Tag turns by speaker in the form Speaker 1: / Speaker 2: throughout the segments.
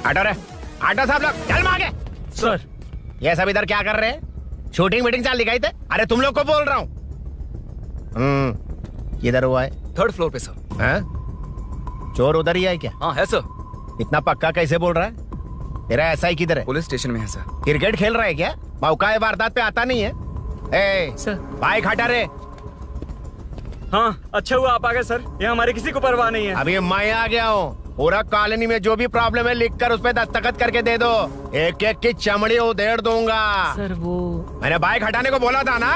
Speaker 1: हटो रे, हटो सब लोग, चल मांगे।
Speaker 2: सर
Speaker 1: ये सब इधर क्या कर रहे हैं? शूटिंग मीटिंग चाल दिखाई थे? अरे तुम लोग को बोल रहा हूँ। किधर हुआ है?
Speaker 3: 3rd फ्लोर पे सर।
Speaker 1: हैं? चोर उधर ही है क्या?
Speaker 3: हाँ है सर।
Speaker 1: इतना पक्का कैसे बोल रहा है? तेरा ऐसा ही किधर है?
Speaker 3: पुलिस स्टेशन में है सर।
Speaker 1: क्रिकेट खेल रहा है क्या? मौका वारदात पे आता नहीं है? ए,
Speaker 2: सर।
Speaker 1: बाइक हटा रे।
Speaker 2: हाँ अच्छा हुआ आप आ गए सर, ये हमारे किसी को परवाह नहीं है।
Speaker 1: अभी मैं आ गया हूँ। पूरा कॉलोनी में जो भी प्रॉब्लम है लिख कर उस पे दस्तखत करके दे दो। एक एक की चमड़ी उधेड़ दूंगा।
Speaker 2: सर वो
Speaker 1: मैंने बाइक हटाने को बोला था ना?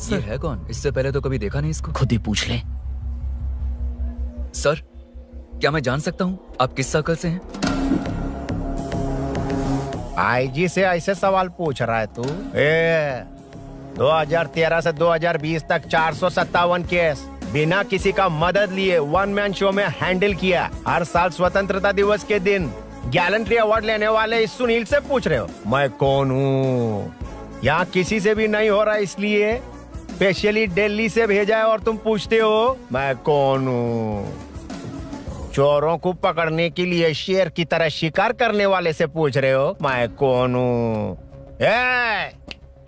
Speaker 3: ये है कौन? इससे पहले तो कभी देखा नहीं इसको।
Speaker 2: खुद ही पूछ ले।
Speaker 3: सर क्या मैं जान सकता हूँ आप किस सर्कल से हैं?
Speaker 1: आईजी से ऐसे सवाल पूछ रहा है तू? 2013 से 2020 तक 457 केस बिना किसी का मदद लिए 1 मैन शो में हैंडल किया। हर साल स्वतंत्रता दिवस के दिन गैलेंट्री अवार्ड लेने वाले इस सुनील से पूछ रहे हो मैं कौन हूँ? यहाँ किसी से भी नहीं हो रहा, इसलिए स्पेशली दिल्ली से भेजा है और तुम पूछते हो मैं कौन हूँ? चोरों को पकड़ने के लिए शेर की तरह शिकार करने वाले से पूछ रहे हो मैं कौन हूँ?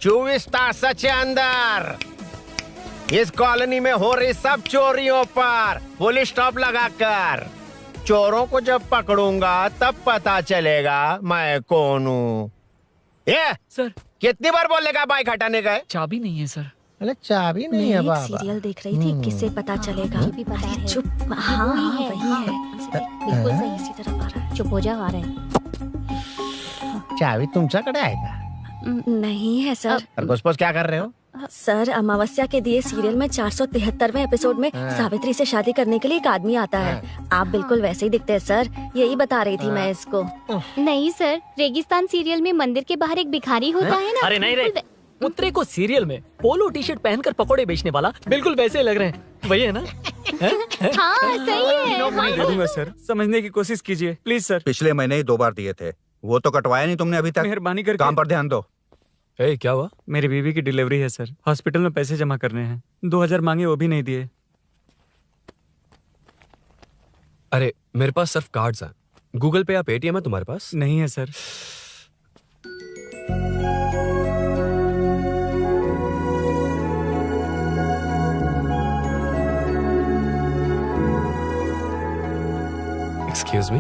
Speaker 1: 24 तास से अंदर इस कॉलोनी में हो रही सब चोरियों पर पुलिस स्टॉप लगाकर चोरों को जब पकड़ूंगा तब पता चलेगा मैं कौन हूँ। ये
Speaker 2: सर
Speaker 1: कितनी बार बोलेगा बाइक हटाने का है?
Speaker 2: चाबी नहीं है सर।
Speaker 1: अरे चाबी नहीं है
Speaker 4: मैं एक
Speaker 1: बाबा।
Speaker 4: सीरियल देख रही थी, किससे पता चलेगा?
Speaker 5: भी पता है।
Speaker 4: चुप। हाँ वही है।
Speaker 5: बिल्कुल सही।
Speaker 4: इसी तरफ आ रहा है।
Speaker 5: चुप हो जा, आ रहे हैं।
Speaker 1: चाबी तुमच्याकडे आहे का?
Speaker 4: नहीं है सर।
Speaker 1: खरगोश क्या कर रहे हो?
Speaker 4: सर अमावस्या के दिए सीरियल में 473वें एपिसोड में सावित्री से शादी करने के लिए एक आदमी आता है। आप बिल्कुल वैसे ही दिखते हैं सर, यही बता रही थी मैं इसको।
Speaker 5: नहीं सर, रेगिस्तान सीरियल में मंदिर के बाहर एक भिखारी होता है ना।
Speaker 2: अरे नहीं रे, पुत्रे को सीरियल में पोलो टी शर्ट पहनकर पकोड़े बेचने वाला बिल्कुल वैसे लग रहे हैं, वही है ना?
Speaker 5: हाँ सही है।
Speaker 2: दे दूंगा सर, समझने की कोशिश कीजिए प्लीज सर।
Speaker 6: पिछले महीने ही 2 बार दिए थे, वो तो कटवाया नहीं तुमने अभी तक।
Speaker 2: मेहरबानी करके।
Speaker 6: काम पर ध्यान दो।
Speaker 3: क्या हुआ?
Speaker 2: मेरी बीवी की डिलीवरी है सर, हॉस्पिटल में पैसे जमा करने हैं। 2000 मांगे, वो भी नहीं दिए।
Speaker 3: अरे मेरे पास सिर्फ कार्ड्स हैं। गूगल पे या पेटीएम है तुम्हारे पास?
Speaker 2: नहीं है सर।
Speaker 3: एक्सक्यूज मी,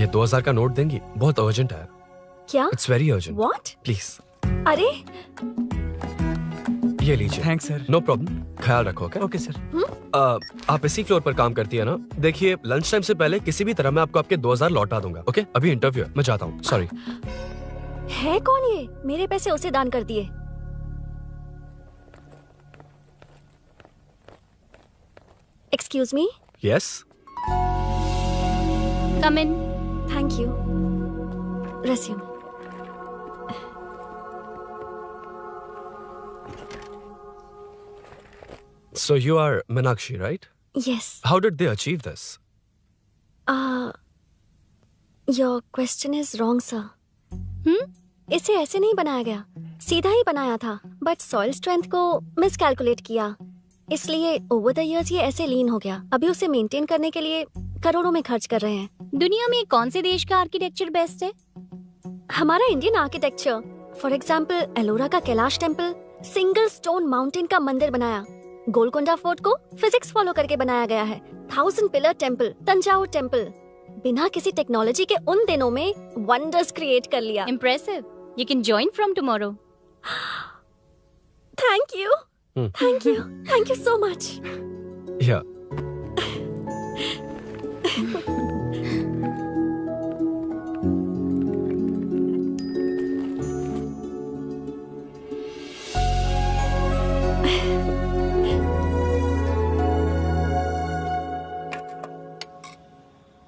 Speaker 3: ये 2000 का नोट देंगी? बहुत अर्जेंट है।
Speaker 4: क्या?
Speaker 3: It's very urgent.
Speaker 4: What?
Speaker 3: Please
Speaker 4: अरे
Speaker 3: ये लीजिए।
Speaker 2: Thanks sir.
Speaker 3: नो प्रॉब्लम, ख्याल रखो। Okay
Speaker 2: okay sir.
Speaker 3: आप इसी फ्लोर पर काम करती है ना? देखिए लंच टाइम से पहले किसी भी तरह मैं आपको आपके 2000 लौटा दूंगा। ओके अभी इंटरव्यू है, मैं जाता हूँ। सॉरी।
Speaker 4: है कौन ये? मेरे पैसे उसे दान कर दिए। Excuse me.
Speaker 3: Yes
Speaker 5: come in.
Speaker 4: Thank you. Resume.
Speaker 3: So you are Meenakshi, right?
Speaker 4: Yes.
Speaker 3: How did they achieve this?
Speaker 4: Your question is wrong, sir. इसे ऐसे नहीं बनाया गया, सीधा ही बनाया था, बट सॉइल स्ट्रेंथ को मिसकैलकुलेट किया, इसलिए ओवर द इयर्स ये ऐसे लीन हो गया। अभी उसे मेंटेन करने के लिए करोड़ों में खर्च कर रहे हैं।
Speaker 5: दुनिया में कौन से देश का आर्किटेक्चर बेस्ट है?
Speaker 4: हमारा Indian architecture. For example Ellora का Kailash temple, single stone mountain का मंदिर बनाया। गोलकोंडा फोर्ट को फिजिक्स फॉलो करके बनाया गया है। 1000 पिलर टेम्पल, तंजावुर टेम्पल, बिना किसी टेक्नोलॉजी के उन दिनों में वंडर्स क्रिएट कर लिया।
Speaker 5: Impressive. You can join from tomorrow.
Speaker 4: Thank you, thank you, thank you so much.
Speaker 3: Yeah.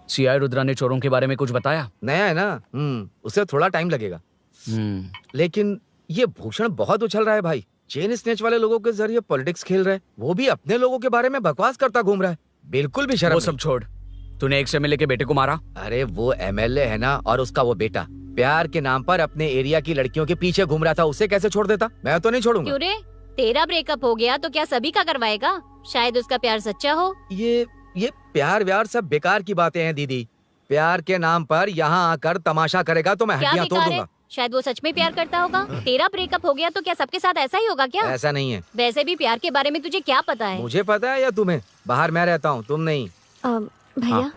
Speaker 7: CI Rudra ने चोरों के बारे में कुछ बताया?
Speaker 8: नया है ना, उसे थोड़ा टाइम लगेगा। लेकिन ये भूषण बहुत उछल रहा है भाई। चेन स्नेच वाले लोगों के जरिए पॉलिटिक्स खेल रहा है, वो भी अपने लोगों के बारे में बकवास करता घूम रहा है। बिल्कुल भी शर्म
Speaker 7: वो सब छोड़, तूने एक एमएलए के बेटे को मारा।
Speaker 8: अरे वो एमएलए है ना, और उसका वो बेटा प्यार के नाम पर अपने एरिया की लड़कियों के पीछे घूम रहा था, उसे कैसे छोड़ देता? मैं तो नहीं छोड़ूंगा।
Speaker 5: क्यों रे? तेरा ब्रेकअप हो गया तो क्या सभी का करवाएगा? शायद उसका प्यार सच्चा हो।
Speaker 8: ये प्यार व्यार सब बेकार की बातें हैं दीदी। प्यार के नाम पर यहाँ आकर तमाशा करेगा तो मैं
Speaker 5: क्या
Speaker 8: हड्डियां तोड़
Speaker 5: बेकार है?
Speaker 8: दूंगा।
Speaker 5: शायद वो सच में प्यार करता होगा। तेरा ब्रेकअप हो गया तो क्या सबके साथ ऐसा ही होगा क्या?
Speaker 8: ऐसा नहीं है।
Speaker 5: वैसे भी प्यार के बारे में तुझे क्या पता है?
Speaker 8: मुझे पता है या तुम्हें? बाहर मैं रहता हूँ, तुम नहीं।
Speaker 4: भैया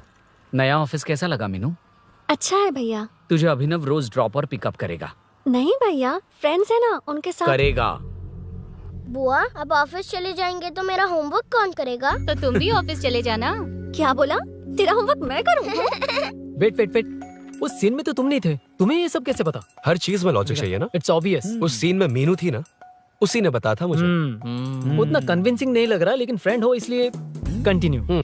Speaker 7: नया ऑफिस कैसा लगा मीनू?
Speaker 4: अच्छा है भैया।
Speaker 7: तुझे अभिनव रोज ड्रॉप और पिकअप करेगा।
Speaker 4: नहीं भैया, फ्रेंड्स है ना, उनके साथ।
Speaker 7: करेगा।
Speaker 9: बुआ अब ऑफिस चले जाएंगे तो मेरा होमवर्क कौन करेगा?
Speaker 5: तो तुम भी ऑफिस चले जाना।
Speaker 4: क्या बोला? तेरा होमवर्क मैं करूँ?
Speaker 2: वेट वेट वेट, उस सीन में तो तुम नहीं थे, तुम्हें ये सब कैसे पता?
Speaker 3: हर चीज में लॉजिक चाहिए ना।
Speaker 2: It's obvious.
Speaker 3: उस सीन में मीनू थी ना, उसी ने बताया था मुझे।
Speaker 2: उतना कन्विंसिंग नहीं लग रहा, लेकिन फ्रेंड हो इसलिए कंटिन्यू।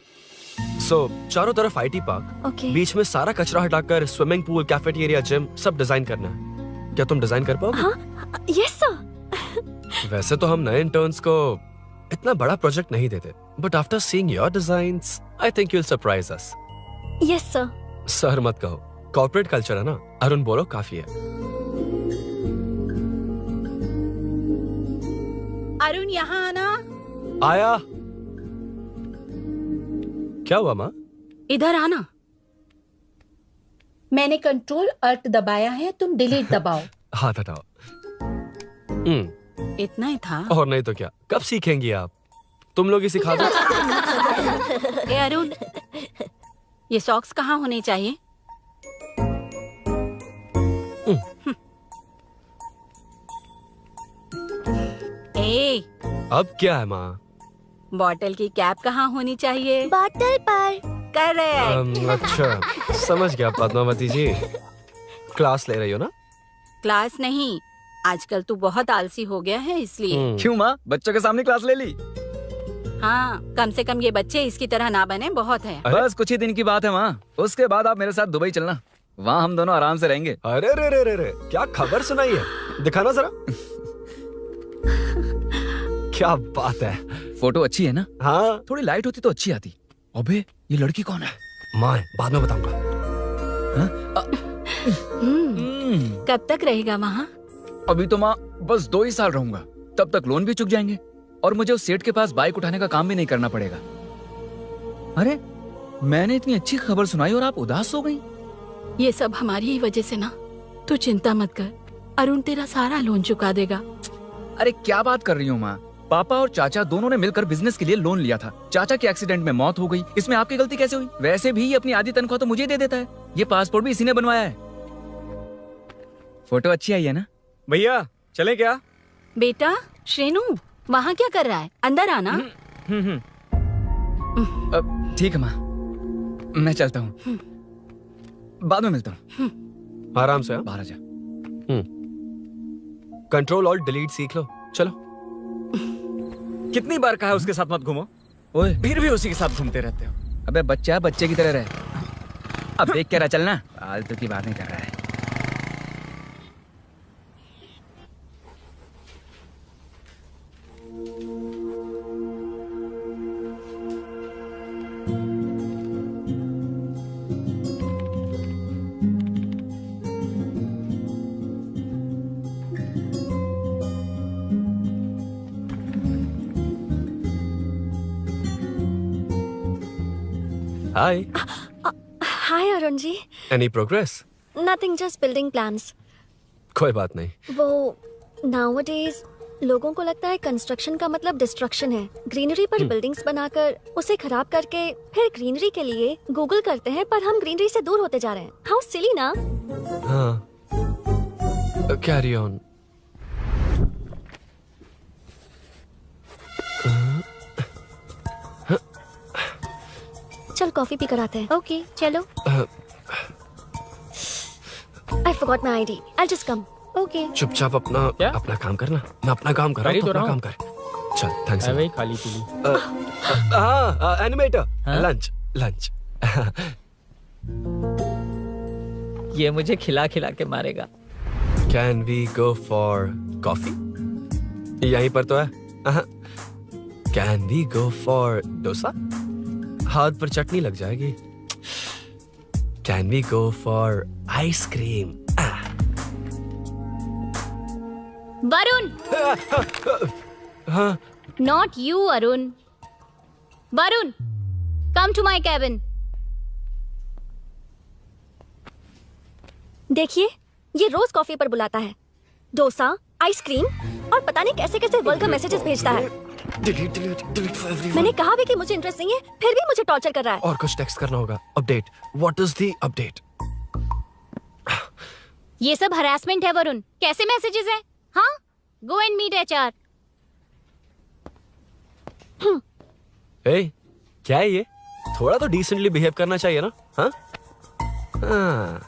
Speaker 3: सो चारों तरफ आईटी पार्क,
Speaker 4: ओके।
Speaker 3: बीच में सारा कचरा हटाकर स्विमिंग पूल, कैफेटेरिया, जिम सब डिजाइन करना है। क्या तुम डिजाइन कर पाओगे?
Speaker 4: हाँ, यस सर।
Speaker 3: वैसे तो हम नए इंटर्न्स को इतना बड़ा प्रोजेक्ट नहीं देते, but after seeing your designs I think you will surprise us.
Speaker 4: Yes sir.
Speaker 3: Sir मत कहो, कॉर्पोरेट कल्चर है ना। अरुण बोलो काफी है।
Speaker 10: अरुण यहाँ आना।
Speaker 3: आया। क्या हुआ माँ?
Speaker 10: इधर आना। मैंने कंट्रोल अल्ट दबाया है, तुम डिलीट दबाओ।
Speaker 3: हाथ हटाओ।
Speaker 10: इतना ही था।
Speaker 3: और नहीं तो क्या, कब सीखेंगी आप? तुम लोग ही सिखा दो।
Speaker 10: ए अरुण, ये सॉक्स कहाँ होने चाहिए? ए,
Speaker 3: अब क्या है माँ?
Speaker 10: बॉटल की कैप कहाँ होनी चाहिए?
Speaker 4: बॉटल पर।
Speaker 10: करेक्ट।
Speaker 3: अच्छा, समझ गया पद्मावती जी। क्लास ले रही हो ना?
Speaker 10: क्लास नहीं, आजकल तू बहुत आलसी हो गया है इसलिए।
Speaker 7: क्यों माँ, बच्चों के सामने क्लास ले ली?
Speaker 10: हाँ, कम से कम ये बच्चे इसकी तरह ना बने, बहुत है।
Speaker 7: बस कुछ ही दिन की बात है माँ, उसके बाद आप मेरे साथ दुबई चलना, वहाँ हम दोनों आराम से रहेंगे।
Speaker 3: अरे रे रे रे रे, क्या खबर सुनाई है? दिखाना जरा। क्या बात है।
Speaker 7: फोटो अच्छी है ना?
Speaker 3: हाँ,
Speaker 7: थोड़ी लाइट होती तो अच्छी आती। अबे ये लड़की कौन है?
Speaker 3: माँ बाद में बताऊंगा।
Speaker 10: कब तक रहेगा वहाँ?
Speaker 7: अभी तो माँ बस 2 ही साल रहूंगा, तब तक लोन भी चुक जाएंगे और मुझे उस सेठ के पास बाइक उठाने का काम भी नहीं करना पड़ेगा। अरे मैंने इतनी अच्छी खबर सुनाई और आप उदास हो गई।
Speaker 10: ये सब हमारी ही वजह से ना। तू चिंता मत कर, अरुण तेरा सारा लोन चुका देगा।
Speaker 7: अरे क्या बात कर रही हो माँ? पापा और चाचा दोनों ने मिलकर बिजनेस के लिए लोन लिया था। चाचा के एक्सीडेंट में मौत हो गई, इसमें आपकी गलती कैसे हुई? वैसे भी ये अपनी आधी तनख्वाह तो मुझे दे देता है। ये पासपोर्ट भी इसी ने बनवाया है। फोटो अच्छी आई है ना?
Speaker 3: भैया चले क्या?
Speaker 10: बेटा श्रेनु, वहाँ क्या कर रहा है? अंदर आना।
Speaker 7: ठीक है माँ, मैं चलता हूँ, बाद में मिलता हूँ।
Speaker 3: आराम से।
Speaker 7: बाहर आ जा।
Speaker 3: कंट्रोल और डिलीट सीख लो। चलो।
Speaker 11: कितनी बार कहा उसके साथ मत घूमो,
Speaker 7: ओए
Speaker 11: फिर भी उसी के साथ घूमते रहते हो।
Speaker 7: अबे बच्चा है, बच्चे की तरह रहे। अब देख क्या रहा, चलना। फालतू की बात नहीं कर रहा है।
Speaker 3: Hi.
Speaker 4: Hi Arun ji.
Speaker 3: Any progress?
Speaker 4: Nothing, just building plans.
Speaker 3: कोई बात नहीं।
Speaker 4: वो नाउअडेज लोगों को लगता है कंस्ट्रक्शन का मतलब डिस्ट्रक्शन है। ग्रीनरी पर बिल्डिंग्स बनाकर उसे खराब करके फिर ग्रीनरी के लिए गूगल करते हैं, पर हम ग्रीनरी से दूर होते जा रहे हैं। हाउ सिली ना।
Speaker 3: हाँ, कैरी ऑन।
Speaker 4: चल कॉफी पी कर आते हैं।
Speaker 5: ओके चलो।
Speaker 4: I forgot my ID. I'll just come.
Speaker 5: Okay.
Speaker 3: चुपचाप अपना
Speaker 2: क्या?
Speaker 3: अपना काम करना। मैं अपना काम कर रहा हूँ,
Speaker 2: कर ही तो
Speaker 3: अपना
Speaker 2: रहा
Speaker 3: काम कर। चल, थैंक्स।
Speaker 2: वही खाली पीली।
Speaker 3: हाँ, एनिमेटर।
Speaker 2: हाँ?
Speaker 3: Lunch lunch.
Speaker 2: ये मुझे खिला खिला के मारेगा।
Speaker 3: Can we go for coffee? यहीं पर तो है। Can we go for dosa? हाथ पर चटनी लग जाएगी। Can we go for ice cream?
Speaker 5: Varun,
Speaker 3: हाँ,
Speaker 5: not you Arun. Varun, come to my cabin.
Speaker 4: देखिए, ये रोज कॉफी पर बुलाता है, डोसा, आइसक्रीम और पता नहीं कैसे कैसे वल्गर मैसेजेस भेजता है। मैंने कहा भी कि मुझे इंटरेस्ट नहीं है, फिर भी मुझे टॉर्चर कर रहा है।
Speaker 3: और कुछ टेक्स्ट करना होगा। Update, what is the update?
Speaker 5: ये सब हरासमेंट है वरुण। कैसे मैसेजेस है? हाँ, गो एंड मीट HR।
Speaker 3: ए, क्या है ये? थोड़ा तो डिसेंटली बिहेव करना चाहिए ना? हाँ? हाँ।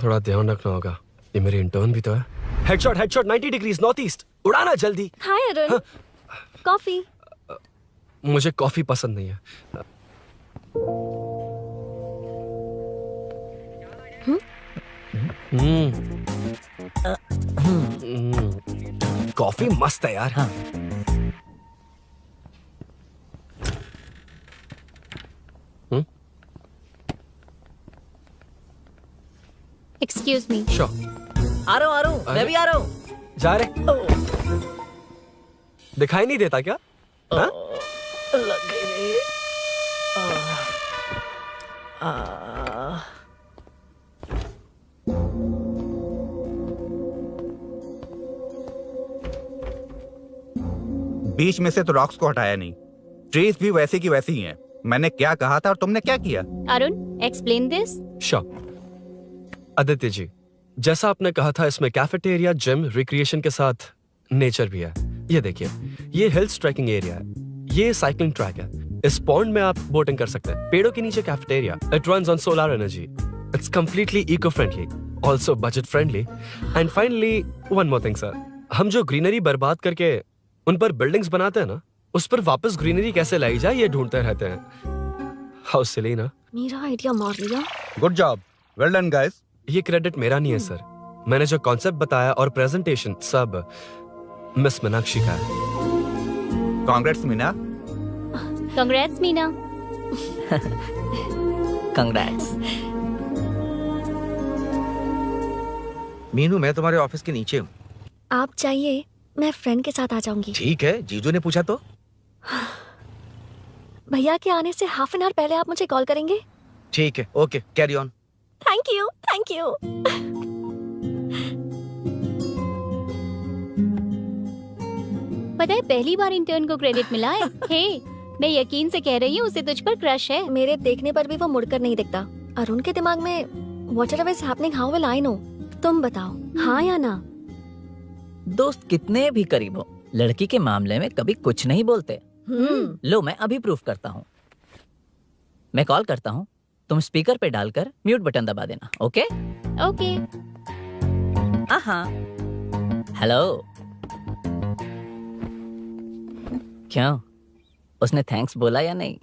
Speaker 3: थोड़ा ध्यान रखना होगा। ये मेरी इंटर्न भी तो है। Headshot 90 degrees north east. उड़ाना जल्दी।
Speaker 4: हाय अरुण, कॉफी।
Speaker 3: मुझे कॉफी पसंद नहीं है। कॉफी मस्त है यार। हाँ।
Speaker 5: Excuse me.
Speaker 3: श्योर।
Speaker 2: आ रहा हूँ, मैं भी आ रहा हूँ।
Speaker 3: जा रहे? दिखाई नहीं देता क्या? हाँ?
Speaker 2: लग गई रे।
Speaker 6: बीच में से तो रॉक्स को हटाया नहीं, ट्रीज भी वैसी की वैसी ही हैं। मैंने क्या कहा था और तुमने क्या किया?
Speaker 5: Arun, explain this.
Speaker 3: Sure. Aditya ji, जैसा आपने कहा था, इसमें कैफेटेरिया, जिम, रिक्रिएशन के साथ नेचर भी है। ये देखिए, ये हिल्स ट्रैकिंग एरिया है, ये साइकिलिंग ट्रैक है, इस पॉन्ड में आप बोटिंग कर सकते हैं, पेड़ों के नीचे cafeteria, it runs on solar energy, it's completely eco friendly, also budget friendly, and finally one more thing sir, हम जो ग्रीनरी बर्बाद करके उन पर बिल्डिंग्स बनाते हैं ना, उस पर वापस ग्रीनरी कैसे लाई जाए ये ढूंढते रहते हैं। हाउ सिली ना?
Speaker 4: मेरा आइडिया मार लिया।
Speaker 6: Good job, well done guys.
Speaker 3: ये क्रेडिट मेरा नहीं है सर, मैंने जो कॉन्सेप्ट बताया और प्रेजेंटेशन सब मिस मीनाक्षी का है।
Speaker 6: Congrats Meena.
Speaker 5: Congrats Meena.
Speaker 2: Congrats.
Speaker 8: Meenu, मैं तुम्हारे ऑफिस के नीचे हूँ।
Speaker 4: आप चाहिए मैं फ्रेंड के साथ आ जाऊंगी।
Speaker 8: ठीक है, जीजू ने पूछा तो।
Speaker 4: भैया के आने से हाफ एन आवर पहले आप मुझे कॉल करेंगे?
Speaker 8: ठीक है, okay, carry on.
Speaker 4: Thank you, thank you.
Speaker 5: पता है, पहली बार इंटर्न को क्रेडिट मिला है। हे, मैं यकीन से कह रही हूँ, उसे तुझ पर क्रश है।
Speaker 4: मेरे देखने पर भी वो मुड़कर नहीं दिखता। अरुण के दिमाग में whatever is happening, how will I know? तुम बताओ, हाँ या ना?
Speaker 2: दोस्त कितने भी करीब हो, लड़की के मामले में कभी कुछ नहीं बोलते। लो, मैं अभी प्रूफ करता हूँ। मैं कॉल करता हूँ, तुम स्पीकर पे डालकर म्यूट बटन दबा देना। ओके?
Speaker 5: ओके।
Speaker 2: हाँ। हेलो। क्यों, उसने थैंक्स बोला या नहीं?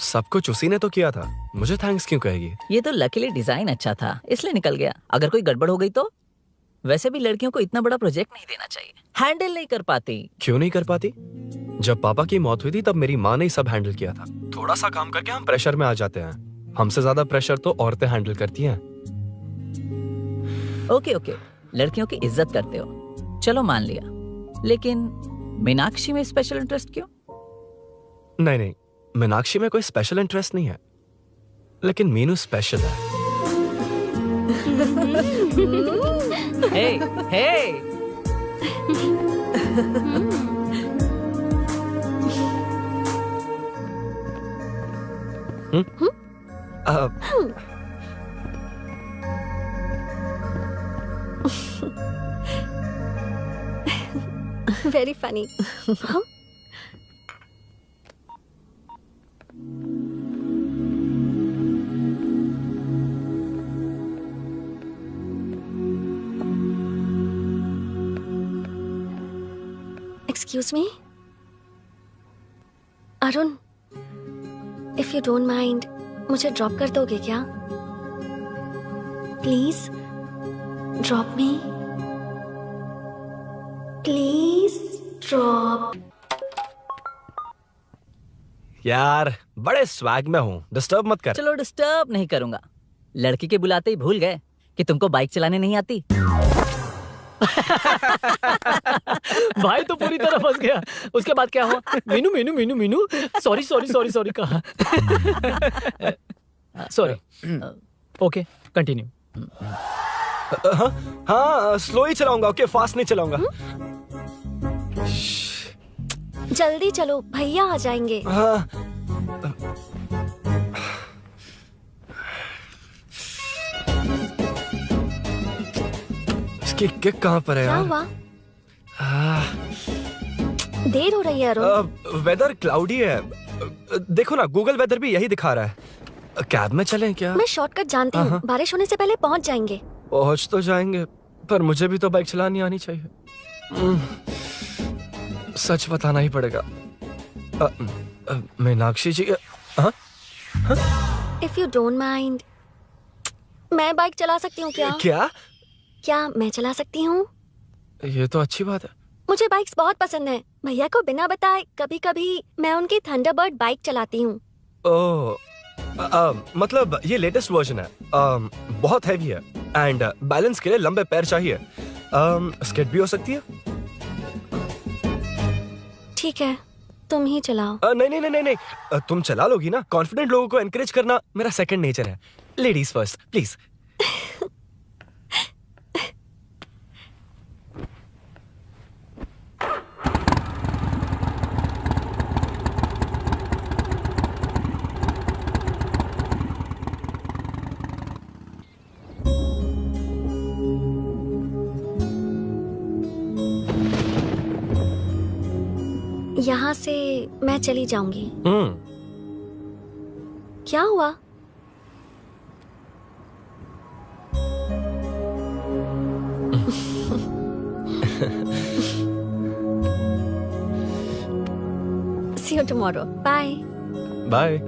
Speaker 3: सब कुछ उसी ने तो किया था, मुझे थैंक्स क्यों कहेगी?
Speaker 2: ये तो लकीली डिजाइन अच्छा था, इसलिए निकल गया। अगर कोई गड़बड़ हो गई तो? वैसे भी लड़कियों को इतना बड़ा प्रोजेक्ट नहीं देना चाहिए, हैंडल नहीं कर पाती।
Speaker 3: क्यों नहीं कर पाती? जब पापा की मौत हुई थी तब मेरी माँ ने ही सब हैंडल किया था। थोड़ा सा काम करके हम प्रेशर में आ जाते हैं। हमसे ज्यादा प्रेशर तो औरतें हैंडल करती हैं।
Speaker 2: ओके ओके, लड़कियों की इज्जत करते हो, चलो मान लिया। लेकिन मीनाक्षी में स्पेशल इंटरेस्ट क्यों?
Speaker 3: नहीं, मीनाक्षी में कोई स्पेशल इंटरेस्ट नहीं है, लेकिन मीनू स्पेशल है।
Speaker 2: Hey, hey.
Speaker 4: Very funny. Excuse me Arun, if you don't mind, मुझे ड्रॉप कर दोगे क्या? Please drop me, please drop.
Speaker 3: यार, बड़े स्वैग में हूँ, डिस्टर्ब मत कर।
Speaker 2: चलो, डिस्टर्ब नहीं करूंगा। लड़की के बुलाते ही भूल गए कि तुमको बाइक चलाने नहीं आती। भाई तो पूरी तरह फंस गया। उसके बाद क्या हुआ? Meenu Meenu Meenu Meenu sorry sorry sorry sorry कहा। सॉरी। Okay continue.
Speaker 3: हाँ स्लो ही चलाऊंगा, ओके फास्ट नहीं चलाऊंगा।
Speaker 4: जल्दी चलो, भैया आ जाएंगे।
Speaker 3: हाँ इसकी किक कहाँ पर है
Speaker 4: क्या
Speaker 3: यार?
Speaker 4: हुआ? देर हो रही है अरुण।
Speaker 3: वेदर क्लाउडी है। देखो ना गूगल वेदर भी यही दिखा रहा है। कैब में चलें क्या?
Speaker 4: मैं शॉर्टकट जानती हूँ, बारिश होने से पहले पहुँच जाएंगे।
Speaker 3: पहुंच तो जाएंगे पर मुझे भी तो बाइक चलानी आनी चाहिए। सच बताना ही पड़ेगा। मीनाक्षी जी।
Speaker 4: इफ यू डोंट माइंड, मैं बाइक चला सकती हूँ क्या? क्या मैं चला सकती हूँ?
Speaker 3: ये तो अच्छी बात है।
Speaker 4: मुझे बाइक्स बहुत पसंद है। भैया को बिना बताए कभी कभी मैं उनकी थंडरबर्ड बाइक चलाती हूँ।
Speaker 3: ओह मतलब ये लेटेस्ट वर्जन है। बहुत हैवी है एंड बैलेंस के लिए लंबे पैर चाहिए। स्केट भी हो सकती है।
Speaker 4: ठीक है, तुम ही चलाओ।
Speaker 3: नहीं नहीं नहीं नहीं, तुम चला लोगी ना। कॉन्फिडेंट लोगों को एनकरेज करना मेरा सेकंड नेचर है। Ladies first please.
Speaker 4: यहाँ से मैं चली जाऊंगी। क्या हुआ? See you tomorrow. Bye.
Speaker 3: Bye.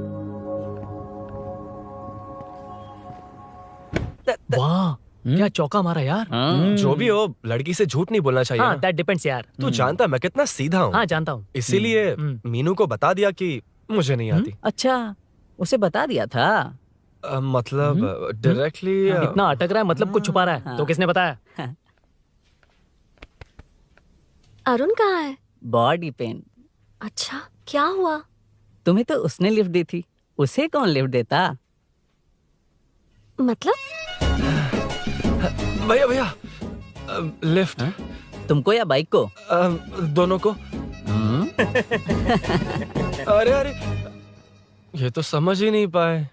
Speaker 2: वाह क्या चौका मारा यार।
Speaker 3: जो भी हो लड़की से झूठ नहीं बोलना चाहिए
Speaker 2: हाँ
Speaker 3: ना।
Speaker 2: दैट डिपेंड्स यार।
Speaker 3: तू जानता मैं कितना सीधा हूँ।
Speaker 2: हाँ जानता हूँ।
Speaker 3: इसीलिए मीनू को बता दिया कि मुझे नहीं आती।
Speaker 2: अच्छा उसे बता दिया था।
Speaker 3: मतलब डायरेक्टली
Speaker 2: इतना अटक रहा है मतलब कुछ छुपा रहा है। तो किसने बताया?
Speaker 4: अरुण कहाँ है?
Speaker 2: Body pain.
Speaker 4: अच्छा क्या हुआ?
Speaker 2: तुम्हें तो उसने लिफ्ट दी थी, उसे कौन लिफ्ट देता?
Speaker 4: मतलब?
Speaker 3: भैया भैया लिफ्ट।
Speaker 2: तुमको या बाइक को?
Speaker 3: दोनों को। अरे अरे ये तो समझ ही नहीं पाए।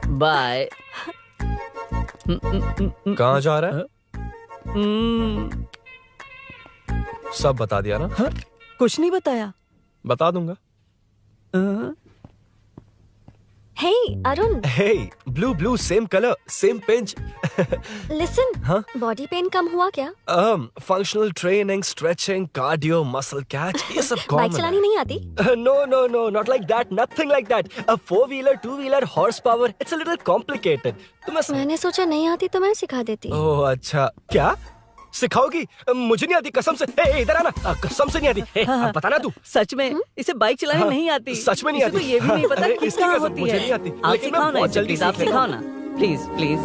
Speaker 2: बाय।
Speaker 3: कहाँ जा रहा है? सब बता दिया ना?
Speaker 2: कुछ नहीं बताया।
Speaker 3: बता दूंगा।
Speaker 4: Hey Arun.
Speaker 3: Hey, blue blue same color same pinch।
Speaker 4: Listen,
Speaker 3: हाँ?
Speaker 4: बॉडी पेन कम हुआ क्या?
Speaker 3: Functional training, stretching, cardio, muscle catch ये सब कॉमन है।
Speaker 4: बाइक चलानी नहीं आती?
Speaker 3: No, not like that, nothing like that. A 4-wheeler, 2-wheeler, horsepower, it's a little complicated.
Speaker 4: मैंने सोचा नहीं आती तो मैं सिखा देती।
Speaker 3: ओह अच्छा, क्या सिखाओगी? मुझे नहीं आती कसम से। इधर आना, कसम से नहीं आती। बताना तू।
Speaker 2: सच में इसे बाइक चलानी नहीं आती।
Speaker 3: सच में नहीं आती।
Speaker 2: इसे तो ये भी नहीं पता कि
Speaker 3: इसकी
Speaker 2: कहाँ
Speaker 3: कसम,
Speaker 2: होती
Speaker 3: मुझे
Speaker 2: है।
Speaker 3: नहीं आती।
Speaker 2: आप
Speaker 3: लेकिन मैं
Speaker 2: सिखाओ ना
Speaker 3: बहुत
Speaker 2: इसे,
Speaker 3: जल्दी
Speaker 2: प्लीज आप
Speaker 3: सीख लेता
Speaker 2: सिखाओ ना please please.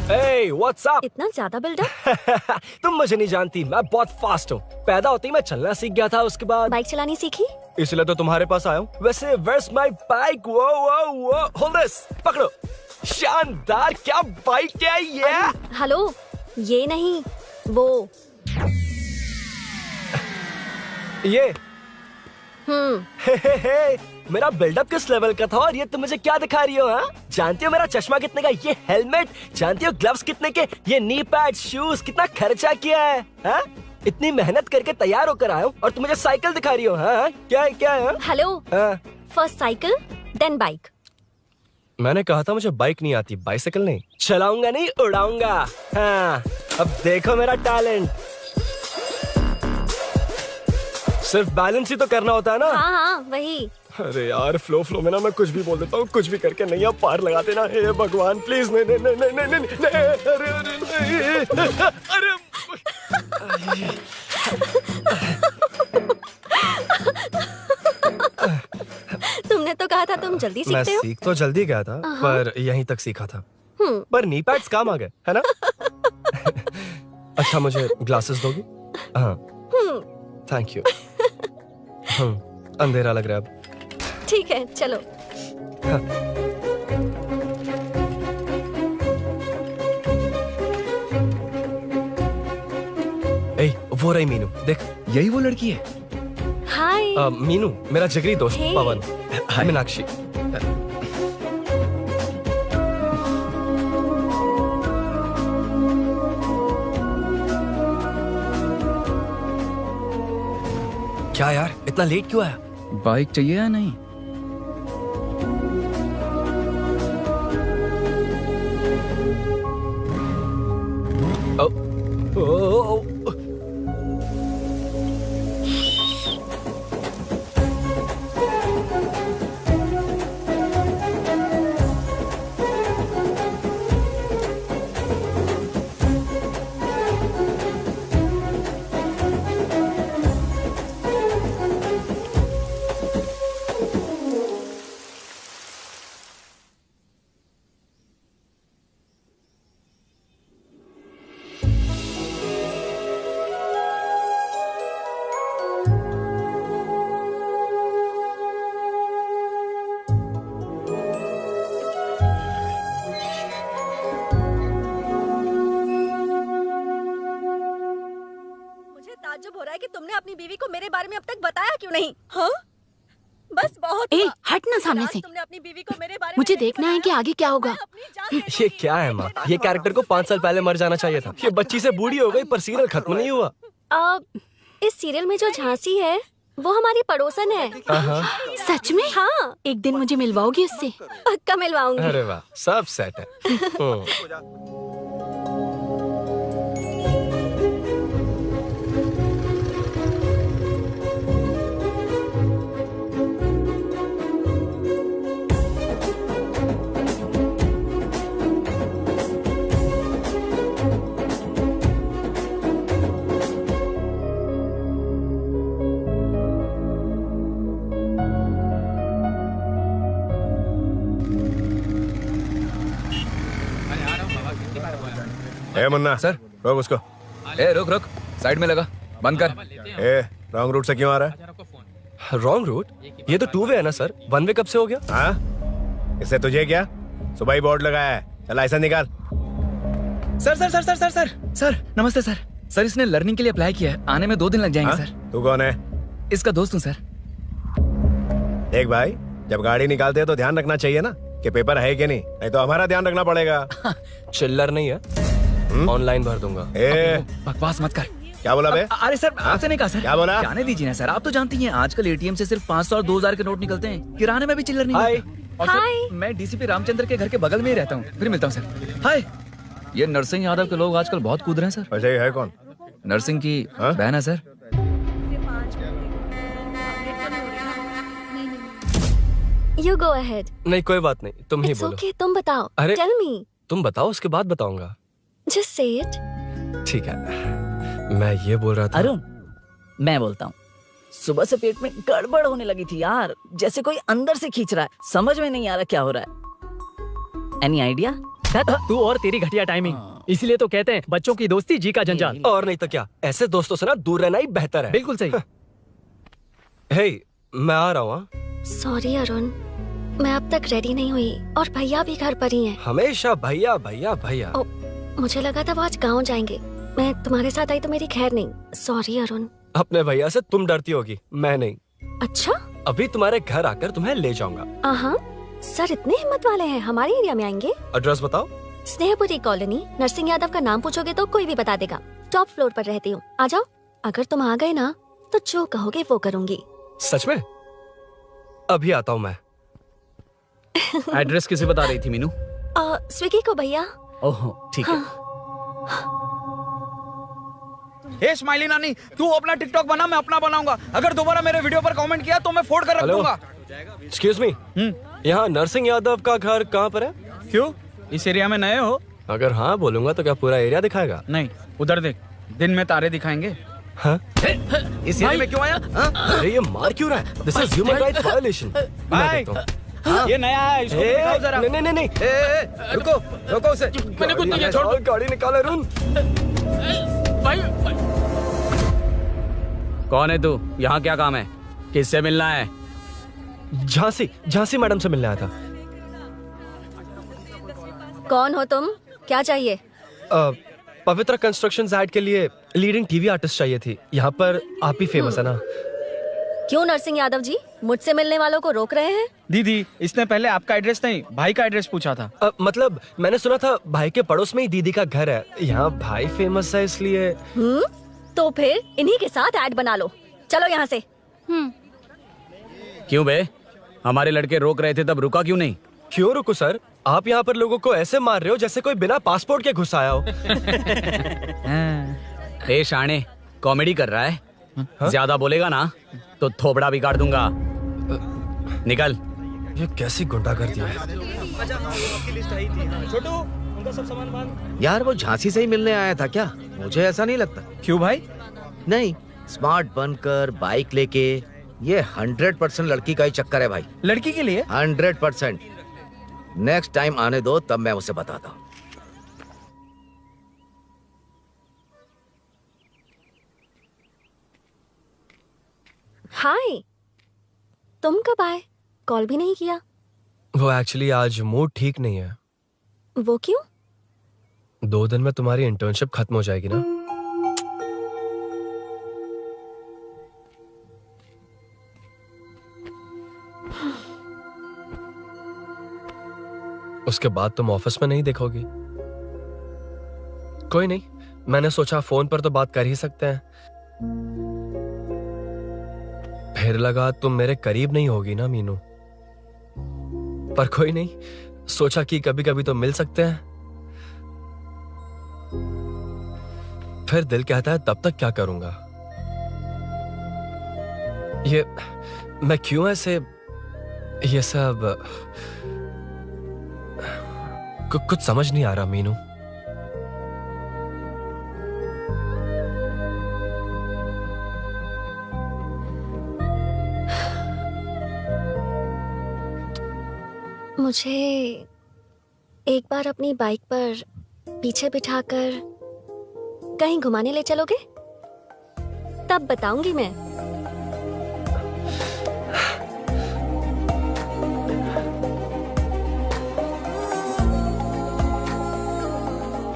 Speaker 3: Hey, what's up?
Speaker 4: इतना ज्यादा बिल्डअप?
Speaker 3: तुम मुझे नहीं जानती, मैं बहुत फास्ट हूँ। पैदा होते ही मैं चलना सीख गया था, उसके बाद
Speaker 4: बाइक चलानी सीखी?
Speaker 3: इसलिए तो तुम्हारे पास आया हूँ। वैसे where's my bike? वो hold this, पकड़ो। शानदार, क्या बाइक है ये?
Speaker 4: हेलो, ये नहीं वो।
Speaker 3: ये हे, मेरा बिल्डअप किस लेवल का था और ये तुम मुझे क्या दिखा रही हो? हाँ, जानती हो मेरा चश्मा कितने का, ये हेलमेट, जानती हो ग्लव्स कितने के, ये नी पैड, शूज, कितना खर्चा किया है? हाँ? इतनी मेहनत करके तैयार होकर आया हूँ और तुम मुझे साइकिल दिखा रही हो? हाँ? क्या है?
Speaker 4: हेलो,
Speaker 3: हाँ?
Speaker 4: First cycle then bike.
Speaker 3: मैंने कहा था मुझे बाइक नहीं आती, बाइसाइकिल नहीं। चलाऊंगा नहीं, उड़ाऊंगा। हाँ, अब देखो मेरा टैलेंट। सिर्फ बैलेंस ही तो करना होता है ना।
Speaker 4: हाँ हाँ वही।
Speaker 3: अरे यार फ्लो में ना मैं कुछ भी बोल देता हूँ, कुछ भी करके नहीं आप पार लगा देना। हे भगवान प्लीज, नहीं नहीं नहीं नहीं नहीं नहीं नहीं, अरे अरे नहीं, अरे
Speaker 4: तुमने तो कहा था तुम जल्दी
Speaker 3: मैं
Speaker 4: सीखते हो।
Speaker 3: सीख तो जल्दी गया था पर यहीं तक सीखा था। पर नी पैड्स काम आ गए है ना। अच्छा मुझे ग्लासेस दोगी? हाँ थैंक यू। अंधेरा लग रहा है अब।
Speaker 4: ठीक है चलो।
Speaker 3: ए, वो रही मीनू, देख।
Speaker 7: यही वो लड़की है।
Speaker 4: हाय।
Speaker 3: मीनू मेरा जिगरी दोस्त
Speaker 4: Hey.
Speaker 3: पवन। मीनाक्षी। क्या यार इतना लेट क्यों आया?
Speaker 7: बाइक चाहिए या नहीं?
Speaker 3: ओ, ओ, ओ,
Speaker 4: मुझे ताज्जुब हो रहा है कि तुमने अपनी बीवी को मेरे बारे में अब तक बताया क्यों नहीं? हाँ बस बहुत
Speaker 10: ए
Speaker 4: हुआ।
Speaker 10: हट ना सामने
Speaker 4: आज
Speaker 10: से।
Speaker 4: तुमने अपनी बीवी को मेरे बारे में
Speaker 10: मुझे
Speaker 4: नहीं
Speaker 10: देखना है कि
Speaker 4: बताया।
Speaker 10: आगे क्या होगा।
Speaker 4: मैं अपनी जान दे
Speaker 3: ये
Speaker 4: दूंगी।
Speaker 3: क्या है माँ? ये कैरेक्टर को 5 साल पहले मर जाना चाहिए था। ये बच्ची से बूढ़ी हो गई पर सीरियल खत्म नहीं हुआ।
Speaker 4: इस सीरियल में जो झांसी है वो हमारी पड़ोसन है।
Speaker 10: सच में?
Speaker 4: हाँ
Speaker 10: एक दिन मुझे मिलवाओगी उससे?
Speaker 4: पक्का मिलवाऊंगी।
Speaker 3: अरे वाह सब सेट है।
Speaker 1: ए मुन्ना
Speaker 7: सर।
Speaker 1: रोक उसको।
Speaker 7: ए रुक रुक, साइड में लगा, बंद कर।
Speaker 1: ए रॉन्ग रूट से क्यों आ रहा है?
Speaker 3: Wrong route? ये तो 2 वे है ना सर, 1 वे कब से हो गया?
Speaker 1: हाँ इससे तुझे क्या? सुबह ही बोर्ड लगाया है, चल लाइसेंस निकाल।
Speaker 7: Sir sir sir sir sir sir sir नमस्ते सर। सर इसने लर्निंग के लिए अप्लाई किया है, आने में 2 दिन लग जाएंगे
Speaker 1: हाँ?
Speaker 7: सर।
Speaker 1: तू कौन है?
Speaker 7: इसका दोस्त हूँ सर।
Speaker 1: देख भाई जब गाड़ी निकालते हैं तो ध्यान रखना चाहिए ना कि पेपर है कि नहीं तो हमारा ध्यान रखना पड़ेगा।
Speaker 3: चिल्लर नहीं है, ऑनलाइन भर दूंगा।
Speaker 1: ए
Speaker 7: बकवास मत कर।
Speaker 1: क्या बोला बे?
Speaker 7: अरे सर आपसे नहीं कहा सर।
Speaker 1: क्या बोला?
Speaker 7: जाने दीजिए ना सर, आप तो जानती हैं आजकल एटीएम से सिर्फ 500 और 2000 के नोट निकलते हैं, किराने में भी चिल्लर नहीं
Speaker 3: हाय।
Speaker 7: मिलता। और सर, मैं डीसीपी रामचंद्र के घर के बगल में ही रहता हूँ। फिर मिलता हूँ सर। हाय। ये नरसिंह यादव के लोग आजकल बहुत कूद रहे हैं सर।
Speaker 1: वैसे ही है कौन?
Speaker 7: नरसिंह की
Speaker 1: हाँ?
Speaker 7: बहन है सर।
Speaker 4: You go ahead.
Speaker 3: नहीं कोई बात नहीं, तुम ही
Speaker 4: It's
Speaker 3: बोलो।
Speaker 4: okay, तुम बताओ।
Speaker 3: अरे-
Speaker 4: Tell me.
Speaker 3: तुम बताओ उसके बाद बताऊंगा।
Speaker 4: Just say it.
Speaker 3: ठीक है, मैं ये बोल रहा था।
Speaker 2: अरुण मैं बोलता हूँ, सुबह से पेट में गड़बड़ होने लगी थी यार, जैसे कोई अंदर से खींच रहा है, समझ में नहीं आ रहा क्या हो रहा है। Any idea?
Speaker 11: तू और तेरी घटिया टाइमिंग, इसीलिए तो कहते हैं बच्चों की दोस्ती जी का जंजाल।
Speaker 3: और नहीं तो क्या, ऐसे दोस्तों से ना दूर रहना ही बेहतर है।
Speaker 11: बिल्कुल सही।
Speaker 3: हे मैं आ रहा हूँ। हाँ?
Speaker 4: Sorry अरुण, मैं अब तक रेडी नहीं हुई और भैया भी घर पर ही हैं।
Speaker 3: हमेशा भैया भैया भैया।
Speaker 4: ओ, मुझे लगा था वो आज गाँव जाएंगे, मैं तुम्हारे साथ आई तो मेरी खैर नहीं। सॉरी अरुण।
Speaker 3: अपने भैया से तुम डरती होगी, मैं नहीं।
Speaker 4: अच्छा?
Speaker 3: अभी तुम्हारे घर आकर तुम्हें ले जाऊंगा।
Speaker 4: हाँ सर इतने हिम्मत वाले हैं, हमारे एरिया में आएंगे।
Speaker 3: एड्रेस बताओ।
Speaker 4: स्नेहपुरी कॉलोनी, नरसिंह यादव का नाम पूछोगे तो कोई भी बता देगा। टॉप फ्लोर पर रहती हूँ, आ जाओ। अगर तुम आ गए ना तो जो कहोगे वो करूँगी।
Speaker 3: सच में? अभी आता हूँ मैं।
Speaker 7: एड्रेस किसे बता रही थी मीनू?
Speaker 4: स्विगी को भैया।
Speaker 7: ओहो ठीक है। हे स्माइली नानी, तू अपना टिकटॉक बना, मैं अपना बनाऊंगा। अगर दोबारा मेरे वीडियो पर कमेंट किया तो मैं फोड़ कर रख
Speaker 3: हेलो।
Speaker 7: दूंगा।
Speaker 3: एक्सक्यूज मी, यहाँ नरसिंह यादव का घर कहाँ पर है?
Speaker 7: क्यों, इस एरिया में नए हो?
Speaker 3: अगर हाँ बोलूंगा तो क्या पूरा एरिया दिखाएगा?
Speaker 7: नहीं, उधर देख, दिन में तारे दिखाएंगे।
Speaker 3: हाँ?
Speaker 8: इस एरिया में क्यों आया? हाँ?
Speaker 3: अरे ये मार क्यों रहा है? This is human rights violation.
Speaker 7: भाई, ये नया है, इसको दिखाओ जरा।
Speaker 3: नहीं नहीं नहीं,
Speaker 7: रुको रुको उसे।
Speaker 3: मैंने कुछ नहीं किया, छोड़। गाड़ी निकाल अरुण।
Speaker 8: कौन है तू? यहाँ क्या काम है? किससे मिलना है?
Speaker 3: झांसी मैडम से मिलने आया था।
Speaker 4: कौन हो तुम, क्या चाहिए?
Speaker 3: पवित्र कंस्ट्रक्शन ऐड के लिए लीडिंग टीवी आर्टिस्ट चाहिए थी। यहाँ पर आप ही फेमस है ना?
Speaker 4: क्यों नरसिंह यादव जी मुझसे मिलने वालों को रोक रहे हैं?
Speaker 7: दीदी, इसने पहले आपका एड्रेस नहीं, भाई का एड्रेस पूछा था।
Speaker 3: मतलब मैंने सुना था भाई के पड़ोस में ही दीदी का घर है। यहाँ भाई फेमस है इसलिए।
Speaker 4: तो फिर इन्हीं के साथ ऐड बना लो, चलो यहाँ से।
Speaker 8: क्यों बे? हमारे लड़के रोक रहे थे तब रुका क्यों नहीं?
Speaker 3: क्यों रुको सर? आप यहाँ पर लोगों को ऐसे मार रहे हो जैसे कोई बिना पासपोर्ट के घुस आया हो।
Speaker 8: ए शाणे, कॉमेडी कर रहा है? ज्यादा बोलेगा ना तो थोबड़ा बिगाड़ दूंगा। निकल।
Speaker 3: ये कैसी गुंडागर्दी है?
Speaker 8: यार वो झांसी से ही मिलने आया था क्या? मुझे ऐसा नहीं लगता।
Speaker 7: क्यों भाई?
Speaker 8: नहीं, स्मार्ट बनकर बाइक लेके, ये 100% लड़की का ही चक्कर है भाई।
Speaker 7: लड़की के लिए?
Speaker 8: 100%। नेक्स्ट टाइम आने दो, तब मैं उसे बताता हूँ।
Speaker 4: हाय, तुम कब आए? कॉल भी नहीं किया।
Speaker 3: वो एक्चुअली आज मूड ठीक नहीं है।
Speaker 4: वो क्यों?
Speaker 3: 2 दिन में तुम्हारी इंटर्नशिप खत्म हो जाएगी ना? उसके बाद तुम ऑफिस में नहीं देखोगी। कोई नहीं, मैंने सोचा फोन पर तो बात कर ही सकते हैं। फिर लगा तुम मेरे करीब नहीं होगी ना मीनू, पर कोई नहीं, सोचा कि कभी कभी तो मिल सकते हैं। फिर दिल कहता है तब तक क्या करूंगा। ये मैं क्यों ऐसे ये सब कुछ समझ नहीं आ रहा मीनू।
Speaker 4: मुझे एक बार अपनी बाइक पर पीछे बिठाकर कहीं घुमाने ले चलोगे? तब बताऊंगी मैं।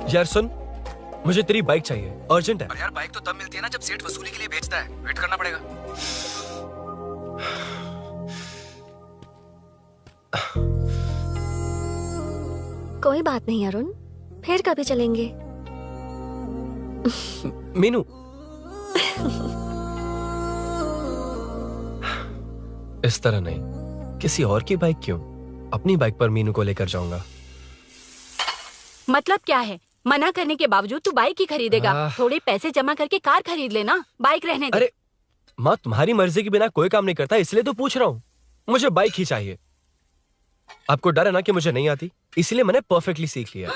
Speaker 3: यार सुन, मुझे तेरी बाइक चाहिए, अर्जेंट है।
Speaker 7: अरे यार, बाइक तो तब मिलती है ना जब सेठ वसूली के लिए भेजता है। वेट करना पड़ेगा।
Speaker 4: कोई बात नहीं अरुण, फिर कभी चलेंगे।
Speaker 3: मीनू, इस तरह नहीं, किसी और की बाइक क्यों? अपनी बाइक पर मीनू को लेकर जाऊंगा।
Speaker 10: मतलब क्या है? मना करने के बावजूद तू बाइक ही खरीदेगा? थोड़े पैसे जमा करके कार खरीद लेना, बाइक रहने दे।
Speaker 3: अरे माँ, तुम्हारी मर्जी के बिना कोई काम नहीं करता, इसलिए तो पूछ रहा हूँ। मुझे बाइक ही चाहिए। आपको डर है ना कि मुझे नहीं आती, इसलिए मैंने परफेक्टली सीख लिया।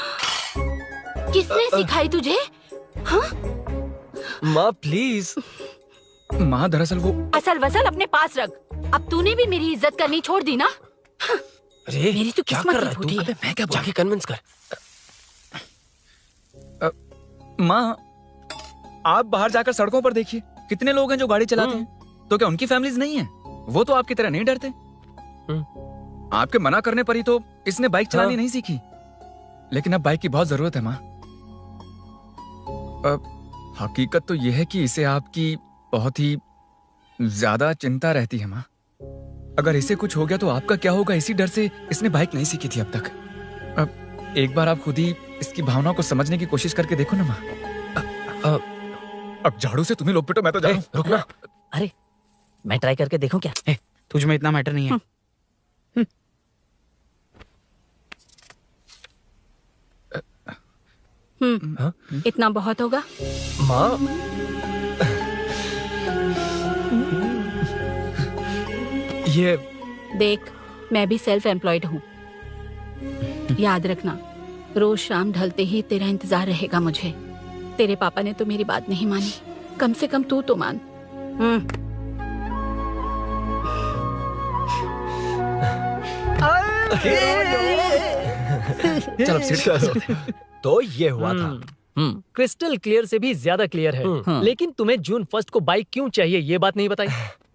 Speaker 10: किसने सिखाई तुझे? हाँ?
Speaker 3: माँ प्लीज।
Speaker 7: माँ दरअसल वो
Speaker 10: असल वसल अपने पास रख। अब तूने भी मेरी इज्जत करनी छोड़ दी ना?
Speaker 3: अरे
Speaker 10: मेरी तो
Speaker 3: क्या
Speaker 10: किस्मत
Speaker 3: कर
Speaker 10: ही
Speaker 3: रहा है
Speaker 10: फूटी
Speaker 3: तू?
Speaker 10: है।
Speaker 7: मैं क्या
Speaker 3: जाके कन्विंस कर।
Speaker 7: माँ, आप बाहर जाकर सड़कों पर देखिए, कितने लोग हैं जो गाड़ी चलाते हैं। तो क्या उनकी फैमिलीज नहीं है? वो तो आपकी तरह नहीं डरते। आपके मना करने पर ही तो इसने बाइक चलानी नहीं सीखी। लेकिन अब बाइक की बहुत जरूरत है माँ। हकीकत तो यह है कि इसे आपकी बहुत ही ज्यादा चिंता रहती है माँ। अगर इसे कुछ हो गया तो आपका क्या होगा, इसी डर से इसने बाइक नहीं सीखी थी अब तक। अब एक बार आप खुद ही इसकी भावना को समझने की कोशिश करके देखो ना माँ। अब झाड़ू से तुम्हें लोग पिटो, मैं तो जा रहा हूं।
Speaker 3: रुकना।
Speaker 2: अरे मैं ट्राई करके देखूं क्या?
Speaker 7: तुझ में इतना मैटर नहीं है।
Speaker 3: हाँ?
Speaker 10: इतना बहुत होगा।
Speaker 3: माँ ये
Speaker 10: देख, मैं भी सेल्फ एम्प्लॉयड हूँ। याद रखना, रोज शाम ढलते ही तेरा इंतजार रहेगा मुझे। तेरे पापा ने तो मेरी बात नहीं मानी, कम से कम तू तो मान।
Speaker 7: चल अब सीट पे चलते हैं।
Speaker 3: तो ये हुआ था।
Speaker 11: क्रिस्टल क्लियर से भी ज्यादा क्लियर है। लेकिन तुम्हें जून 1 को बाइक क्यों चाहिए ये बात नहीं बताई।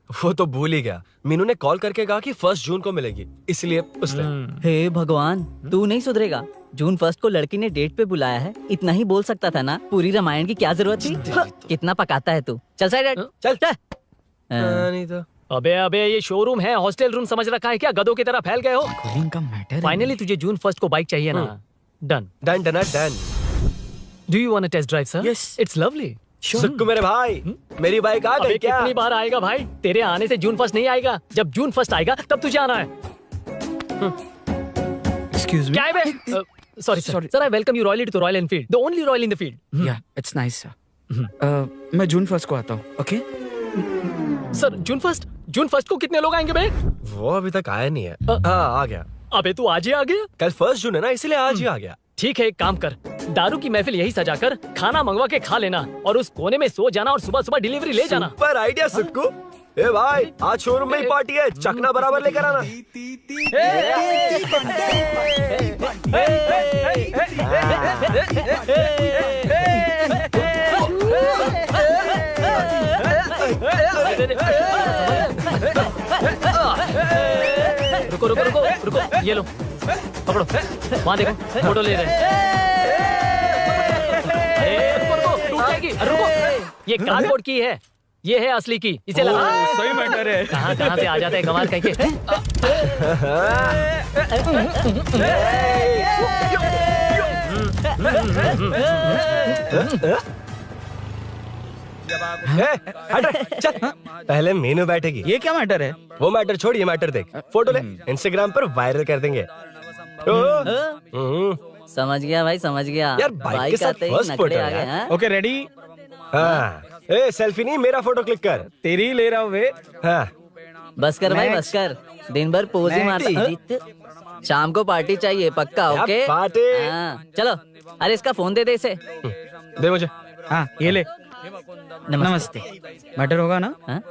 Speaker 3: वो तो भूल ही गया। मीनू ने कॉल करके कहा कि 1 जून को मिलेगी, इसलिए उसने।
Speaker 2: हे भगवान, तू नहीं सुधरेगा। जून 1 को लड़की ने डेट पे बुलाया है, इतना ही बोल सकता था ना। पूरी रामायण की क्या जरूरत थी। कितना पकाता है तू। चल साइड हट।
Speaker 3: चल
Speaker 2: चल।
Speaker 3: नहीं तो
Speaker 11: अबे ये शोरूम है, हॉस्टल रूम समझ रखा है क्या? गधों की तरह फैल गए हो।
Speaker 7: का मैटर
Speaker 11: फाइनली तुझे जून 1 को बाइक चाहिए ना। Done
Speaker 3: done done done.
Speaker 11: Do you want to test drive sir?
Speaker 3: Yes.
Speaker 11: It's lovely.
Speaker 3: Sukku मेरे भाई, मेरी बाइक आ
Speaker 11: अबे
Speaker 3: गई क्या?
Speaker 11: कितनी बार आएगा भाई? तेरे आने से जून 1 नहीं आएगा। जब जून 1 आएगा तब तुझे आना है।
Speaker 7: एक्सक्यूज
Speaker 11: क्या है बे? Sorry sir, I welcome you royally to Royal Enfield, the only royal in the field.
Speaker 7: Yeah it's nice sir. मैं जून 1 को आता हूँ। ओके
Speaker 11: सर जून 1 को कितने लोग आएंगे बे?
Speaker 3: वो अभी तक आया नहीं है। हाँ आ गया।
Speaker 11: अबे तू आज ही आ गया?
Speaker 3: कल 1 जून है ना, इसलिए आज ही आ गया।
Speaker 11: ठीक है, एक काम कर, दारू की महफिल यही सजाकर खाना मंगवा के खा लेना और उस कोने में सो जाना और सुबह सुबह डिलीवरी ले जाना।
Speaker 3: Super idea Sukhu. ए भाई, आज शोरूम में ही पार्टी है, चखना बराबर लेकर आना।
Speaker 11: रुको रुको रुको रुको, ये लो पकड़ो, वहाँ देखो फोटो ले रहे हैं। रुको रुको, टूट जाएगी। रुको, ये कार्डबोर्ड की है, ये है असली की, इसे लगा।
Speaker 7: सही मैटर है।
Speaker 11: कहाँ से आ जाते हैं कमाल कहीं के।
Speaker 3: चल, पहले मीनू बैठेगी।
Speaker 7: ये क्या मैटर है?
Speaker 3: वो मैटर छोड़, ये मैटर देख। फोटो ले, इंस्टाग्राम पर वायरल कर देंगे।
Speaker 2: समझ गया भाई, समझ गया।
Speaker 3: यार, बाइक के साथ
Speaker 2: आते ही
Speaker 3: first
Speaker 2: नखरे
Speaker 3: photo
Speaker 2: आ गए,
Speaker 3: यार।
Speaker 2: हाँ?
Speaker 7: Okay ready.
Speaker 3: हाँ, ए सेल्फी नहीं, मेरा फोटो क्लिक कर।
Speaker 7: तेरी ले रहा हूँ वे।
Speaker 3: हाँ,
Speaker 2: बस कर भाई, बस कर। दिन भर पोज ही मारता। शाम को पार्टी चाहिए पक्का।
Speaker 3: क्या
Speaker 2: ओके
Speaker 3: पार्टी?
Speaker 2: हाँ, चलो। अरे इसका फोन दे इसे।
Speaker 3: दे मुझे।
Speaker 7: हाँ ये ले। नमस्ते। मैटर होगा ना?
Speaker 2: हाँ?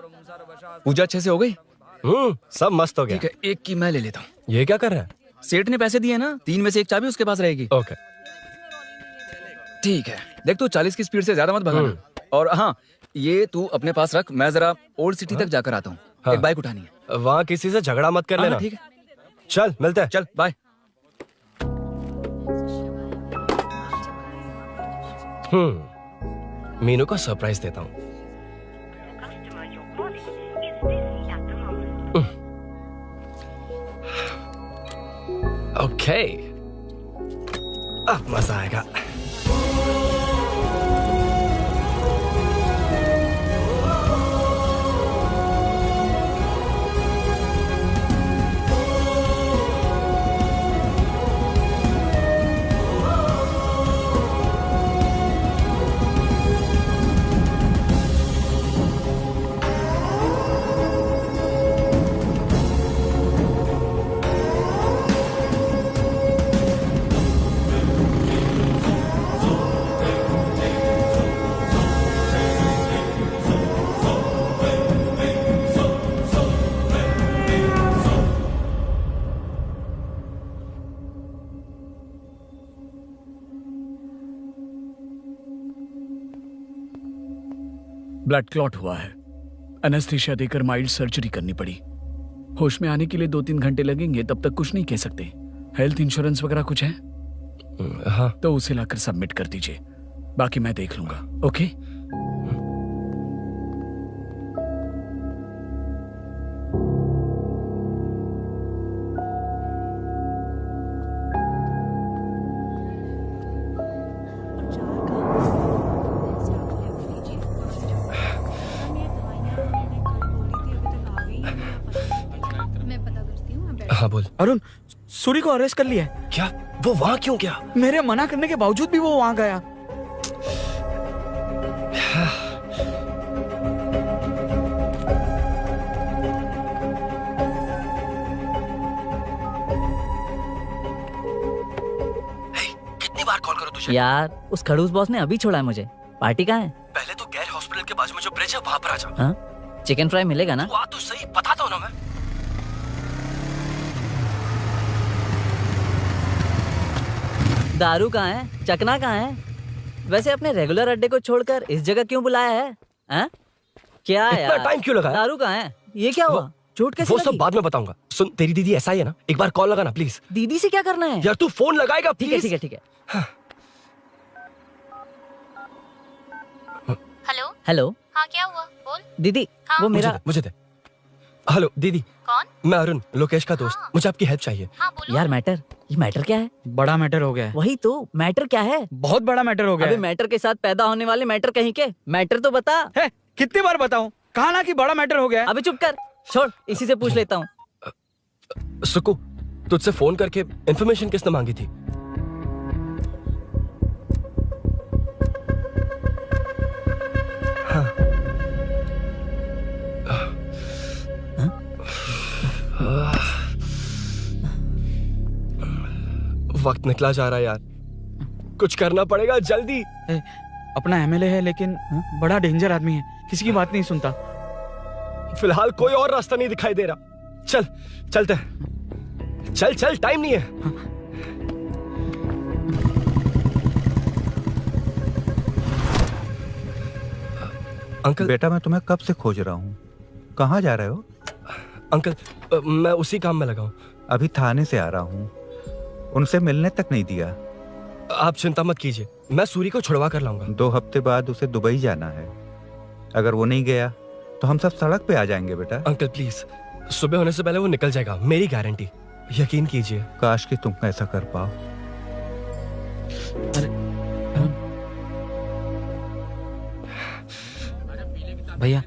Speaker 7: पूजा अच्छे से हो गई?
Speaker 3: सब मस्त हो गया।
Speaker 7: ठीक है, एक की मैं ले लेता हूँ।
Speaker 3: ये क्या कर रहा है?
Speaker 7: सेठ ने पैसे दिए ना, 3 में से 1 चाबी उसके पास रहेगी।
Speaker 3: ओके
Speaker 7: ठीक है, देख तू 40 की स्पीड से ज्यादा मत भगाना। और हाँ, ये तू अपने पास रख, मैं जरा ओल्ड सिटी तक जाकर आता हूँ।
Speaker 3: हाँ।
Speaker 7: एक बाइक उठानी है।
Speaker 3: वहाँ किसी से झगड़ा मत कर लेना।
Speaker 7: ठीक है,
Speaker 3: चल मिलते हैं।
Speaker 7: चल बाय।
Speaker 3: मीनू को सरप्राइज देता हूँ। ओके, अब मजा आएगा।
Speaker 12: ब्लड क्लॉट हुआ है। एनेस्थीसिया देकर माइल्ड सर्जरी करनी पड़ी। होश में आने के लिए 2-3 घंटे लगेंगे, तब तक कुछ नहीं कह सकते। हेल्थ इंश्योरेंस वगैरह कुछ है?
Speaker 3: हाँ,
Speaker 12: तो उसे लाकर सबमिट कर दीजिए, बाकी मैं देख लूंगा। ओके?
Speaker 3: हाँ बोल।
Speaker 7: अरुण सूरी को अरेस्ट कर लिया है।
Speaker 3: क्या वो वहां क्यों गया?
Speaker 7: मेरे मना करने के बावजूद भी वो वहां गया।
Speaker 3: कितनी बार कॉल करो तुझे?
Speaker 2: यार उस खड़ूस बॉस ने अभी छोड़ा है मुझे। पार्टी कहाँ है?
Speaker 3: पहले तो गैर हॉस्पिटल के बाजू में जो ब्रिज है वहां पर आ जा।
Speaker 2: हाँ, चिकन फ्राई मिलेगा ना?
Speaker 3: तू आ तो सही, बताता हूं ना मैं।
Speaker 2: दारू कहाँ है? चकना कहाँ है? वैसे अपने रेगुलर अड्डे को छोड़कर इस जगह क्यों बुलाया है? हैं? क्या
Speaker 3: इतना
Speaker 2: यार?
Speaker 3: टाइम क्यों लगाया?
Speaker 2: दारू कहाँ है? ये क्या हुआ? चोट कैसे
Speaker 3: वो सब
Speaker 2: लगी?
Speaker 3: बाद में बताऊंगा। सुन, तेरी दीदी ऐसा ही है ना, एक बार कॉल लगाना प्लीज।
Speaker 2: दीदी से क्या करना है?
Speaker 3: यार तू फोन लगाएगा
Speaker 2: ठीक है
Speaker 3: प्लीज?
Speaker 2: ठीक है ठीक है।
Speaker 5: हेलो
Speaker 2: हेलो
Speaker 5: हाँ क्या हुआ बोल।
Speaker 2: दीदी,
Speaker 5: हाँ।
Speaker 2: वो मेरा
Speaker 3: मुझे दे। हेलो दीदी,
Speaker 5: कौन?
Speaker 3: मैं अरुण, लोकेश का दोस्त।
Speaker 5: हाँ।
Speaker 3: मुझे आपकी हेल्प चाहिए।
Speaker 5: हाँ बोलो।
Speaker 2: यार मैटर, ये मैटर क्या है?
Speaker 7: बड़ा मैटर हो गया है।
Speaker 2: वही तो, मैटर क्या है?
Speaker 7: बहुत बड़ा मैटर हो गया
Speaker 2: अबे
Speaker 7: है।
Speaker 2: मैटर के साथ पैदा होने वाले मैटर कहीं के, मैटर तो बता।
Speaker 7: है, कितनी बार बताऊं? कहा ना कि बड़ा मैटर हो गया है।
Speaker 2: अबे चुप कर, छोड़, इसी से पूछ लेता हूँ।
Speaker 3: सुकू, तुझसे फोन करके इन्फॉर्मेशन किसने मांगी थी? वक्त निकला जा रहा है यार, कुछ करना पड़ेगा जल्दी।
Speaker 7: अपना एमएलए है लेकिन बड़ा डेंजर आदमी है, किसी की बात नहीं सुनता।
Speaker 3: फिलहाल कोई और रास्ता नहीं दिखाई दे रहा। चल चलते हैं, चल चल, टाइम नहीं है। अंकल।
Speaker 6: बेटा मैं तुम्हें कब से खोज रहा हूँ, कहाँ जा रहे हो?
Speaker 3: अंकल, मैं उसी काम में लगा हूँ।
Speaker 6: अभी थाने से आ रहा हूँ, उनसे मिलने तक नहीं दिया।
Speaker 3: आप चिंता मत कीजिए, मैं सूरी को छुड़वा कर लाऊंगा।
Speaker 6: 2 हफ्ते बाद उसे दुबई जाना है, अगर वो नहीं गया तो हम सब सड़क पे आ जाएंगे बेटा।
Speaker 3: अंकल प्लीज, सुबह होने से पहले वो निकल जाएगा, मेरी गारंटी, यकीन कीजिए।
Speaker 6: काश कि तुम ऐसा कर पाओ।
Speaker 7: भैया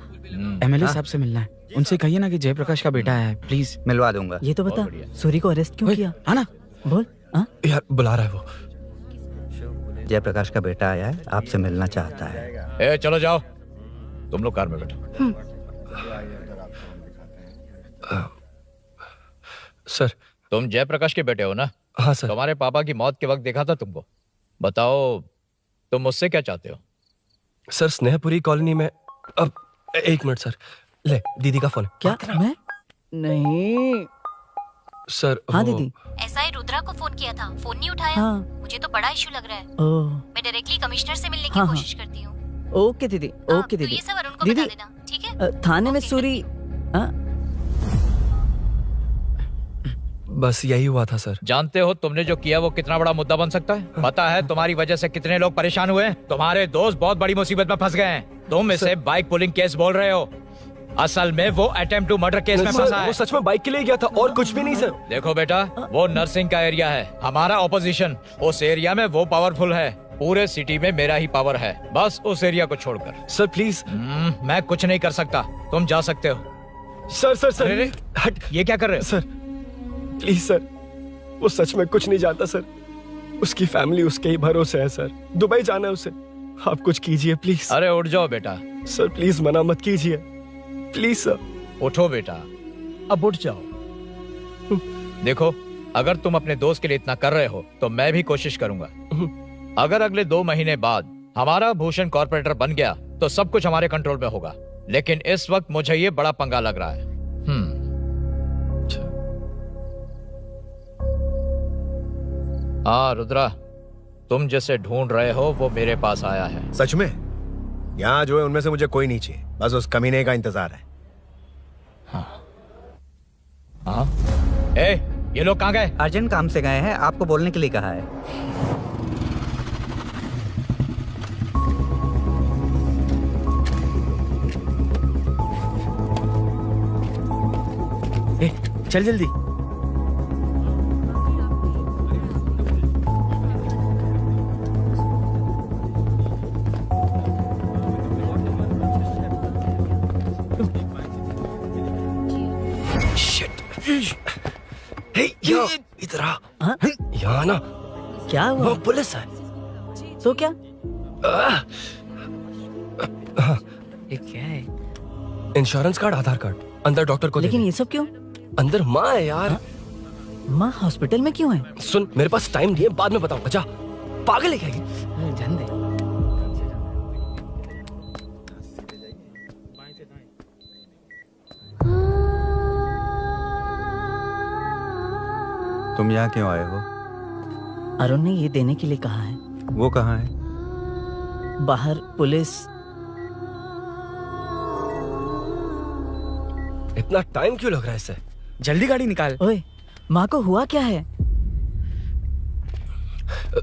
Speaker 7: एमएलए साहब से मिलना है, उनसे कहिए ना कि जयप्रकाश का बेटा है, प्लीज।
Speaker 6: मिलवा दूंगा।
Speaker 2: ये तो बता, सूरी को अरेस्ट क्यों किया?
Speaker 7: हाँ ना,
Speaker 2: बोल। हाँ
Speaker 3: यार बुला रहा है वो।
Speaker 6: जयप्रकाश का बेटा आया है, आपसे मिलना चाहता है।
Speaker 8: ए, चलो जाओ, तुम लोग कार में बैठो।
Speaker 3: सर।
Speaker 8: तुम जयप्रकाश के बेटे हो ना?
Speaker 3: हाँ सर।
Speaker 8: तुम्हारे पापा की मौत के वक्त देखा था तुमको। बताओ तुम मुझसे क्या चाहते हो?
Speaker 3: सर, स्नेहपुरी कॉलोनी में। अब 1 मिनट सर, ले दीदी का फोन है।
Speaker 2: क्या? मैं नहीं
Speaker 3: सर।
Speaker 2: हाँ दीदी।
Speaker 5: एसआई रुद्रा को फोन किया था, फोन नहीं उठाया।
Speaker 2: हाँ।
Speaker 5: मुझे तो बड़ा इशू लग रहा है।
Speaker 2: ओह,
Speaker 5: मैं डायरेक्टली कमिश्नर से मिलने की
Speaker 2: हाँ,
Speaker 5: कोशिश करती हूँ।
Speaker 2: ओके दीदी, ओके
Speaker 5: तो
Speaker 2: दीदी।
Speaker 5: ये सब अरुण को
Speaker 2: दीदी,
Speaker 5: बता देना, ठीक है?
Speaker 2: थाने में
Speaker 5: ओके,
Speaker 2: सूरी। हाँ?
Speaker 3: बस यही हुआ था सर।
Speaker 8: जानते हो तुमने जो किया वो कितना बड़ा मुद्दा बन सकता है? पता है तुम्हारी वजह से कितने लोग परेशान हुए हैं? तुम्हारे दोस्त बहुत बड़ी मुसीबत में फंस गए हैं। तुम इसे बाइक पुलिंग केस बोल रहे हो, असल में वो अटेम्प्ट टू मर्डर केस में
Speaker 3: सर,
Speaker 8: फंसा
Speaker 3: वो
Speaker 8: है।
Speaker 3: सच में बाइक के लिए गया था और कुछ भी नहीं सर।
Speaker 8: देखो बेटा, वो नर्सिंग का एरिया है, हमारा ऑपोजिशन उस एरिया में वो पावरफुल है। पूरे सिटी में मेरा ही पावर है, बस उस एरिया को छोड़कर।
Speaker 3: Sir please.
Speaker 8: मैं कुछ नहीं कर सकता, तुम जा सकते हो।
Speaker 3: सर सर सर,
Speaker 8: अरे,
Speaker 3: हट।
Speaker 8: ये क्या कर रहे हो?
Speaker 3: सर प्लीज सर, वो सच में कुछ नहीं जानता सर, उसकी फैमिली उसके ही भरोसे है सर। दुबई जाना है उसे, आप कुछ कीजिए प्लीज।
Speaker 8: अरे उठ जाओ बेटा।
Speaker 3: सर प्लीज मना मत कीजिए, प्लीज सर।
Speaker 8: उठो बेटा, अब उठ जाओ। देखो, अगर तुम अपने दोस्त के लिए इतना कर रहे हो तो मैं भी कोशिश करूंगा। अगर अगले 2 महीने बाद हमारा भूषण कॉर्पोरेटर बन गया तो सब कुछ हमारे कंट्रोल में होगा, लेकिन इस वक्त मुझे ये बड़ा पंगा लग रहा है। हाँ रुद्रा, तुम जिसे ढूंढ रहे हो वो मेरे पास आया है।
Speaker 1: सच में? यहाँ जो है उनमें से मुझे कोई नहीं चाहिए, बस उस कमीने का इंतजार है।
Speaker 8: हाँ? ए, ये लोग कहाँ गए?
Speaker 6: अर्जेंट काम से गए हैं, आपको बोलने के लिए कहा है।
Speaker 7: ए, चल जल्दी।
Speaker 3: इधर आ।
Speaker 2: हाँ?
Speaker 3: यहाँ ना
Speaker 2: क्या हुआ?
Speaker 3: वो पुलिस है।
Speaker 2: तो क्या?
Speaker 3: ये क्या है? इंश्योरेंस कार्ड, आधार कार्ड, अंदर डॉक्टर को
Speaker 2: लेकिन
Speaker 3: दे।
Speaker 2: ये सब क्यों?
Speaker 3: अंदर माँ है यार।
Speaker 2: हाँ? माँ हॉस्पिटल में क्यों है?
Speaker 3: सुन, मेरे पास टाइम नहीं है, बाद में बताऊंगा। जा, पागल है क्या ये?
Speaker 2: जान दे।
Speaker 6: तुम यहाँ क्यों आए हो?
Speaker 2: अरुण ने ये देने के लिए कहा है।
Speaker 6: वो कहाँ है?
Speaker 2: बाहर पुलिस।
Speaker 3: इतना टाइम क्यों लग रहा है इसे?
Speaker 7: जल्दी गाड़ी निकाल।
Speaker 2: ओए, माँ को हुआ क्या है?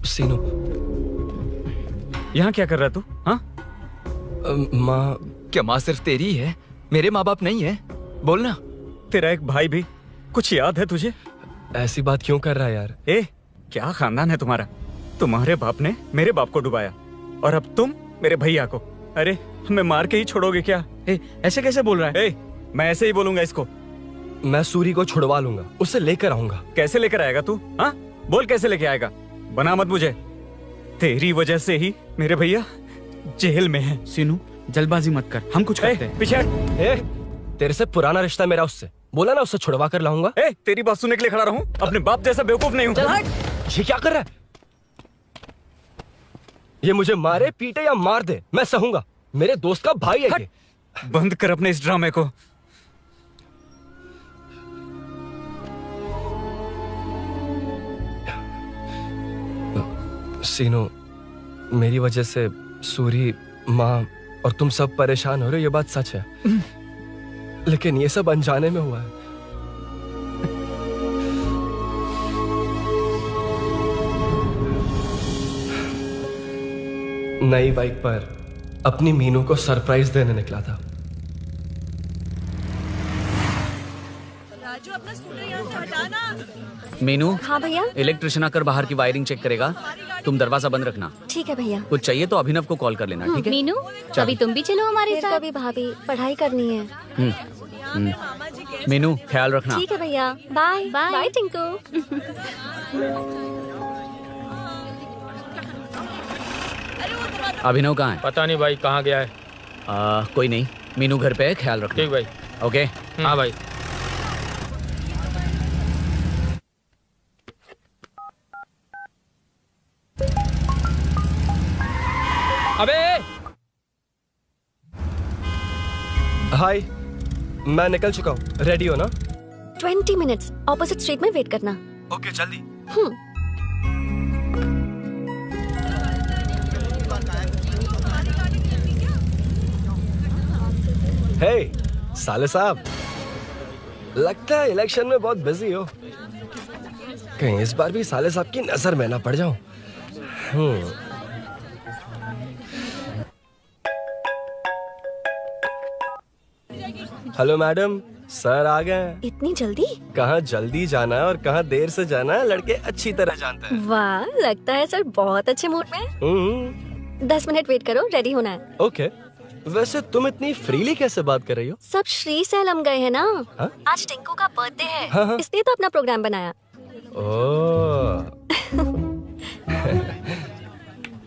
Speaker 3: सीनू,
Speaker 7: यहाँ क्या कर रहा तू? हाँ?
Speaker 3: माँ।
Speaker 7: क्या माँ सिर्फ तेरी ही है? मेरे माँ बाप नहीं है? बोलना। तेरा एक भाई भी। कुछ याद है तुझे?
Speaker 3: ऐसी बात क्यों कर रहा है यार?
Speaker 7: ए, क्या खानदान है तुम्हारा? तुम्हारे बाप ने मेरे बाप को डुबाया और अब तुम मेरे भैया को। अरे, हमें मार के ही छोड़ोगे क्या? ऐसे कैसे बोल रहा है? मैं ऐसे ही बोलूंगा इसको।
Speaker 3: मैं सूरी को छुड़वा लूंगा, उसे लेकर आऊंगा।
Speaker 7: कैसे लेकर आएगा तू? हाँ, बोल कैसे लेके आएगा? बना मत मुझे। तेरी वजह से ही मेरे भैया जेल में है।
Speaker 13: सीनू, जल्दबाजी मत कर, हम कुछ करते हैं।
Speaker 7: पीछे।
Speaker 3: तेरे से पुराना रिश्ता मेरा उससे। बोला ना उसे छुड़वा कर लाऊंगा।
Speaker 7: तेरी बात सुनने के लिए खड़ा रहूं? अपने बाप जैसा बेवकूफ नहीं हूं।
Speaker 3: ये क्या कर रहा है? ये मुझे मारे, पीटे या मार दे, मैं सहूंगा। मेरे दोस्त का भाई है ये।
Speaker 7: बंद कर अपने इस ड्रामे को।
Speaker 3: सीनो, मेरी वजह से सूरी, माँ और तुम सब परेशान हो रहे हो, ये बात सच है। लेकिन ये सब अनजाने में हुआ है। नई बाइक पर अपनी मीनू को सरप्राइज देने निकला था।
Speaker 10: राजू, अपना स्कूटर यहाँ से हटाना।
Speaker 13: मीनू।
Speaker 4: हाँ भैया।
Speaker 13: इलेक्ट्रिशियन आकर बाहर की वायरिंग चेक करेगा, तुम दरवाजा बंद रखना।
Speaker 4: ठीक है भैया।
Speaker 13: कुछ चाहिए तो अभिनव को कॉल कर लेना, ठीक है?
Speaker 5: मीनू, अभी तुम भी चलो हमारे साथ।
Speaker 4: कभी भाभी, पढ़ाई करनी है।
Speaker 13: मीनू, ख्याल रखना।
Speaker 4: ठीक है भैया, बाय बाय टिंकू।
Speaker 13: अभिनव कहाँ है?
Speaker 11: पता नहीं भाई, कहाँ गया है।
Speaker 13: कोई नहीं, मीनू घर पे है, ख्याल रखना।
Speaker 11: ठीक भाई।
Speaker 13: ओके।
Speaker 11: हाँ भाई। अबे
Speaker 3: हाय, मैं निकल चुका हूँ। रेडी हो ना?
Speaker 4: 20 मिनट्स ऑपोजिट स्ट्रीट में वेट करना।
Speaker 3: ओके, जल्दी। हे, साले साहब, लगता है इलेक्शन में बहुत बिजी हो। कहीं इस बार भी साले साहब की नजर में ना पड़ जाऊं। हेलो मैडम, सर आ गए।
Speaker 4: इतनी जल्दी?
Speaker 3: कहाँ जल्दी जाना है और कहाँ देर से जाना है, लड़के अच्छी तरह जानते हैं।
Speaker 4: वाह, लगता है सर बहुत अच्छे मूड में। 10 मिनट वेट करो, रेडी होना है।
Speaker 3: ओके। वैसे तुम इतनी फ्रीली कैसे बात कर रही हो?
Speaker 4: सब श्री सैलम गए हैं ना।
Speaker 3: हा?
Speaker 4: आज टिंकू का बर्थडे है।
Speaker 3: हाँ।
Speaker 4: इसलिए तो अपना प्रोग्राम बनाया।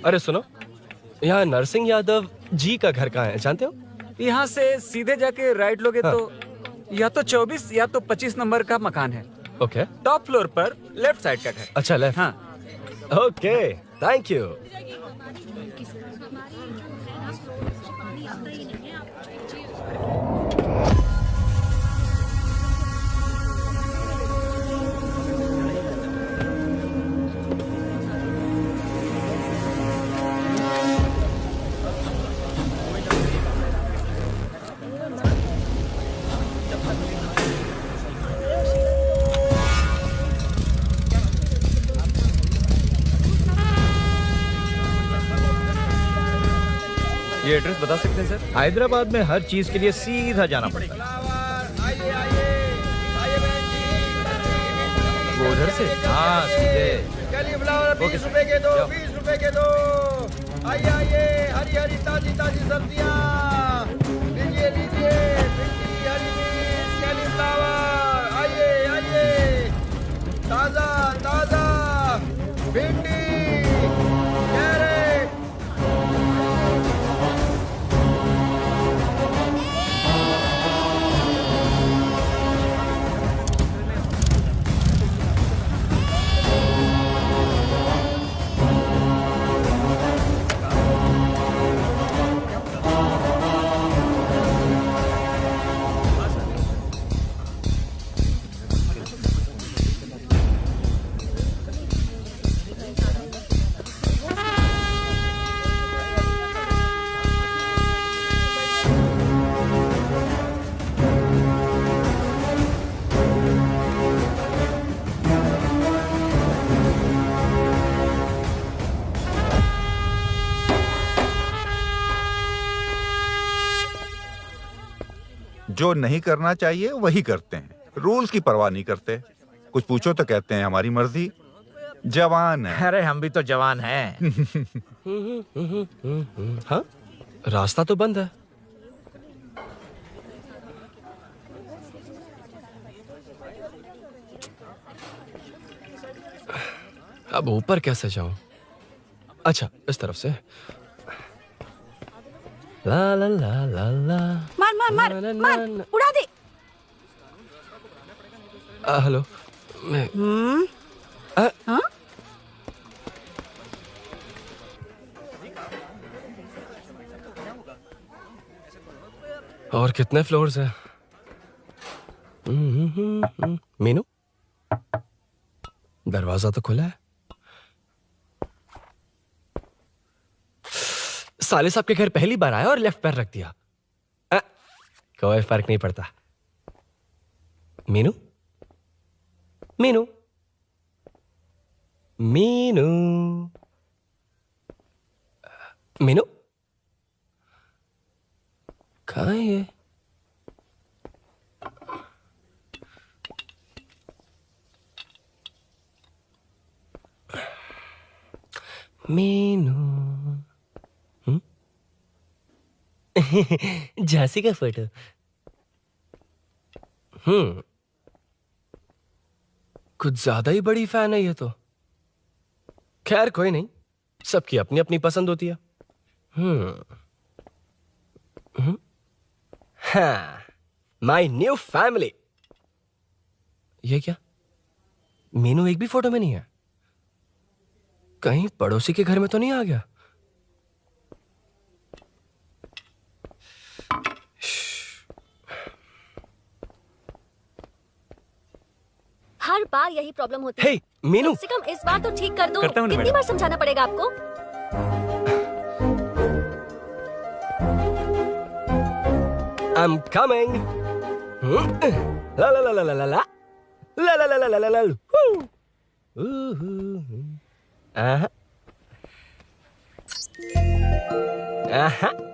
Speaker 3: अरे सुनो, यहाँ नरसिंह यादव जी का घर कहाँ है, जानते हो?
Speaker 13: यहाँ से सीधे जाके राइट लोगे तो या तो 24 या तो 25 नंबर का मकान है।
Speaker 3: ओके।
Speaker 13: टॉप फ्लोर पर लेफ्ट साइड का घर।
Speaker 3: अच्छा, लेफ्ट।
Speaker 13: हाँ।
Speaker 3: Okay, thank you.
Speaker 13: ये एड्रेस बता सकते हैं सर?
Speaker 6: हैदराबाद में हर चीज के लिए सीधा जाना पड़ेगा।
Speaker 13: वो उधर से?
Speaker 6: हाँ, सीधे।
Speaker 8: 20 रुपए के दो, 20 रुपए के दो। आइए आइए, हरी हरी ताजी ताजी सब्जियाँ लीजिए लीजिए। भिंडी, हरी मिर्च, कैलीफ्लावर, आइए आइए।
Speaker 6: जो नहीं करना चाहिए वही करते हैं, रूल्स की परवाह नहीं करते। कुछ पूछो तो कहते हैं हमारी मर्जी। जवान है।
Speaker 8: अरे हम भी तो जवान हैं।
Speaker 3: हाँ, रास्ता तो बंद है। अब ऊपर कैसे जाऊं? अच्छा, इस तरफ से। ला ला ला ला ला।
Speaker 10: मार मार मार मार, उड़ा दे।
Speaker 3: हेलो, मैं
Speaker 10: हाँ?
Speaker 3: और कितने फ्लोर्स हैं? मीनू, दरवाजा तो खुला है। साले साहब के घर पहली बार आया और लेफ्ट पैर रख दिया। कोई फर्क नहीं पड़ता। मीनू, मीनू, मीनू, मीनू, कहाँ है ये? मीनू, झांसी का फोटो। कुछ ज्यादा ही बड़ी फैन है ये तो। खैर कोई नहीं, सबकी अपनी अपनी पसंद होती है। हाँ, माई न्यू फैमिली। ये क्या? मीनू एक भी फोटो में नहीं है। कहीं पड़ोसी के घर में तो नहीं आ गया?
Speaker 4: हर बार यही प्रॉब्लम होती
Speaker 3: है। मीनू,
Speaker 4: कम से कम इस बार तो ठीक कर दो।
Speaker 3: करता हूं ना
Speaker 4: कितनी
Speaker 3: मैडम।
Speaker 4: बार समझाना पड़ेगा आपको?
Speaker 3: I'm coming. La la la la la la la la la la la la la la. Aha. Aha. Ah.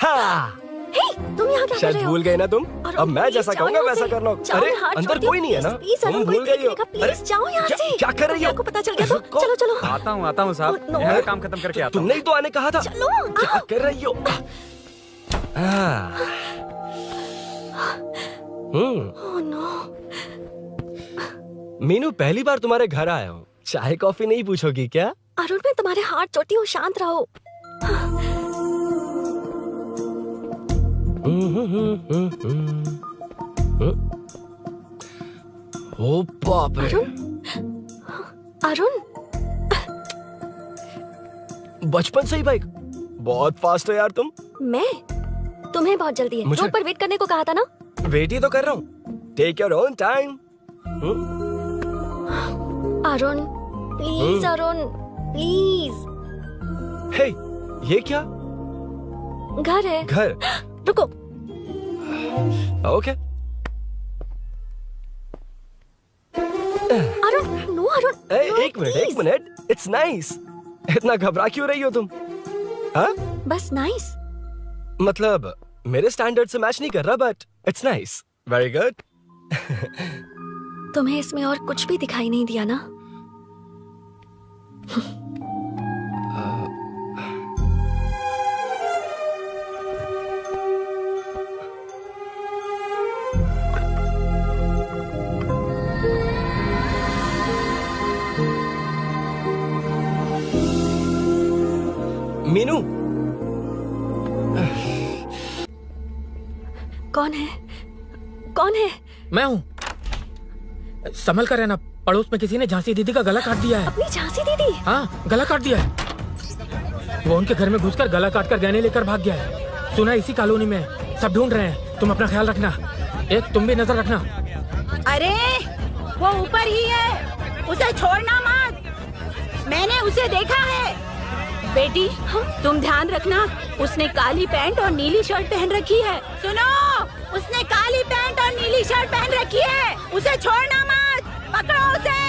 Speaker 3: हाँ,
Speaker 4: तुम यहाँ क्या कर
Speaker 3: शायद
Speaker 4: रहे हो?
Speaker 3: भूल गए ना तुम।
Speaker 4: अरे
Speaker 3: अब मैं
Speaker 4: प्लीज
Speaker 3: जैसा
Speaker 4: जाओ
Speaker 3: कहूंगा
Speaker 4: यहाँ
Speaker 3: वैसा
Speaker 4: से।
Speaker 3: करना।
Speaker 4: जाओ,
Speaker 3: अरे
Speaker 4: हाथ
Speaker 3: अंदर
Speaker 4: छोड़
Speaker 3: कोई नहीं है ना?
Speaker 4: प्लीज,
Speaker 3: तुम
Speaker 4: अरुण,
Speaker 3: भूल
Speaker 4: कोई
Speaker 3: गई हो।
Speaker 4: देखेगा, प्लीज जाओ यहाँ से।
Speaker 3: क्या कर रही हो?
Speaker 4: आपको पता चल गया तो चलो चलो।
Speaker 13: आता हूँ साहब, यहाँ का काम खत्म करके आता हूँ।
Speaker 3: तुमने ही तो आने कहा था।
Speaker 4: चलो,
Speaker 3: क्या कर रही हो?
Speaker 4: Oh no.
Speaker 3: मीनू, पहली बार तुम्हारे घर आया हूँ। चाय कॉफी नहीं पूछोगी क्या?
Speaker 4: अरुण, मैं तुम्हारे हाथ चोटी हूँ, शांत रहो।
Speaker 3: ओ बाप रे।
Speaker 4: अरुण,
Speaker 3: बचपन से ही बाइक। बहुत फास्ट हो यार तुम।
Speaker 4: मैं? तुम्हें बहुत जल्दी है।
Speaker 3: मुझे-
Speaker 4: रोड पर वेट करने को कहा था ना?
Speaker 3: वेट ही तो कर रहा हूँ। Take your own time.
Speaker 4: Arun, please Arun, please.
Speaker 3: Hey, ये क्या?
Speaker 4: घर है।
Speaker 3: घर?
Speaker 4: रुको।
Speaker 3: ओके।
Speaker 4: अरुण, नो अरुण।
Speaker 3: एक मिनट। It's nice. इतना घबरा क्यों रही हो तुम? हाँ?
Speaker 4: बस नाइस।
Speaker 3: मतलब मेरे स्टैंडर्ड से मैच नहीं कर रहा, but it's nice. Very good.
Speaker 4: तुम्हें इसमें और कुछ भी दिखाई नहीं दिया ना?
Speaker 3: मीनू,
Speaker 4: कौन है? कौन है?
Speaker 14: मैं हूँ। संभल कर रहना, पड़ोस में किसी ने झांसी दीदी का गला काट दिया है।
Speaker 4: अपनी झांसी दीदी?
Speaker 14: हाँ, गला काट दिया है। वो उनके घर में घुसकर गला काट कर गहने लेकर भाग गया है। सुना इसी कॉलोनी में है। सब ढूंढ रहे हैं। तुम अपना ख्याल रखना। तुम भी नजर रखना।
Speaker 10: अरे वो ऊपर ही है, उसे छोड़ना मत। मैंने उसे देखा है। बेटी, तुम ध्यान रखना, उसने काली पैंट और नीली शर्ट पहन रखी है। सुनो, उसने काली पैंट और नीली शर्ट पहन रखी है। उसे छोड़ना मत, पकड़ो उसे।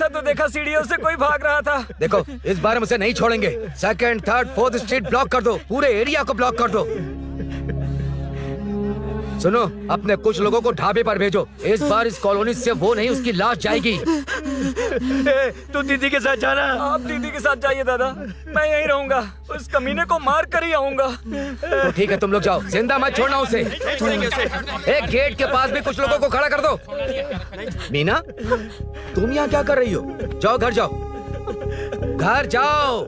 Speaker 13: था तो देखा सीढ़ियों से कोई भाग रहा था।
Speaker 8: देखो इस बार हम उसे नहीं छोड़ेंगे। 2nd, 3rd, 4th street block कर दो, पूरे एरिया को ब्लॉक कर दो। सुनो, अपने कुछ लोगों को ढाबे पर भेजो। इस बार इस कॉलोनी से वो नहीं, उसकी लाश जाएगी।
Speaker 11: तू दीदी के साथ जाना।
Speaker 13: आप दीदी के साथ जाइए दादा, मैं यहीं रहूंगा। उस कमीने को मार कर ही आऊंगा।
Speaker 8: तो ठीक है, तुम लोग जाओ, जिंदा मत छोड़ना उसे। एक गेट के पास भी कुछ लोगों को खड़ा कर दो। मीना, तुम यहाँ क्या कर रही हो? जाओ घर जाओ, घर जाओ।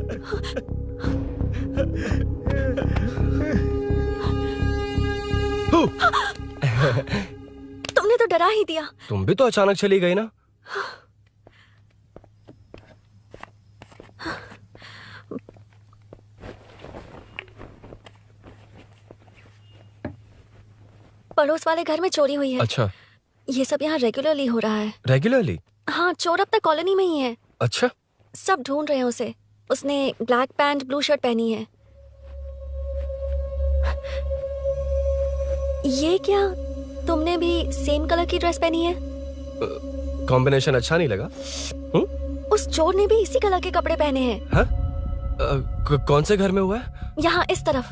Speaker 4: तुमने तो डरा ही दिया।
Speaker 3: तुम भी तो अचानक चली गई ना।
Speaker 4: पड़ोस वाले घर में चोरी हुई है।
Speaker 3: अच्छा,
Speaker 4: ये सब यहाँ रेगुलरली हो रहा है।
Speaker 3: रेगुलरली?
Speaker 4: हाँ, चोर अब तक कॉलोनी में ही है।
Speaker 3: अच्छा,
Speaker 4: सब ढूंढ रहे हैं उसे। उसने ब्लैक पैंट ब्लू शर्ट पहनी है। ये क्या, तुमने भी सेम कलर की ड्रेस पहनी है?
Speaker 3: कॉम्बिनेशन अच्छा नहीं लगा?
Speaker 4: उस चोर ने भी इसी कलर के कपड़े पहने हैं।
Speaker 3: हाँ? कौन से घर में हुआ है?
Speaker 4: यहाँ इस तरफ,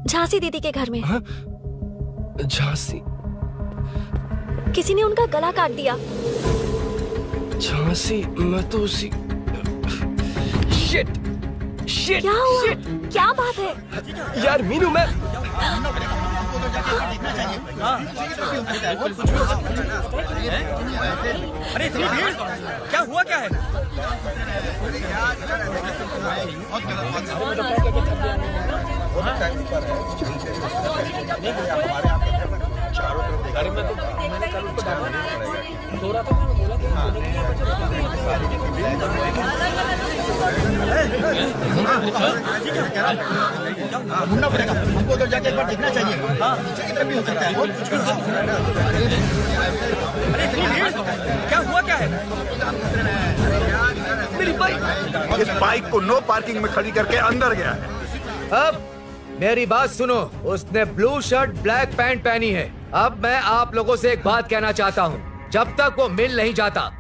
Speaker 4: झांसी दीदी के घर में।
Speaker 3: हाँ? झांसी?
Speaker 4: किसी ने उनका गला काट दिया।
Speaker 3: झांसी? मैं तो उसी... शिट! शिट!
Speaker 4: क्या हुआ? क्या बात है?
Speaker 3: यार मीनू, मैं...
Speaker 13: अरे इतनी भीड़, क्या हुआ क्या है?
Speaker 1: ढूंढना पड़ेगा हमको, उधर जाके एक बार देखना चाहिए। हाँ, नीचे की तरफ भी हो सकता है।
Speaker 13: अरे इतनी भीड़, क्या हुआ क्या है?
Speaker 6: मेरी बाइक, इस बाइक को नो पार्किंग में खड़ी करके अंदर गया है।
Speaker 8: अब मेरी बात सुनो, उसने ब्लू शर्ट ब्लैक पैंट पहनी है। अब मैं आप लोगों से एक बात कहना चाहता हूँ, जब तक वो मिल नहीं जाता,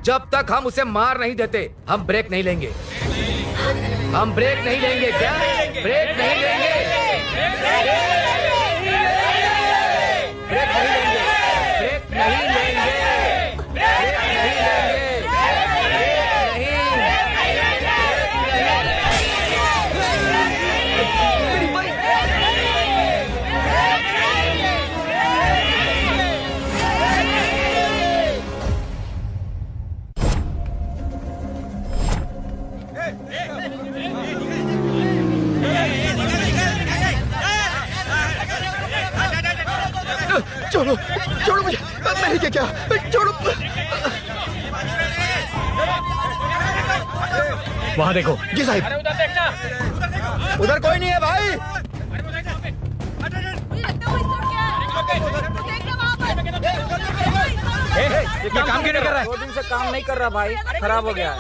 Speaker 8: जब तक हम उसे मार नहीं देते, हम ब्रेक नहीं लेंगे। हम ब्रेक नहीं लेंगे। क्या? ब्रेक नहीं लेंगे। ब्रेक नहीं लेंगे। ब्रेक नहीं लेंगे। ब्रेक नहीं लेंगे।
Speaker 1: छोड़ो, छोड़ो मुझे, मैंने क्या किया? छोड़ो।
Speaker 11: वहाँ देखो।
Speaker 1: जी साहिब। उधर कोई नहीं है भाई।
Speaker 13: ये काम क्यों नहीं कर रहा है? 2 दिन से काम नहीं कर रहा भाई, खराब हो गया है।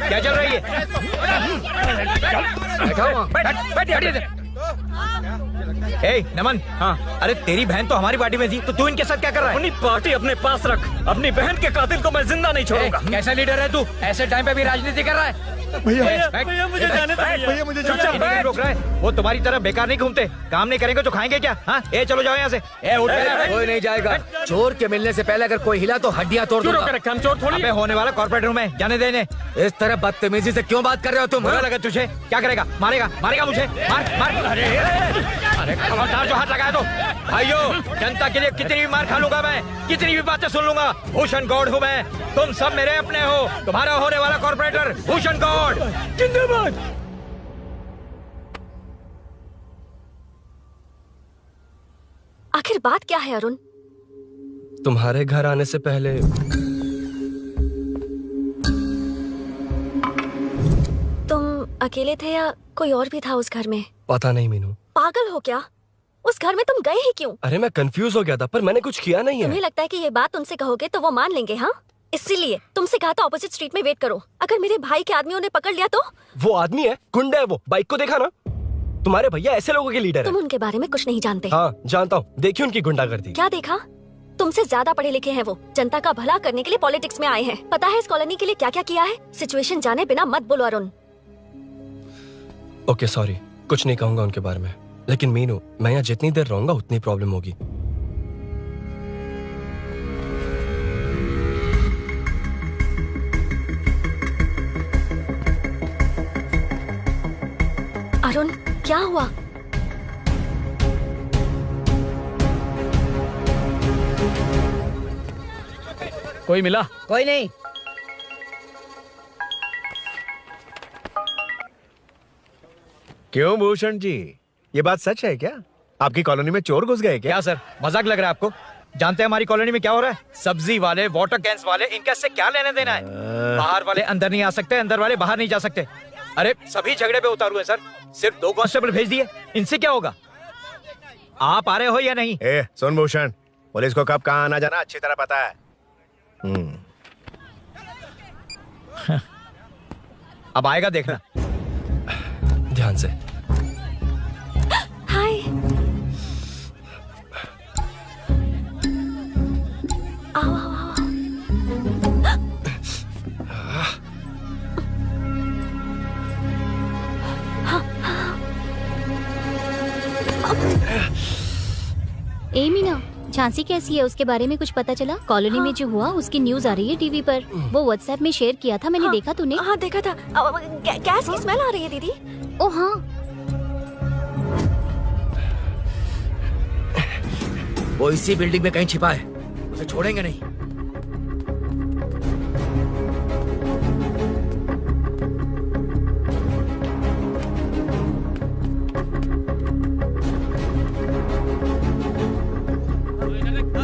Speaker 8: क्या चल रही है? नमन, हाँ, अरे तेरी बहन तो हमारी पार्टी में थी, तो तू इनके साथ क्या कर रहा है?
Speaker 11: अपनी पार्टी अपने पास रख। अपनी बहन के कातिल को मैं जिंदा नहीं छोड़ूंगा।
Speaker 8: कैसा लीडर है तू? ऐसे टाइम पे भी राजनीति कर रहा है?
Speaker 11: भैया मुझे जाने दो।
Speaker 8: भैया मुझे नहीं रोक रहा है। वो तुम्हारी तरह बेकार नहीं घूमते, काम नहीं करेंगे तो खाएंगे क्या? हाँ, ए चलो जाओ यहाँ से। कोई नहीं जाएगा। चोर के मिलने से पहले अगर कोई हिला तो हड्डियां तोड़ दूंगा।
Speaker 11: हम चोर थोड़ी।
Speaker 8: अबे होने वाला कॉर्पोरेट रूम है, जाने देने। इस तरह बदतमीजी से क्यों बात कर रहे हो तुम? बुरा लगा तुझे? क्या करेगा? मारेगा? मारेगा मुझे? मार मार। अरे खबरदार जो हाथ लगाया तो। भाइयों, जनता के लिए कितनी भी मार खा लूंगा मैं, कितनी भी बातें सुन लूंगा। भूषण गौड़ हूँ मैं, तुम सब मेरे अपने हो। तुम्हारा होने वाला कॉर्पोरेटर भूषण गौड़ जिंदाबाद।
Speaker 4: आखिर बात क्या है अरुण?
Speaker 3: तुम्हारे घर आने से पहले
Speaker 4: तुम अकेले थे या कोई और भी था उस घर में?
Speaker 3: पता नहीं मीनू।
Speaker 4: पागल हो क्या? उस घर में तुम गए ही क्यों?
Speaker 3: अरे मैं कंफ्यूज हो गया था, पर मैंने कुछ किया नहीं
Speaker 4: तुम्हें
Speaker 3: है।
Speaker 4: लगता है कि ये बात उनसे कहोगे तो वो मान लेंगे? हाँ, इसीलिए तुमसे कहा था ऑपोजिट स्ट्रीट में वेट करो। अगर मेरे भाई के आदमियों ने पकड़ लिया तो?
Speaker 3: वो आदमी है, गुंडा है वो। बाइक को देखा ना? तुम्हारे भैया ऐसे लोगों के लीडर
Speaker 4: तुम
Speaker 3: है।
Speaker 4: उनके बारे में कुछ नहीं जानते।
Speaker 3: हाँ जानता हूँ, देखी उनकी गुंडागर्दी।
Speaker 4: क्या देखा? तुमसे ज्यादा पढ़े लिखे हैं वो। जनता का भला करने के लिए पॉलिटिक्स में आए हैं। पता है इस कॉलोनी के लिए क्या क्या किया है? सिचुएशन जाने बिना मत बोलो अरुण।
Speaker 3: ओके सॉरी, कुछ नहीं कहूंगा उनके बारे में। लेकिन मीनू, मैं यहाँ जितनी देर रहूंगा उतनी प्रॉब्लम होगी।
Speaker 4: अरुण, क्या हुआ?
Speaker 11: कोई मिला?
Speaker 8: कोई नहीं।
Speaker 1: क्यों भूषण जी, ये बात सच है क्या? आपकी कॉलोनी में चोर घुस गए क्या?
Speaker 8: क्या सर, मजाक लग रहा है आपको? जानते हैं हमारी कॉलोनी में क्या हो रहा है? सब्जी वाले, वाटर कैंस वाले, इनका इससे क्या लेना देना है? बाहर वाले अंदर नहीं आ सकते, अंदर वाले बाहर नहीं जा सकते। अरे सभी झगड़े पे उतारू है सर। सिर्फ 2 कांस्टेबल भेज दिए, इनसे क्या होगा? आप आ रहे हो या नहीं?
Speaker 1: ए, सुन भूषण, पुलिस को कब कहाँ आना जाना अच्छी तरह पता है।
Speaker 8: अब आएगा देखना।
Speaker 3: ध्यान से।
Speaker 4: हाय। आओ आओ आओ।
Speaker 5: ए मीना, झांसी कैसी है? उसके बारे में कुछ पता चला? कॉलोनी में जो हुआ उसकी न्यूज आ रही है टीवी पर। वो व्हाट्सएप में शेयर किया था, मैंने देखा। तूने?
Speaker 4: हाँ देखा था। गैस की स्मेल आ रही है दीदी।
Speaker 5: ओ हाँ,
Speaker 8: वो इसी बिल्डिंग में कहीं छिपा है, उसे छोड़ेंगे नहीं।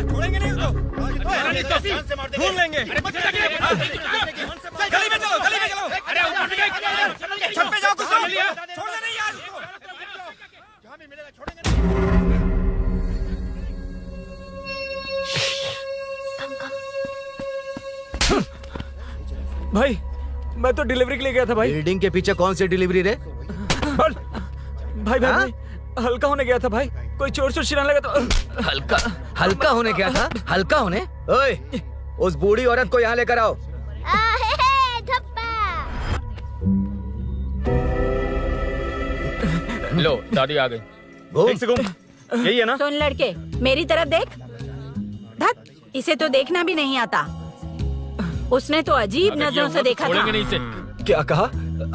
Speaker 13: छोड़ेंगे नहीं उसको। ढूंढ लेंगे। गली में चलो, गली में चलो। अरे ऊपर भी छत पे जाओ, कुछ छोड़ना नहीं यार उसको। जहाँ भी मिलेगा छोड़ेंगे नहीं।
Speaker 14: भाई, मैं तो डिलीवरी के लिए गया था भाई।
Speaker 8: बिल्डिंग के पीछे कौन सी डिलीवरी रे?
Speaker 14: भाई भाई, हल्का होने गया था भाई। कोई चोर चोर चिल्लाने लगा तो।
Speaker 8: हल्का होने गया था? हल्का होने? ओए, उस बूढ़ी औरत को यहाँ लेकर आओ।
Speaker 7: लो, दादी आ गई।
Speaker 8: यही है ना?
Speaker 10: सुन लड़के, मेरी तरफ देख। धत, इसे तो देखना भी नहीं आता। उसने तो अजीब नजरों से देखा था।
Speaker 7: नहीं इसे।
Speaker 3: क्या कहा?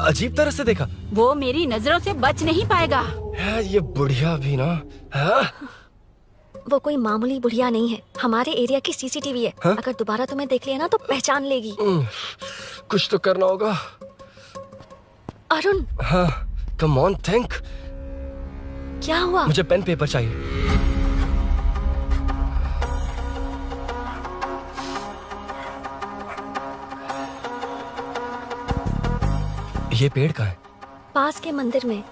Speaker 3: अजीब तरह से देखा?
Speaker 10: वो मेरी नजरों से बच नहीं पाएगा।
Speaker 3: है ये बुढ़िया भी ना। हाँ?
Speaker 4: वो कोई मामूली बुढ़िया नहीं है, हमारे एरिया की सीसीटीवी है।
Speaker 3: हाँ?
Speaker 4: अगर दोबारा तुम्हें देख लिया ना तो पहचान लेगी।
Speaker 3: कुछ तो करना होगा।
Speaker 4: अरुण।
Speaker 3: हाँ, कम ऑन थिंक।
Speaker 4: क्या हुआ?
Speaker 3: मुझे पेन पेपर चाहिए। ये पेड़ का है?
Speaker 4: पास के मंदिर में।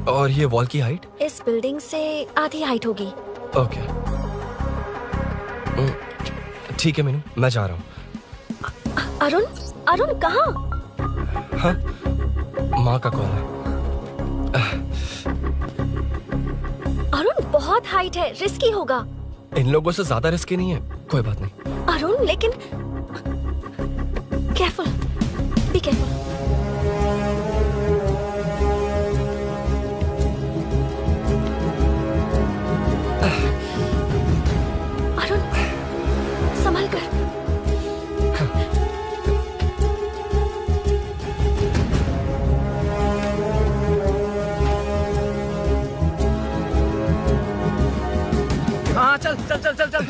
Speaker 3: और ये वॉल की हाइट?
Speaker 4: इस बिल्डिंग से आधी हाइट होगी।
Speaker 3: ओके, ठीक है मीनू, मैं जा रहा हूँ।
Speaker 4: अरुण, अरुण कहाँ?
Speaker 3: हाँ, माँ का कॉल है।
Speaker 4: अरुण बहुत हाइट है, रिस्की होगा।
Speaker 3: इन लोगों से ज्यादा रिस्की नहीं है, कोई बात नहीं।
Speaker 4: अरुण लेकिन केयरफुल, बी केयरफुल। अरुण संभल कर।
Speaker 14: हाँ चल चल चल चल चल।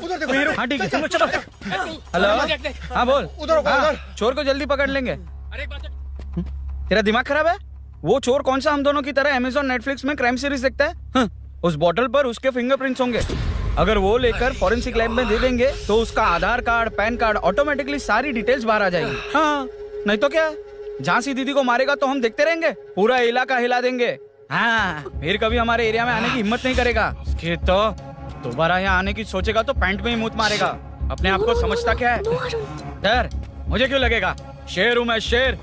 Speaker 13: उधर देखो।
Speaker 14: हाँ ठीक है, चलो चलो। हेलो, हाँ बोल। उधर चोर को जल्दी पकड़ लेंगे। तेरा दिमाग खराब है? वो चोर कौन सा हम दोनों की तरह अमेज़न नेटफ्लिक्स में क्राइम सीरीज देखता है? उस बॉटल पर उसके फिंगरप्रिंट्स होंगे। अगर वो लेकर फॉरेंसिक लैब में दे देंगे तो उसका आधार कार्ड, पैन कार्ड, ऑटोमेटिकली सारी डिटेल्स बाहर आ जाएगी। हाँ, नहीं तो क्या? झांसी दीदी को मारेगा तो हम देखते रहेंगे? पूरा इलाका हिला देंगे। हाँ, फिर कभी हमारे एरिया में आने की हिम्मत नहीं करेगा। उसके तो दोबारा यहाँ आने की सोचेगा तो पैंट में ही मूत मारेगा। अपने आप को समझता क्या है? डर मुझे क्यों लगेगा? शेर हूँ मैं, शेर,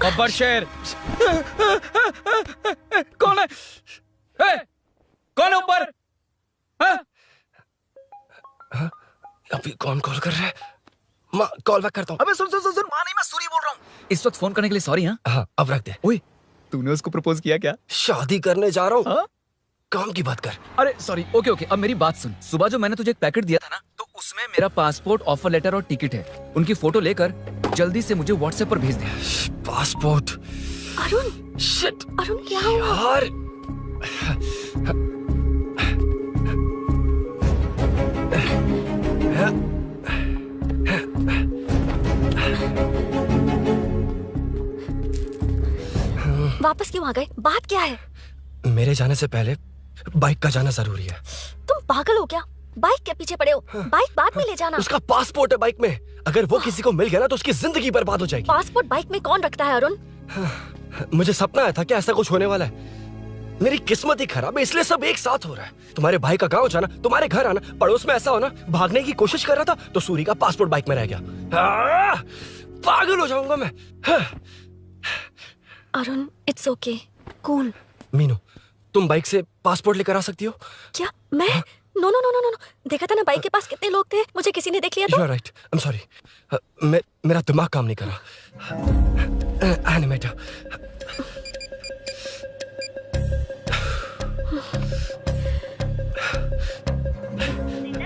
Speaker 14: बब्बर शेर। कौन है? कौन है ऊपर?
Speaker 3: अभी कौन कॉल कर रहा है? माँ कॉल बैक करता हूँ।
Speaker 7: अबे सुन सुन सुन सुन, माँ नहीं, मैं सूरी बोल रहा हूँ। इस वक्त फोन करने के लिए सॉरी।
Speaker 3: हाँ अब रख दे।
Speaker 7: ओए, तूने उसको प्रपोज किया क्या?
Speaker 3: शादी करने जा रहा हूँ। काम की बात कर।
Speaker 7: अरे सॉरी, ओके ओके, अब मेरी बात सुन। सुबह जो मैंने तुझे एक पैकेट दिया था ना, तो उसमें मेरा पासपोर्ट, ऑफर लेटर और टिकट है। उनकी फोटो लेकर जल्दी से मुझे व्हाट्सएप पर भेज दे।
Speaker 3: पासपोर्ट?
Speaker 4: अरुण,
Speaker 3: शिट,
Speaker 4: अरुण क्या हुआ?
Speaker 3: यार
Speaker 4: वापस क्यों आ गए? बात क्या है?
Speaker 3: मेरे जाने से पहले बाइक का जाना जरूरी है।
Speaker 4: तुम पागल हो क्या? बाइक के पीछे पड़े हो? बाइक बाद में ले जाना।
Speaker 3: उसका पासपोर्ट है बाइक में। अगर वो किसी को मिल गया ना तो उसकी जिंदगी बर्बाद हो जाएगी।
Speaker 4: पासपोर्ट बाइक में कौन रखता है अरुण?
Speaker 3: मुझे सपना आया था कि ऐसा कुछ होने वाला है। मेरी किस्मत ही खराब है, इसलिए सब एक साथ हो रहा है। तुम्हारे भाई का गांव जाना, तुम्हारे घर आना, पड़ोस में ऐसा होना। भागने की कोशिश कर रहा था तो सूरी का पासपोर्ट बाइक में रह गया। पागल हो जाऊंगा मैं।
Speaker 4: Arun, it's okay, cool.
Speaker 3: Meenu, तुम बाइक से पासपोर्ट लेकर आ सकती हो?
Speaker 4: क्या मैं? No no no no no, देखा था ना बाइक के पास कितने लोग थे। मुझे किसी ने देख लिया तो?
Speaker 3: You are right. I'm sorry. मेरा दिमाग काम नहीं कर रहा। एनिमेटर।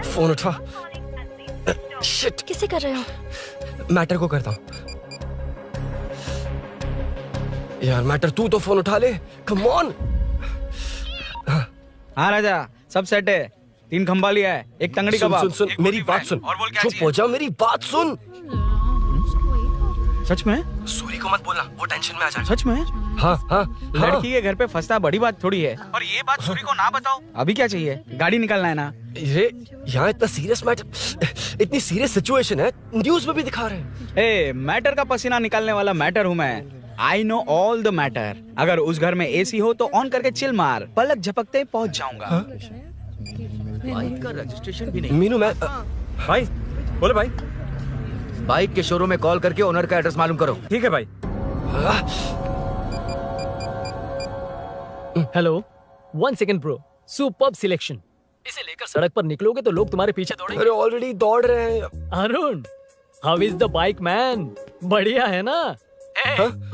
Speaker 3: फोन उठा। शिट।
Speaker 4: किसे कर रहे हो?
Speaker 3: मैटर को करता हूँ। यार मैटर, तू तो फोन उठा ले। Come on.
Speaker 14: हाँ राजा, सब सेट है। 3 खंबा लिया है, एक तंगड़ी
Speaker 3: सुन,
Speaker 14: कबाब।
Speaker 3: सुन, सुन, मेरी बात सुन। चुप हो जा, मेरी बात सुन।
Speaker 14: सच में?
Speaker 3: सूरी को मत बोलना, वो टेंशन में आ जाएगा।
Speaker 14: सच में?
Speaker 3: हाँ हाँ।
Speaker 14: लड़की के घर पे फंसना बड़ी बात थोड़ी है। और ये बात सूरी को ना बताओ। अभी क्या चाहिए? गाड़ी निकालना है ना?
Speaker 3: ये यहाँ इतना सीरियस मैटर, इतनी सीरियस सिचुएशन है, न्यूज में भी दिखा रहे हैं।
Speaker 14: ए, मैटर का पसीना निकालने वाला मैटर हूँ मैं। I know all the matter. अगर उस घर में एसी हो तो ऑन करके चिल मार, पलक झपकते पहुंच जाऊंगा।
Speaker 8: बाइक का रजिस्ट्रेशन भी नहीं।
Speaker 3: मीनू, मैं
Speaker 8: भाई बोले भाई, बाइक के शोरूम में कॉल करके ओनर का एड्रेस मालूम करो।
Speaker 11: ठीक है भाई। Hello, 1 second bro, superb selection. इसे लेकर सड़क पर निकलोगे तो लोग तुम्हारे पीछे दौड़ेंगे।
Speaker 3: अरे ऑलरेडी दौड़ रहे हैं।
Speaker 11: Arun, how is the bike man? बढ़िया है ना?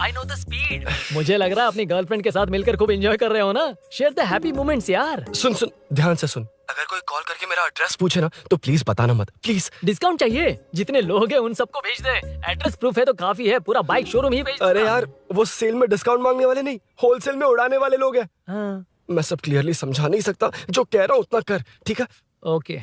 Speaker 11: I know the speed. मुझे लग रहा है अपनी गर्लफ्रेंड के साथ मिलकर खूब एंजॉय कर रहे हो ना? शेयर द हैप्पी मोमेंट्स यार।
Speaker 3: सुन सुन, ध्यान से सुन। अगर कोई कॉल करके मेरा एड्रेस पूछे ना तो प्लीज बताना मत, प्लीज।
Speaker 11: डिस्काउंट चाहिए? जितने लोग हैं उन सबको भेज दे। एड्रेस प्रूफ है तो काफी है, पूरा बाइक शोरूम ही भेज।
Speaker 3: अरे यार, वो सेल में डिस्काउंट मांगने वाले नहीं, होलसेल में उड़ाने वाले लोग हैं।
Speaker 11: हाँ।
Speaker 3: मैं सब क्लियरली समझा नहीं सकता, जो कह रहा हूँ उतना कर, ठीक है?
Speaker 11: ओके।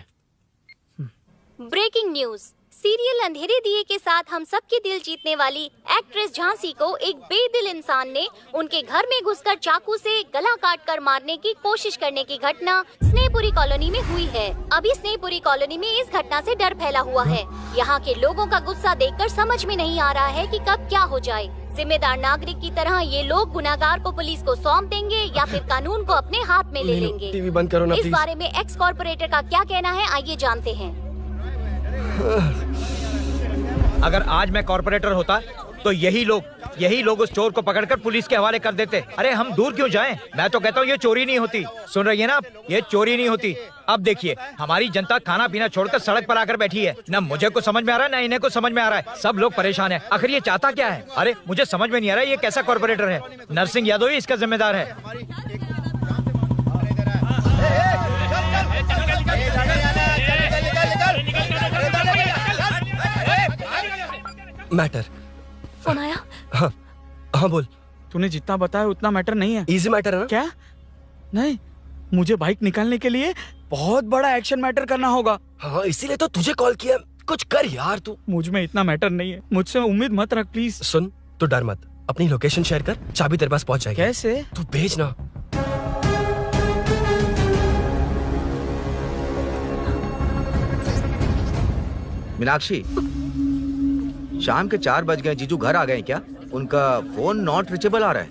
Speaker 5: Breaking news. सीरियल अंधेरे दिए के साथ हम सबके दिल जीतने वाली एक्ट्रेस झांसी को एक बेदिल इंसान ने उनके घर में घुसकर चाकू से गला काटकर मारने की कोशिश करने की घटना स्नेहपुरी कॉलोनी में हुई है। अभी स्नेहपुरी कॉलोनी में इस घटना से डर फैला हुआ है। यहाँ के लोगों का गुस्सा देखकर समझ में नहीं आ रहा है कि कब क्या हो जाए। जिम्मेदार नागरिक की तरह ये लोग गुनाहगार को पुलिस को सौंप देंगे या फिर कानून को अपने हाथ में ले लेंगे।
Speaker 3: टीवी बंद करो ना
Speaker 5: इस
Speaker 3: प्लीज।
Speaker 5: बारे में एक्स कॉर्पोरेटर का क्या कहना है, आइए जानते हैं।
Speaker 8: अगर आज मैं कॉर्पोरेटर होता तो यही लोग उस चोर को पकड़कर पुलिस के हवाले कर देते। अरे हम दूर क्यों जाएं? मैं तो कहता हूँ ये चोरी नहीं होती। सुन रही है ना आप? ये चोरी नहीं होती। अब देखिए, हमारी जनता खाना पीना छोड़कर सड़क पर आकर बैठी है। ना मुझे कुछ समझ में आ रहा है, ना इन्हें कुछ समझ में आ रहा है। सब लोग परेशान हैं। आखिर ये चाहता क्या है? अरे मुझे समझ में नहीं आ रहा है, ये कैसा कॉर्पोरेटर है? नरसिंह यादव ही इसका जिम्मेदार है।
Speaker 3: मैटर।
Speaker 5: फोन आया?
Speaker 3: हाँ हाँ बोल।
Speaker 14: तूने जितना बताया उतना मैटर नहीं है।
Speaker 3: इजी मैटर है ना?
Speaker 14: क्या? नहीं, मुझे बाइक निकालने के लिए बहुत बड़ा एक्शन मैटर करना होगा।
Speaker 3: हाँ, इसीलिए तो तुझे कॉल किया। कुछ कर यार तू।
Speaker 14: मुझ में इतना मैटर नहीं है, मुझसे उम्मीद मत रख प्लीज।
Speaker 3: सुन, तू डर मत, अपनी लोकेशन शेयर कर, चाबी तेरे पास पहुंच जाएगी।
Speaker 14: कैसे?
Speaker 3: तू भेज ना।
Speaker 8: मीनाक्षी, शाम के 4 बज गए, जीजू घर आ गए क्या? उनका फोन नॉट रीचेबल आ रहा है।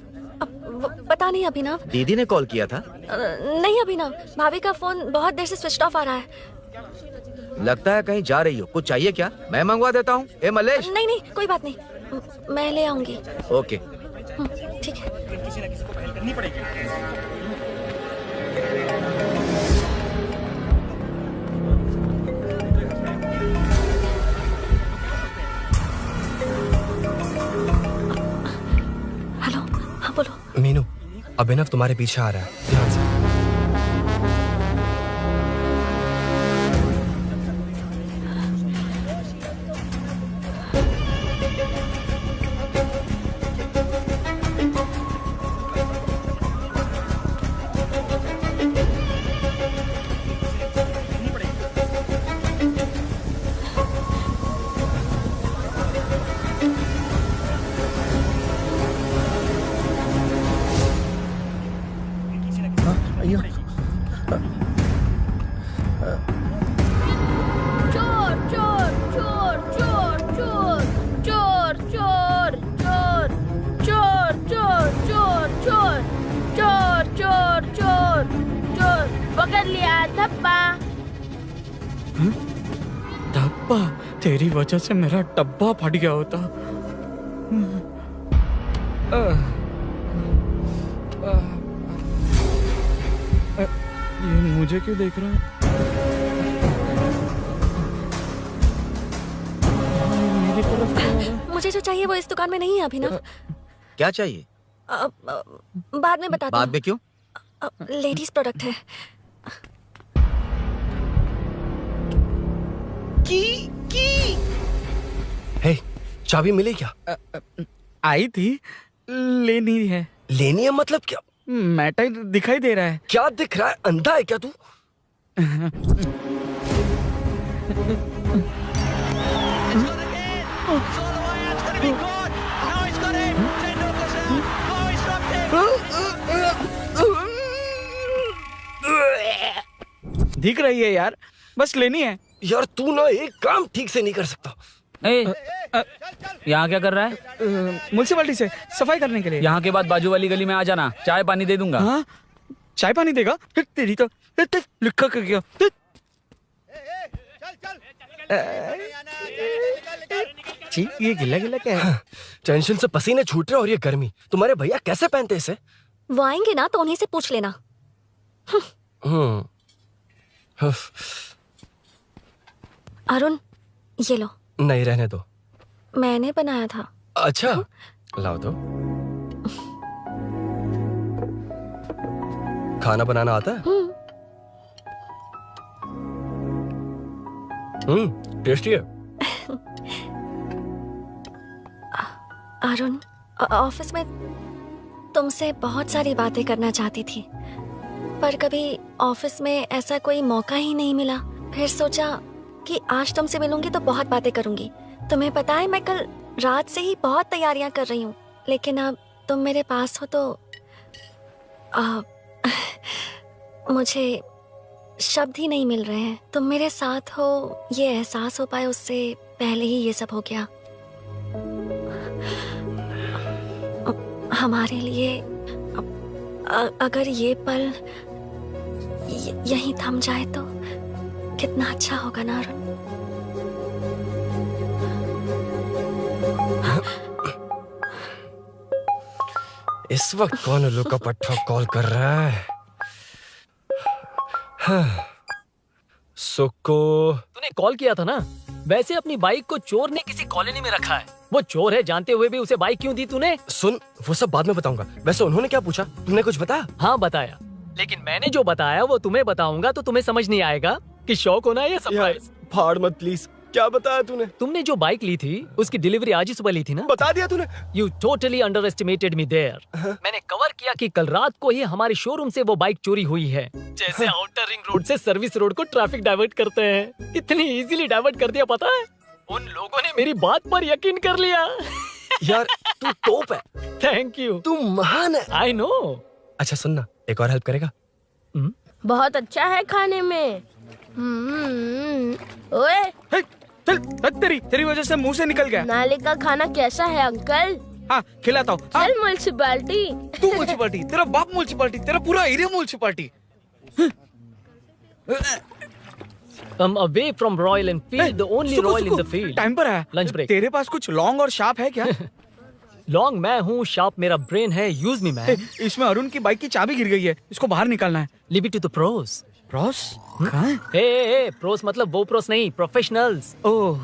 Speaker 4: पता नहीं अभिनव।
Speaker 8: दीदी ने कॉल किया था?
Speaker 4: नहीं अभिनव, भाभी का फोन बहुत देर से स्विच ऑफ आ रहा है।
Speaker 8: लगता है कहीं जा रही हो। कुछ चाहिए क्या? मैं मंगवा देता हूँ। ए मलेश।
Speaker 4: नहीं नहीं कोई बात नहीं, मैं ले आऊंगी।
Speaker 8: ओके
Speaker 4: ठीक है। हेलो, हाँ बोलो।
Speaker 3: मीनू, अभिनव तुम्हारे पीछे आ रहा है, ध्यान से।
Speaker 9: चोर चोर चोर चोर चोर चोर चोर चोर चोर चोर चोर चोर चोर चोर चोर चोर पकड़ लिया धप्पा।
Speaker 14: धप्पा? तेरी वजह से मेरा डब्बा फट गया होता। ये मुझे क्यों देख रहा है? मेरी तरफ क्यों आ रहा है?
Speaker 4: मुझे जो चाहिए वो इस दुकान में नहीं है अभिनव।
Speaker 8: क्या चाहिए?
Speaker 4: बाद में बताती
Speaker 8: बाद में क्यों?
Speaker 4: लेडीज प्रोडक्ट है।
Speaker 3: हे, चाबी मिली क्या?
Speaker 14: आई थी, लेनी है।
Speaker 3: लेनी है मतलब क्या?
Speaker 14: मैटर दिखाई दे रहा है।
Speaker 3: क्या दिख रहा है? अंधा है क्या तू?
Speaker 14: दिख रही है यार, बस लेनी है।
Speaker 3: यार तू ना एक काम ठीक से नहीं कर सकता।
Speaker 14: यहाँ क्या कर रहा है? म्युनिसिपैलिटी से सफाई करने के लिए।
Speaker 12: यहाँ के बाद बाजू वाली गली में आ जाना, चाय पानी दे दूंगा।
Speaker 14: हाँ? चाय पानी देगा? तेरी तो लिखा कर गया। ये गिला गिला क्या है?
Speaker 3: टेंशन से पसीने छूट रहे और ये गर्मी। तुम्हारे भैया कैसे पहनते इसे?
Speaker 4: वो आएंगे ना तो उन्हीं से पूछ लेना। अरुण, ये लो।
Speaker 3: नहीं, रहने दो।
Speaker 4: मैंने बनाया था।
Speaker 3: अच्छा, लाओ तो। खाना बनाना आता है? टेस्टी है।
Speaker 4: अरुण, ऑफिस में तुमसे बहुत सारी बातें करना चाहती थी, पर कभी ऑफिस में ऐसा कोई मौका ही नहीं मिला। फिर सोचा कि आज तुमसे मिलूंगी तो बहुत बातें करूंगी। तुम्हें पता है मैं कल रात से ही बहुत तैयारियां कर रही हूँ, लेकिन अब तुम मेरे पास हो तो मुझे शब्द ही नहीं मिल रहे हैं। तुम मेरे साथ हो ये एहसास हो पाए उससे पहले ही ये सब हो गया। हमारे लिए अगर ये पल यहीं थम जाए तो कितना अच्छा होगा ना अरुण।
Speaker 3: इस वक्त कौन उल्लू का पट्टा कॉल कर रहा है? सुक्को,
Speaker 11: तूने कॉल किया था ना? वैसे अपनी बाइक को चोर ने किसी कॉलोनी में रखा है। वो चोर है जानते हुए भी उसे बाइक क्यों दी तूने?
Speaker 3: सुन, वो सब बाद में बताऊंगा। वैसे उन्होंने क्या पूछा? तुमने कुछ बताया?
Speaker 11: हाँ बताया, लेकिन मैंने जो बताया वो तुम्हें बताऊंगा तो तुम्हें समझ नहीं आएगा कि शौक होना है या सरप्राइज।
Speaker 3: फाड़ मत प्लीज। क्या बताया तूने?
Speaker 11: तुमने जो बाइक ली थी उसकी डिलीवरी आज ही सुबह ली थी ना?
Speaker 3: बता दिया तूने।
Speaker 11: You totally underestimated me there. मैंने कवर किया कि कल रात को ही हमारे शोरूम से वो बाइक चोरी हुई है। जैसे आउटर रिंग रोड से सर्विस रोड को ट्रैफिक डाइवर्ट करते हैं, इतनी इजीली डाइवर्ट कर दिया। पता है, उन लोगों ने मेरी बात पर यकीन कर लिया।
Speaker 3: यार तू टॉप है।
Speaker 11: Thank you.
Speaker 3: तू महान है।
Speaker 11: I know.
Speaker 3: अच्छा सुनना, एक और हेल्प करेगा?
Speaker 9: बहुत अच्छा है खाने में। ओए,
Speaker 14: चल, तेरी वजह से मुंह से निकल गया।
Speaker 9: नाले का खाना कैसा है अंकल?
Speaker 14: हाँ खिलाता हूँ। हाँ?
Speaker 9: चल म्युनिसिपैलिटी।
Speaker 14: तू म्युनिसिपैलिटी, तेरा बाप म्युनिसिपैलिटी, तेरा पूरा area municipality.
Speaker 11: Come away from Royal Enfield, the only Royal in the field.
Speaker 14: Time पर है।
Speaker 11: Lunch break.
Speaker 14: तेरे पास कुछ लॉन्ग और शार्प है क्या?
Speaker 11: लॉन्ग मैं हूँ, शार्प मेरा ब्रेन है, यूज मी मैन।
Speaker 14: इसमें अरुण की बाइक की चाबी गिर गई है, इसको बाहर निकालना है।
Speaker 11: Leave it to the pros.
Speaker 14: Pros कहाँ है?
Speaker 11: ए प्रोस मतलब वो प्रोस नहीं, प्रोफेशनल्स।
Speaker 14: ओह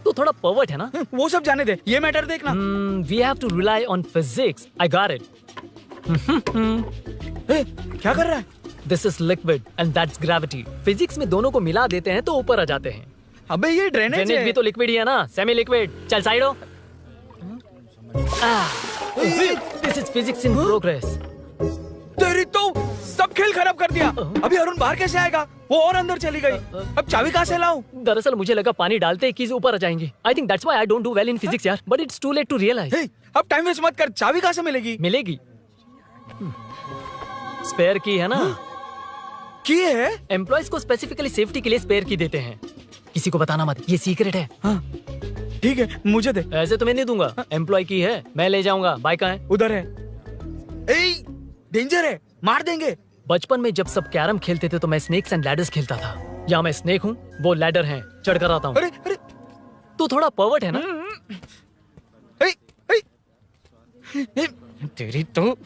Speaker 11: तू थोड़ा पर्वर्ट है ना?
Speaker 14: वो सब जाने दे, ये मैटर देखना।
Speaker 11: We have to rely on physics. I got it.
Speaker 14: क्या कर रहा है?
Speaker 11: This is liquid and that's gravity. Physics में दोनों को मिला देते हैं तो ऊपर आ जाते हैं।
Speaker 14: अबे ये ड्रेनेज है।
Speaker 11: भी तो लिक्विड ही है ना, सेमी लिक्विड। चल साइड हो। This is physics in progress.
Speaker 14: तेरी तो सब खेल खराब कर दिया। अभी अरुण बाहर कैसे आएगा? वो और अंदर चली गई। अब चाबी कहाँ से लाऊं?
Speaker 11: दरअसल मुझे लगा पानी डालते ही कीज ऊपर आ जाएंगी। I think that's why I don't do well in physics यार। But it's too late to realize.
Speaker 14: अब टाइम वेस्ट मत कर, चाबी कहाँ से मिलेगी?
Speaker 11: मिलेगी। स्पेयर की है ना?
Speaker 14: की है?
Speaker 11: एम्प्लॉयज को स्पेसिफिकली सेफ्टी के लिए स्पेयर की देते हैं। किसी को बताना मत, ये सीक्रेट है।
Speaker 14: हाँ ठीक है, मुझे दे।
Speaker 11: ऐसे तो मैं नहीं दूंगा। एम्प्लॉय की है, मैं ले जाऊंगा। बाइक कहाँ है?
Speaker 14: उधर है। ए, डेंजर है, मार देंगे।
Speaker 11: बचपन में जब सब कैरम खेलते थे तो मैं स्नेक्स एंड लैडर्स खेलता था। यहाँ मैं स्नेक हूँ, वो लैडर है, चढ़ कर आता हूँ।
Speaker 14: अरे अरे
Speaker 11: तू थोड़ा पर्वर्ट है ना?
Speaker 14: तेरी तो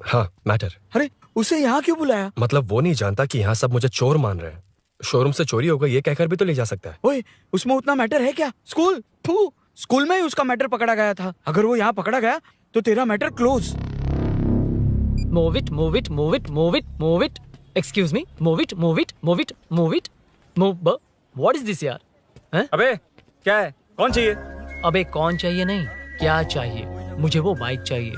Speaker 3: हाँ मैटर।
Speaker 14: अरे उसे यहाँ क्यों बुलाया?
Speaker 3: मतलब वो नहीं जानता कि यहाँ सब मुझे चोर मान रहे हैं। शोरूम से चोरी हो गई ये कहकर भी तो ले जा सकता है।
Speaker 14: ओए, उसमें उतना मैटर है क्या? स्कूल में ही उसका मैटर पकड़ा गया था। अगर वो यहाँ पकड़ा गया तो तेरा matter close.
Speaker 11: Move it, move it, move it, move it, move it. Excuse me, move it, move it, move it, move it, move. What is this यार? हैं?
Speaker 14: अबे क्या है? कौन चाहिए?
Speaker 11: अबे कौन चाहिए नहीं, क्या चाहिए? मुझे वो बाइक चाहिए।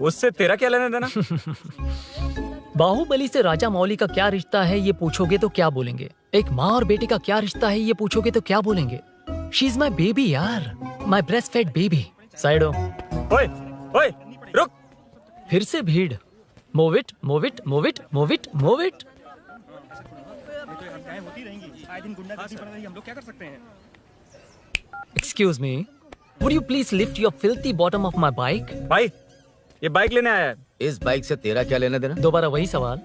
Speaker 14: उससे तेरा क्या लेना देना?
Speaker 11: बाहुबली से राजा मौली का क्या रिश्ता है ये पूछोगे तो क्या बोलेंगे? एक माँ और बेटे का क्या रिश्ता है ये पूछोगे तो क्या बोलेंगे? शी इज माई बेबी यार, my breast fed baby. Side हो।
Speaker 14: ओए ओए रुक।
Speaker 11: फिर से भीड़। Move it, move it, move it, move it, move it. Excuse me, would you please lift your filthy bottom of my bike?
Speaker 14: भाई ये बाइक लेने आया है।
Speaker 8: इस बाइक से तेरा क्या लेना देना?
Speaker 11: दोबारा वही सवाल।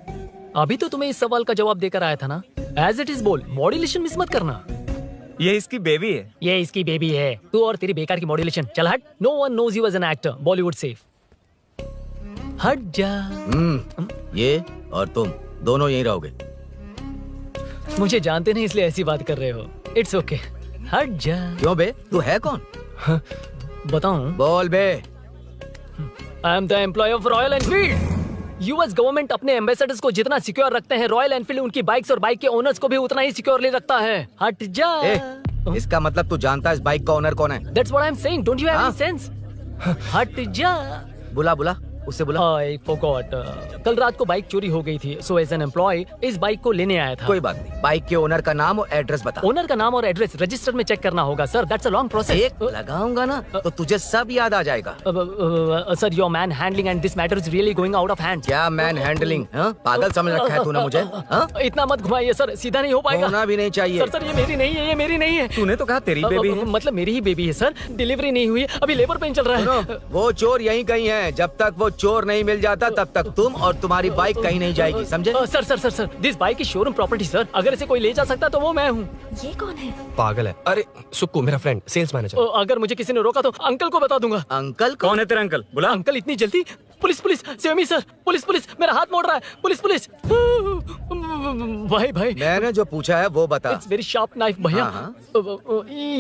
Speaker 11: अभी तो तुम्हें इस सवाल का जवाब देकर आया था ना। एज इट इज बोल, मॉड्यूलेशन मिस मत करना।
Speaker 14: ये इसकी बेबी है।
Speaker 11: ये इसकी बेबी है। तू और तेरी बेकार की मॉड्यूलेशन। चल हट। No one knows you as an actor. Bollywood safe. हट जा।
Speaker 8: ये और तुम दोनों यहीं रहोगे।
Speaker 11: मुझे जानते नहीं इसलिए ऐसी बात कर रहे हो। It's okay. हट जा।
Speaker 8: क्यों बे, तू है कौन?
Speaker 11: बताऊं?
Speaker 8: बोल बे।
Speaker 11: I am the employ of Royal Enfield. US government अपने एम्बेसडर्स को जितना सिक्योर रखते हैं, रॉयल एनफील्ड उनकी बाइक्स और बाइक के ओनर्स को भी उतना ही सिक्योरली रखता है। हट जा।
Speaker 8: इसका मतलब तू जानता है इस बाइक का ओनर कौन है?
Speaker 11: That's what I'm saying. Don't you have any sense? हट जा।
Speaker 8: बुला बुला, उससे बुला।
Speaker 11: I forgot. कल रात को बाइक चोरी हो गई थी, so as an employee इस बाइक को लेने आया था।
Speaker 8: कोई बात नहीं, बाइक के ओनर का नाम और एड्रेस बता।
Speaker 11: ओनर का नाम और एड्रेस रजिस्टर में चेक करना होगा sir. That's a long process.
Speaker 8: एक लगाऊंगा ना तो तुझे सब याद आ जाएगा।
Speaker 11: Sir your man handling and this matter is really going out of hand.
Speaker 8: क्या मैन हैंडलिंग? पागल समझ रखा है तूने मुझे?
Speaker 11: इतना मत घुमाइए सर, सीधा नहीं हो पाएगा।
Speaker 8: होना भी नहीं चाहिए।
Speaker 11: सर ये मेरी नहीं है, ये मेरी नहीं है।
Speaker 14: तूने तो कहा तेरी बेबी है।
Speaker 11: मतलब मेरी ही बेबी है सर। डिलीवरी नहीं हुई, अभी लेबर पेन चल रहा है।
Speaker 8: वो चोर यहीं कहीं है। जब तक वो चोर नहीं मिल जाता तब तक तुम और तुम्हारी बाइक कहीं नहीं जाएगी, समझे?
Speaker 11: Sir sir sir sir this bike is showroom property sir. अगर इसे कोई ले जा सकता तो वो मैं हूँ।
Speaker 4: ये कौन है?
Speaker 3: पागल है। अरे सुक्कू मेरा फ्रेंड, सेल्स मैनेजर।
Speaker 11: अगर मुझे किसी ने रोका तो अंकल को बता दूंगा।
Speaker 8: अंकल
Speaker 14: कौन है तेरा अंकल? बुला।
Speaker 11: अंकल इतनी जल्दी? Police police, save me sir. Police police, मेरा हाथ मोड़ रहा है। Police police. भाई भाई
Speaker 8: मैंने जो पूछा है वो बता।
Speaker 11: इट्स वेरी शार्प नाइफ भैया।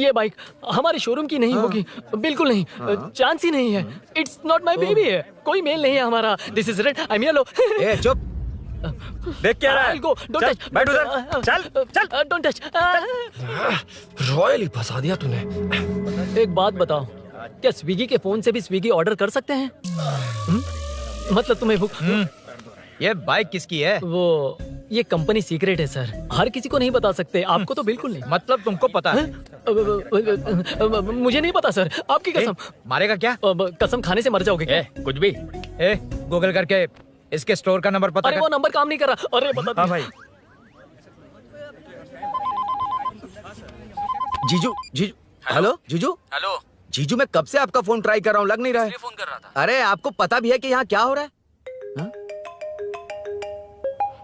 Speaker 11: ये बाइक हमारे शोरूम की नहीं होगी, बिल्कुल नहीं। चांस ही नहीं है। इट्स नॉट माय बेबी है, कोई मेल नहीं है हमारा। This is red, I am yellow.
Speaker 8: ए चुप,
Speaker 14: देख क्या रहा है?
Speaker 11: Go, don't touch.
Speaker 14: बैठ उधर। चल
Speaker 11: डोंट टच।
Speaker 3: रॉयल ही फंसा दिया तूने।
Speaker 11: एक बात बताओ, क्या स्विगी के फोन से भी स्विगी ऑर्डर कर सकते हैं? मतलब तुम्हें
Speaker 14: ये बाइक किसकी है?
Speaker 11: वो ये कंपनी सीक्रेट है सर, हर किसी को नहीं बता सकते। आपको तो बिल्कुल नहीं।
Speaker 14: मतलब तुमको पता है?
Speaker 11: मुझे नहीं पता सर, आपकी कसम।
Speaker 14: मारेगा क्या?
Speaker 11: कसम खाने से मर जाओगे क्या?
Speaker 14: कुछ भी। गूगल करके इसके स्टोर का नंबर पता
Speaker 11: अरे
Speaker 14: कर।
Speaker 11: वो नंबर काम नहीं कर रहा। अरे बता।
Speaker 14: हाँ भाई।
Speaker 8: जीजू जीजू हेलो जीजू
Speaker 14: हेलो।
Speaker 8: जीजू मैं कब से आपका फोन ट्राई कर रहा हूँ, लग नहीं रहा है।
Speaker 14: फोन कर रहा था।
Speaker 8: अरे आपको पता भी है कि यहाँ क्या हो रहा है? हाँ?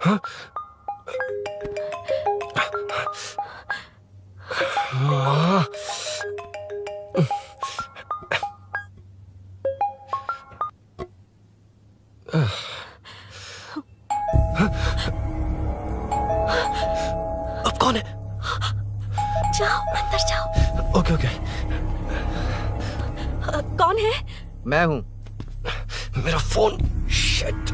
Speaker 8: हाँ? अब कौन है?
Speaker 4: जाओ अंदर जाओ।
Speaker 8: Okay okay.
Speaker 4: कौन है?
Speaker 8: मैं हूँ। मेरा फोन। शिट।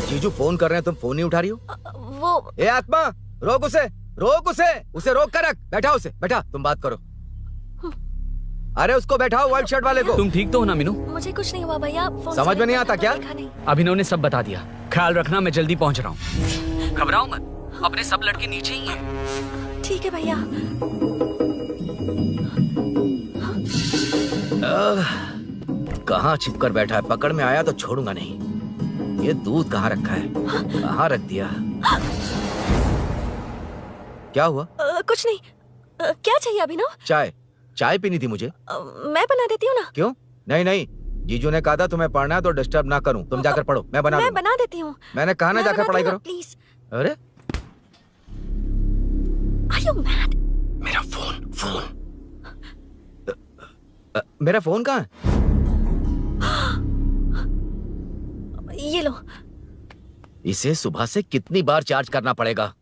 Speaker 8: जीजू फोन कर रहे हैं, तुम फोन नहीं उठा रही हो?
Speaker 4: वो
Speaker 8: ए आत्मा, रोक उसे, रोक उसे रोक कर रख। बैठा उसे, बैठा, तुम बात करो। अरे उसको बैठाओ, व्हाइट शर्ट वाले को।
Speaker 12: तुम ठीक तो हो ना मीनू?
Speaker 4: मुझे कुछ नहीं हुआ भैया। फोन
Speaker 8: समझ में नहीं आता क्या?
Speaker 12: अभिनव ने सब बता दिया। ख्याल रखना, मैं जल्दी पहुंच रहा हूँ। घबराओ मत, अपने सब लड़के नीचे ही हैं।
Speaker 4: ठीक है भैया।
Speaker 8: कहाँ छिप कर बैठा है, पकड़ में आया तो छोड़ूंगा नहीं। ये दूध कहाँ रखा है, कहाँ रख दिया? क्या हुआ?
Speaker 4: कुछ नहीं। क्या चाहिए अभिनव?
Speaker 8: चाय पीनी थी मुझे।
Speaker 4: मैं बना देती हूँ ना।
Speaker 8: क्यों? नहीं, जीजू ने कहा था तुम्हें पढ़ना है तो डिस्टर्ब ना करूं, तुम जाकर पढ़ो, मैं बना
Speaker 4: देती हूँ।
Speaker 8: मैंने कहा ना जाकर पढ़ाई करो
Speaker 4: प्लीज।
Speaker 8: अरे
Speaker 4: Are you mad?
Speaker 8: मेरा फोन मेरा फोन कहाँ है?
Speaker 4: ये लो।
Speaker 8: इसे सुबह से कितनी बार चार्ज करना पड़ेगा?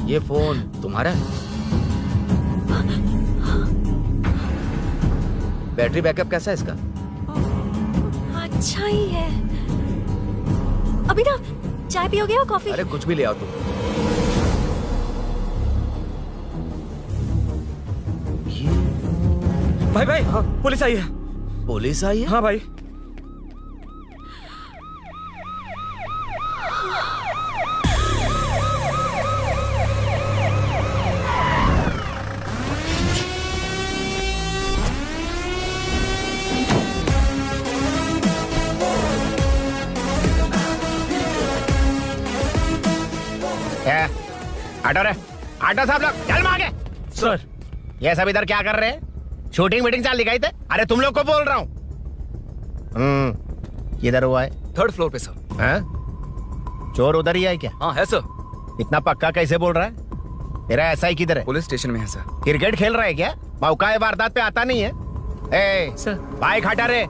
Speaker 8: ये फोन तुम्हारा है? बैटरी बैकअप कैसा है इसका?
Speaker 4: अच्छा ही है। अभिनव, चाय पियोगे या कॉफी?
Speaker 8: अरे कुछ भी ले आओ तुम।
Speaker 14: भाई हाँ, पुलिस आई है।
Speaker 8: पुलिस आई है?
Speaker 14: हाँ भाई।
Speaker 1: आटो साहब लोग चल मांगे।
Speaker 14: सर
Speaker 1: ये सब इधर क्या कर रहे हैं? शूटिंग मीटिंग चाल दिखाई थे? अरे तुम लोग को बोल रहा हूँ। किधर हुआ है?
Speaker 7: 3rd फ्लोर पे सर।
Speaker 1: हैं? चोर उधर ही है क्या?
Speaker 7: हाँ है सर।
Speaker 1: इतना पक्का कैसे बोल रहा है? तेरा ऐसा ही किधर है?
Speaker 7: पुलिस स्टेशन में है सर।
Speaker 1: क्रिकेट खेल रहा है क्या? मौका वारदात पे आता नहीं है? ए
Speaker 14: सर
Speaker 1: बाइक हटा रे।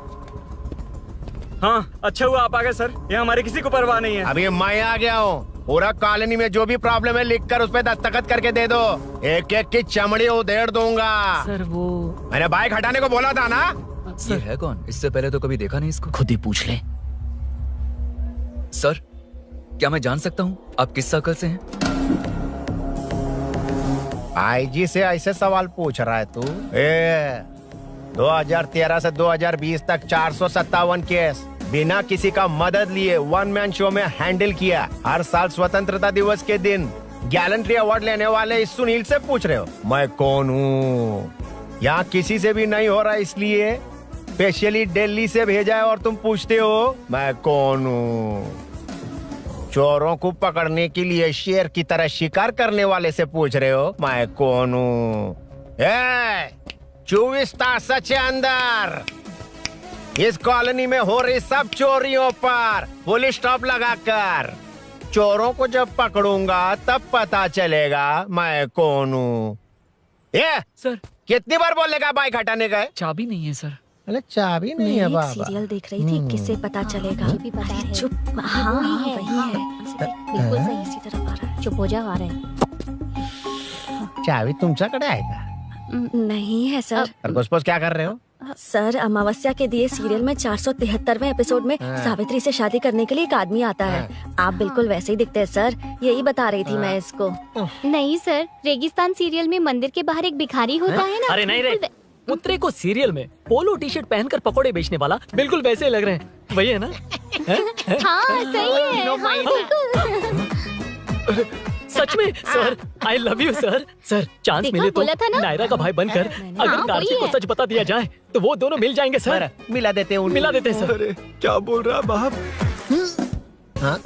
Speaker 14: हाँ अच्छा हुआ आप आ गए सर, ये हमारे किसी को परवाह नहीं है।
Speaker 1: अभी मैं आ गया हूँ। पूरा कॉलोनी में जो भी प्रॉब्लम है लिख कर उस पर दस्तखत करके दे दो। एक एक की चमड़ी उधेड़ दूंगा।
Speaker 11: सर वो
Speaker 1: मैंने बाइक हटाने को बोला था ना?
Speaker 7: ये है कौन? इससे पहले तो कभी देखा नहीं इसको।
Speaker 2: खुद ही पूछ ले।
Speaker 7: सर क्या मैं जान सकता हूँ आप किस सर्कल से हैं?
Speaker 1: आईजी से ऐसे सवाल पूछ रहा है तू? 2013 से 2020 तक 457 केस बिना किसी का मदद लिए 1 मैन शो में हैंडल किया। हर साल स्वतंत्रता दिवस के दिन गैलेंट्री अवार्ड लेने वाले इस सुनील से पूछ रहे हो मैं कौन हूँ? यहाँ किसी से भी नहीं हो रहा, इसलिए स्पेशली दिल्ली से भेजा है और तुम पूछते हो मैं कौन हूँ? चोरों को पकड़ने के लिए शेर की तरह शिकार करने वाले से पूछ रहे हो मैं कौन हूँ? 24 तास से अंदर इस कॉलोनी में हो रही सब चोरियों पर पुलिस स्टॉप लगाकर चोरों को जब पकड़ूंगा तब पता चलेगा मैं कौन हूँ। ये
Speaker 11: सर
Speaker 1: कितनी बार बोलेगा बाइक हटाने का?
Speaker 11: चाबी नहीं है सर।
Speaker 1: अरे चाबी नहीं है बाबा।
Speaker 4: सीरियल देख रही थी, किससे पता चलेगा?
Speaker 5: भी पता है।
Speaker 4: चुप। हाँ वही है।
Speaker 5: बिल्कुल सही।
Speaker 4: इसी तरफ आ रहा है।
Speaker 5: चुप हो जा, आ रहे हैं।
Speaker 1: चाबी तुमच्याकडे आहे का?
Speaker 4: नहीं है सर।
Speaker 1: खरगोश क्या कर रहे हो?
Speaker 4: सर अमावस्या के दिए सीरियल में 473वें एपिसोड में सावित्री से शादी करने के लिए एक आदमी आता है। आप बिल्कुल वैसे ही दिखते हैं सर, यही बता रही थी मैं इसको।
Speaker 5: नहीं सर, रेगिस्तान सीरियल में मंदिर के बाहर एक भिखारी होता है ना।
Speaker 11: अरे नहीं रे, पुत्रे को सीरियल में पोलो टी शर्ट पहनकर पकोड़े बेचने वाला बिल्कुल वैसे लग रहे हैं। वही है ना?
Speaker 5: हाँ सही है। हाँ, बिल्कुल।
Speaker 11: सच में sir, I love you sir. Sir chance
Speaker 5: देखा,
Speaker 11: मिले तो
Speaker 5: बोला था ना?
Speaker 11: नायरा का भाई बनकर अगर
Speaker 5: हाँ,
Speaker 11: कार्तिक
Speaker 5: वही
Speaker 11: को
Speaker 5: है।
Speaker 11: सच बता दिया जाए तो वो दोनों मिल जाएंगे सर।
Speaker 1: मिला देते उनको।
Speaker 11: मिला देते सर।
Speaker 3: अरे क्या बोल रहा है बाप?
Speaker 1: हाँ?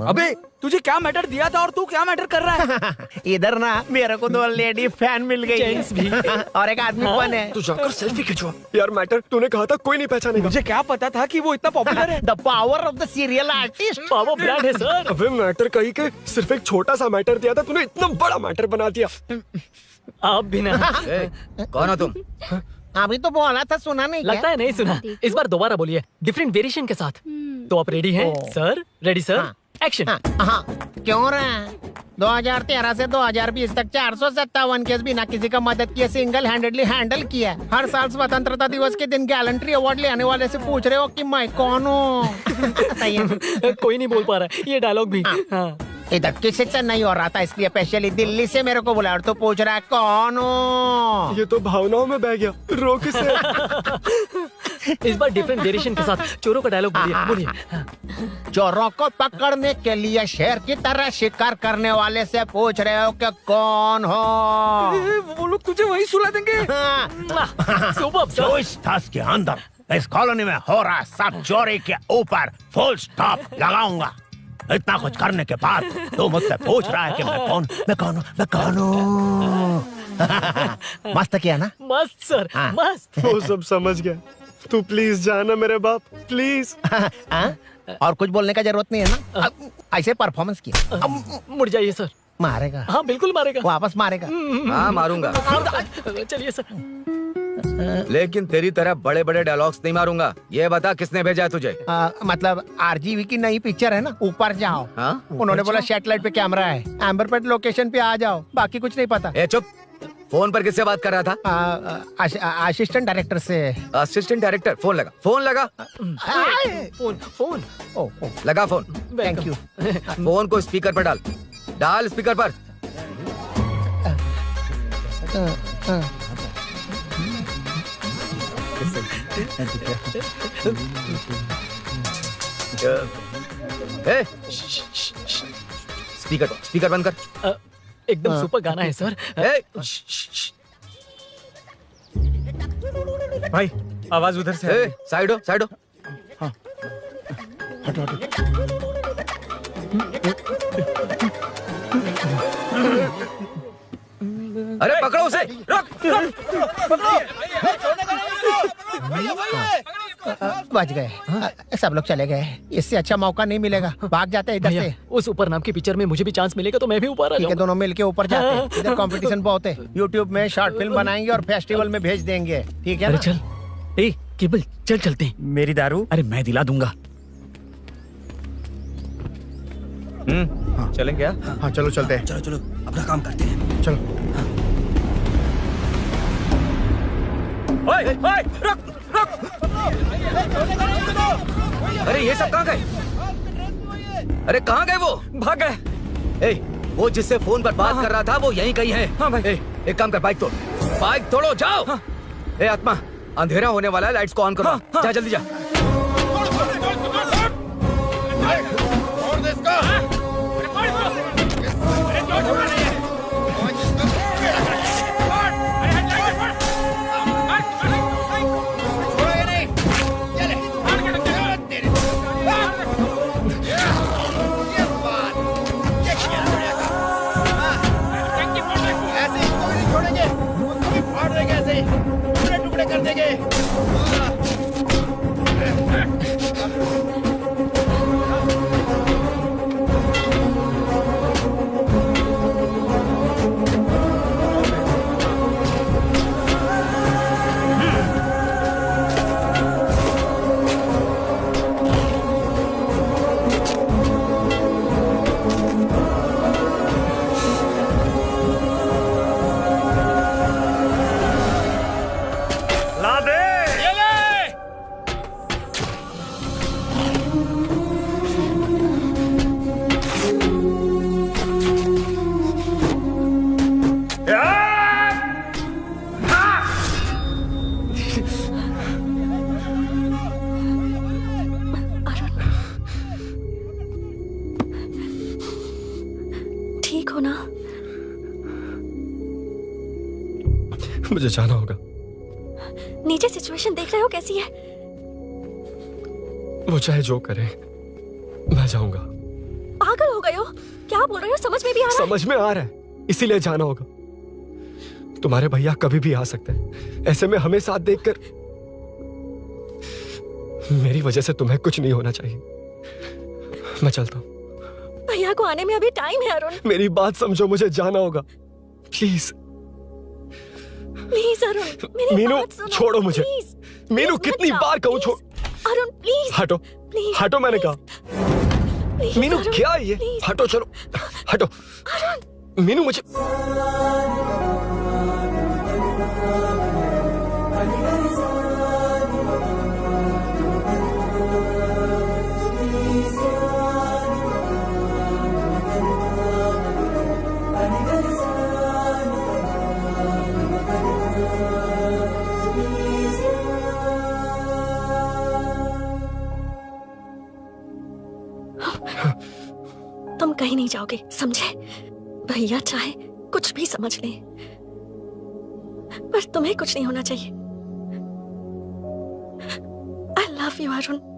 Speaker 14: अबे तुझे क्या मैटर दिया था और तू क्या मैटर कर रहा है?
Speaker 1: इधर ना मेरे को 2 लेडी फैन मिल गई
Speaker 11: जेंट्स भी।
Speaker 1: और एक आदमी फन है।
Speaker 3: तू जाकर सेल्फी खिंचवा। यार मैटर तूने कहा था कोई नहीं पहचानेगा।
Speaker 14: मुझे क्या पता था कि वो इतना पॉपुलर है।
Speaker 1: The power of the serial artist.
Speaker 11: Power brand है सर।
Speaker 3: अबे मैटर कही के सिर्फ एक छोटा सा मैटर दिया था, तूने इतना बड़ा मैटर बना दिया।
Speaker 11: आप भी ना।
Speaker 8: कौन हो तुम?
Speaker 1: अभी तो बोला था, सुना नहीं
Speaker 11: लगता है नहीं सुना। इस बार दोबारा बोलिए डिफरेंट वेरिएशन के साथ। तो आप रेडी हैं सर? Ready sir? एक्शन।
Speaker 1: हाँ, क्यों रहा? 2013 से 2020 तक 457 केस बिना किसी का मदद किए सिंगल हैंडेडली हैंडल किया। हर साल स्वतंत्रता दिवस के दिन गैलेंट्री अवार्ड लेने वाले से पूछ रहे हो कि मैं कौन हूँ?
Speaker 11: कोई नहीं बोल पा रहा है ये डायलॉग भी। हाँ।
Speaker 1: इधर किसी से नहीं हो रहा था, इसलिए स्पेशली दिल्ली से मेरे को बुलाया और तो पूछ रहा है कौन हूँ?
Speaker 3: ये तो भावनाओं में बह गया। रोक इसे।
Speaker 11: इस बार डिफरेंट वेरिएशन के साथ चोरों का डायलॉग बोलिए बोलिए।
Speaker 1: चोरों को पकड़ने के लिए शेर की तरह शिकार करने वाले से पूछ रहे हो कि कौन हो?
Speaker 14: वो लोग तुझे वही सुला देंगे।
Speaker 11: सुबह
Speaker 1: जो इस दस के अंदर इस कॉलोनी में हो रहा सब चोरी के ऊपर फुल स्टॉप लगाऊंगा। इतना कुछ करने के बाद तू मुझसे पूछ रहा है कि मैं कौन हूँ? मस्त किया ना?
Speaker 11: मस्त सर, मस्त।
Speaker 3: वो सब समझ गया। तू प्लीज जाना मेरे बाप, प्लीज।
Speaker 1: और कुछ बोलने का जरूरत नहीं है ना? ऐसे परफॉर्मेंस किया।
Speaker 11: मुड़ जाइए सर।
Speaker 1: मारेगा?
Speaker 11: हाँ बिल्कुल मारेगा।
Speaker 1: वापस मारेगा?
Speaker 8: हाँ मारूंगा।
Speaker 11: चलिए सर।
Speaker 8: लेकिन तेरी तरह बड़े बड़े डायलॉग्स नहीं मारूंगा। ये बता किसने भेजा है तुझे?
Speaker 1: मतलब आरजीवी की नई पिक्चर है ना, ऊपर जाओ।
Speaker 8: हाँ?
Speaker 1: उन्होंने बोला सैटेलाइट पे कैमरा है, एम्बरपेट लोकेशन पे आ जाओ, बाकी कुछ नहीं पता।
Speaker 8: ए चुप। फोन पर किससे बात कर रहा था?
Speaker 1: असिस्टेंट डायरेक्टर से।
Speaker 8: Assistant director? फोन लगा, फोन लगा।
Speaker 11: फोन
Speaker 8: लगा फोन।
Speaker 1: Thank you.
Speaker 8: फोन को स्पीकर पर डाल। डाल स्पीकर पर। ए, स्पीकर बंद कर।
Speaker 11: एकदम सुपर गाना है सर।
Speaker 14: भाई आवाज उधर से।
Speaker 8: साइड हो, साइड हो।
Speaker 14: हटो हटो।
Speaker 8: अरे पकड़ो उसे। रुक,
Speaker 1: बच गए। सब लोग चले गए। इससे अच्छा मौका नहीं मिलेगा, भाग जाते हैं इधर से।
Speaker 11: उस ऊपर नाम की पिक्चर में मुझे भी चांस मिलेगा तो मैं भी ऊपर आ
Speaker 1: ठीक है,
Speaker 11: जाऊंगा।
Speaker 1: दोनों मिलके ऊपर जाते हैं। इधर कंपटीशन बहुत है। यूट्यूब में शॉर्ट फिल्म बनाएंगे और फेस्टिवल में भेज देंगे। ठीक है
Speaker 12: अरे
Speaker 1: ना?
Speaker 12: चल, ए केबल चल चलते हैं।
Speaker 14: मेरी दारू?
Speaker 12: अरे मैं दिला दूंगा।
Speaker 8: चलें क्या?
Speaker 1: हाँ चलो चलते हैं।
Speaker 13: चलो चलो अपना काम करते हैं।
Speaker 1: चलो।
Speaker 8: ओए, ओए, रुक, रुक। अरे ये सब कहाँ गए? अरे कहाँ गए वो?
Speaker 14: भाग गए।
Speaker 8: ए, वो जिससे फोन पर बात कर रहा था वो यहीं कहीं है।
Speaker 14: हाँ भाई।
Speaker 8: एक काम कर, बाइक तोड़। बाइक तोड़ो, जाओ। ए आत्मा, अंधेरा होने वाला है, लाइट्स को ऑन करो। जा जल्दी जा।
Speaker 13: टुकड़े कर देंगे।
Speaker 11: ला दे।
Speaker 3: मुझे जाना होगा।
Speaker 4: नीचे सिचुएशन देख रहे हो कैसी है?
Speaker 3: वो चाहे जो करे, मैं जाऊंगा।
Speaker 4: पागल हो गए हो? क्या बोल रहे हो? समझ में भी आ रहा है?
Speaker 3: समझ में आ रहा है, इसीलिए जाना होगा। तुम्हारे भैया कभी भी आ सकते हैं, ऐसे में हमें साथ देखकर मेरी वजह से तुम्हें कुछ नहीं होना चाहिए। मैं चलता हूँ।
Speaker 4: भैया को आने में अभी टाइम है अरुण।
Speaker 3: मेरी बात समझो, मुझे जाना होगा। प्लीज
Speaker 4: प्लीज अरुण, मेरी
Speaker 3: मीनू,
Speaker 4: बात सुनो।
Speaker 3: छोड़ो मुझे।
Speaker 4: प्लीज,
Speaker 3: मीनू,
Speaker 4: प्लीज
Speaker 3: कितनी
Speaker 4: मत
Speaker 3: बार
Speaker 4: जाओ,
Speaker 3: कहूँ छोड़।
Speaker 4: प्लीज। अरुण प्लीज।
Speaker 3: हटो,
Speaker 4: प्लीज,
Speaker 3: हटो, मैंने कहा।
Speaker 4: प्लीज,
Speaker 3: मीनू
Speaker 4: अरुण,
Speaker 3: क्या है ये?
Speaker 4: प्लीज।
Speaker 3: हटो, चलो हटो। मीनू मुझे
Speaker 4: तुम कहीं नहीं जाओगे, समझे? भैया चाहे कुछ भी समझ ले, पर तुम्हें कुछ नहीं होना चाहिए। I love you Arun.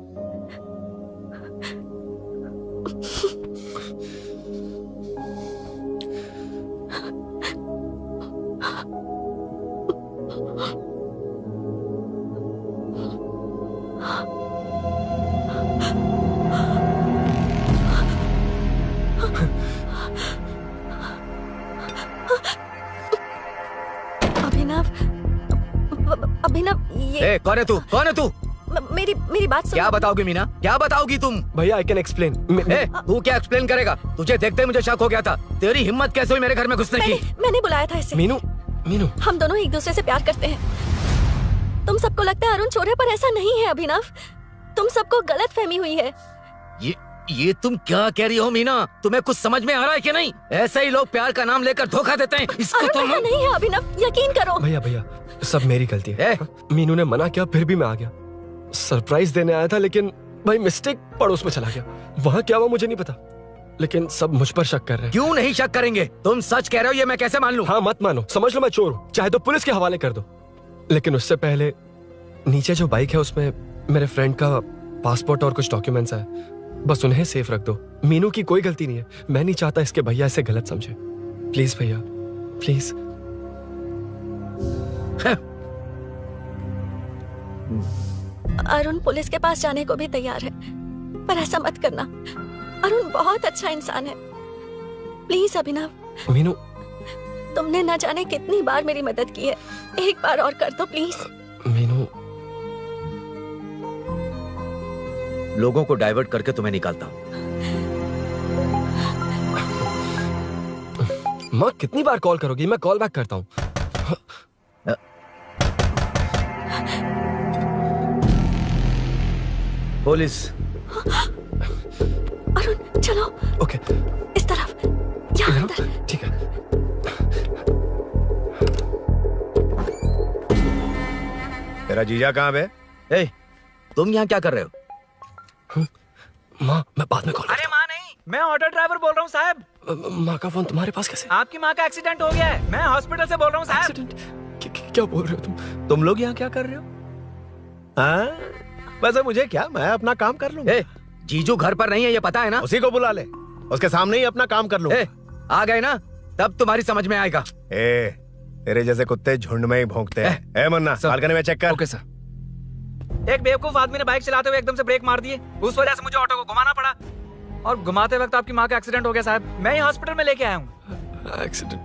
Speaker 4: Abhinav, ये
Speaker 8: कौन है तू? कौन है तू?
Speaker 4: मेरी बात सुनो।
Speaker 8: क्या बताओगी मीना? क्या बताओगी तुम?
Speaker 3: भैया आई कैन एक्सप्लेन।
Speaker 8: तू क्या एक्सप्लेन करेगा? तुझे देखते ही मुझे शक हो गया था। तेरी हिम्मत कैसे हुई मेरे घर में घुसने की?
Speaker 4: मैंने बुलाया था इसे।
Speaker 3: मीनू, मीनू,
Speaker 4: हम दोनों एक दूसरे से प्यार करते हैं। तुम सबको लगता है अरुण चोर है, पर ऐसा नहीं है अभिनव। तुम सबको गलत फहमी हुई है।
Speaker 8: ये तुम क्या कह रही हो मीना? तुम्हें कुछ समझ में आ रहा है कि नहीं? ऐसे ही लोग प्यार का नाम लेकर धोखा देते हैं। इसको
Speaker 4: अरुण ऐसा नहीं है अभिनव, यकीन करो।
Speaker 3: भैया भैया, सब मेरी गलती है। मीनू ने मना किया, फिर भी मैं आ गया। सरप्राइज देने आया था, लेकिन भाई मिस्टेक पड़ोस में चला गया। वहाँ क्या हुआ मुझे नहीं पता, लेकिन सब मुझ पर शक कर रहे हैं।
Speaker 8: क्यों नहीं शक करेंगे? तुम सच कह रहे हो, ये मैं कैसे मान लूं?
Speaker 3: हाँ मत मानो, समझ लो मैं चोर हूँ, चाहे तो पुलिस के हवाले कर दो। लेकिन उससे पहले नीचे जो बाइक है उसमें मेरे फ्रेंड का पासपोर्ट और कुछ डॉक्यूमेंट्स है, बस उन्हें सेफ रख दो। मीनू की कोई गलती नहीं है। मैं नहीं चाहता इसके भैया इसे गलत समझे। प्लीज भैया, प्लीज।
Speaker 4: अरुण पुलिस के पास जाने को भी तैयार है, पर ऐसा मत करना। अरुण बहुत अच्छा इंसान है। प्लीज अभिनव।
Speaker 3: मीनू,
Speaker 4: तुमने न जाने कितनी बार मेरी मदद की है, एक बार और कर दो प्लीज।
Speaker 3: मीनू,
Speaker 8: लोगों को डाइवर्ट करके तुम्हें निकालता हूँ।
Speaker 3: माँ कितनी बार कॉल करोगी? मैं कॉल बैक करता हूँ।
Speaker 8: पुलिस।
Speaker 4: अरुण चलो।
Speaker 3: ओके,
Speaker 4: इस तरफ, यहाँ अंदर।
Speaker 3: ठीक है।
Speaker 1: तेरा जीजा कहाँ पे?
Speaker 8: ए, तुम यहाँ क्या कर रहे हो?
Speaker 3: माँ, मैं बाद में कॉल।
Speaker 14: अरे माँ नहीं, मैं ऑटो ड्राइवर बोल रहा हूँ साहब।
Speaker 3: माँ का फोन तुम्हारे पास कैसे?
Speaker 14: आपकी माँ का एक्सीडेंट हो गया है, मैं हॉस्पिटल से बोल रहा हूँ साहब।
Speaker 3: एक्सीडेंट? क्या बोल रहे हो
Speaker 1: तुम लोग यहाँ क्या कर रहे हो? हाँ, वैसे मुझे क्या, मैं अपना काम कर लूंगा।
Speaker 8: जीजू घर पर नहीं है, ये पता है ना?
Speaker 1: उसी को बुला ले, उसके सामने ही अपना काम कर लूंगा।
Speaker 8: आ गए ना, तब तुम्हारी समझ में आएगा।
Speaker 1: तेरे जैसे कुत्ते झुंड में ही भौंकते हैं। मन्ना, बालकनी में चेक कर।
Speaker 14: Okay sir. एक बेवकूफ आदमी ने बाइक चलाते हुए एकदम से ब्रेक मार दिए, उस वजह से मुझे ऑटो को घुमाना पड़ा, और घुमाते वक्त आपकी माँ का एक्सीडेंट हो गया साहब। मैं ही हॉस्पिटल में लेके आया हूँ।
Speaker 3: एक्सीडेंट?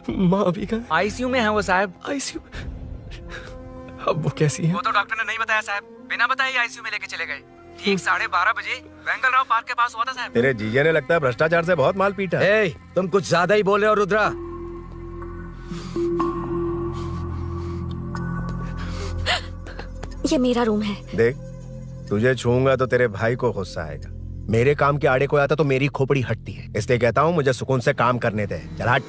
Speaker 3: माँ अभी कहाँ?
Speaker 14: आईसीयू में है वो साहब।
Speaker 3: आईसीयू? अब वो कैसी है?
Speaker 14: वो तो डॉक्टर ने नहीं बताया साहब, बिना बताए आईसीयू में लेके चले गए। ठीक 12:30 बजे वेंगल राव पार्क के पास हुआ था साहब।
Speaker 1: तेरे जीजे ने लगता है भ्रष्टाचार से बहुत माल पीटा।
Speaker 8: तुम कुछ ज्यादा ही बोल रहे हो रुद्रा।
Speaker 4: ये मेरा रूम है।
Speaker 1: देख, तुझे छूऊंगा तो तेरे भाई को गुस्सा आएगा। मेरे काम के आड़े को आता तो मेरी खोपड़ी हटती है, इसलिए कहता हूँ मुझे सुकून से काम करने दे। चल हट,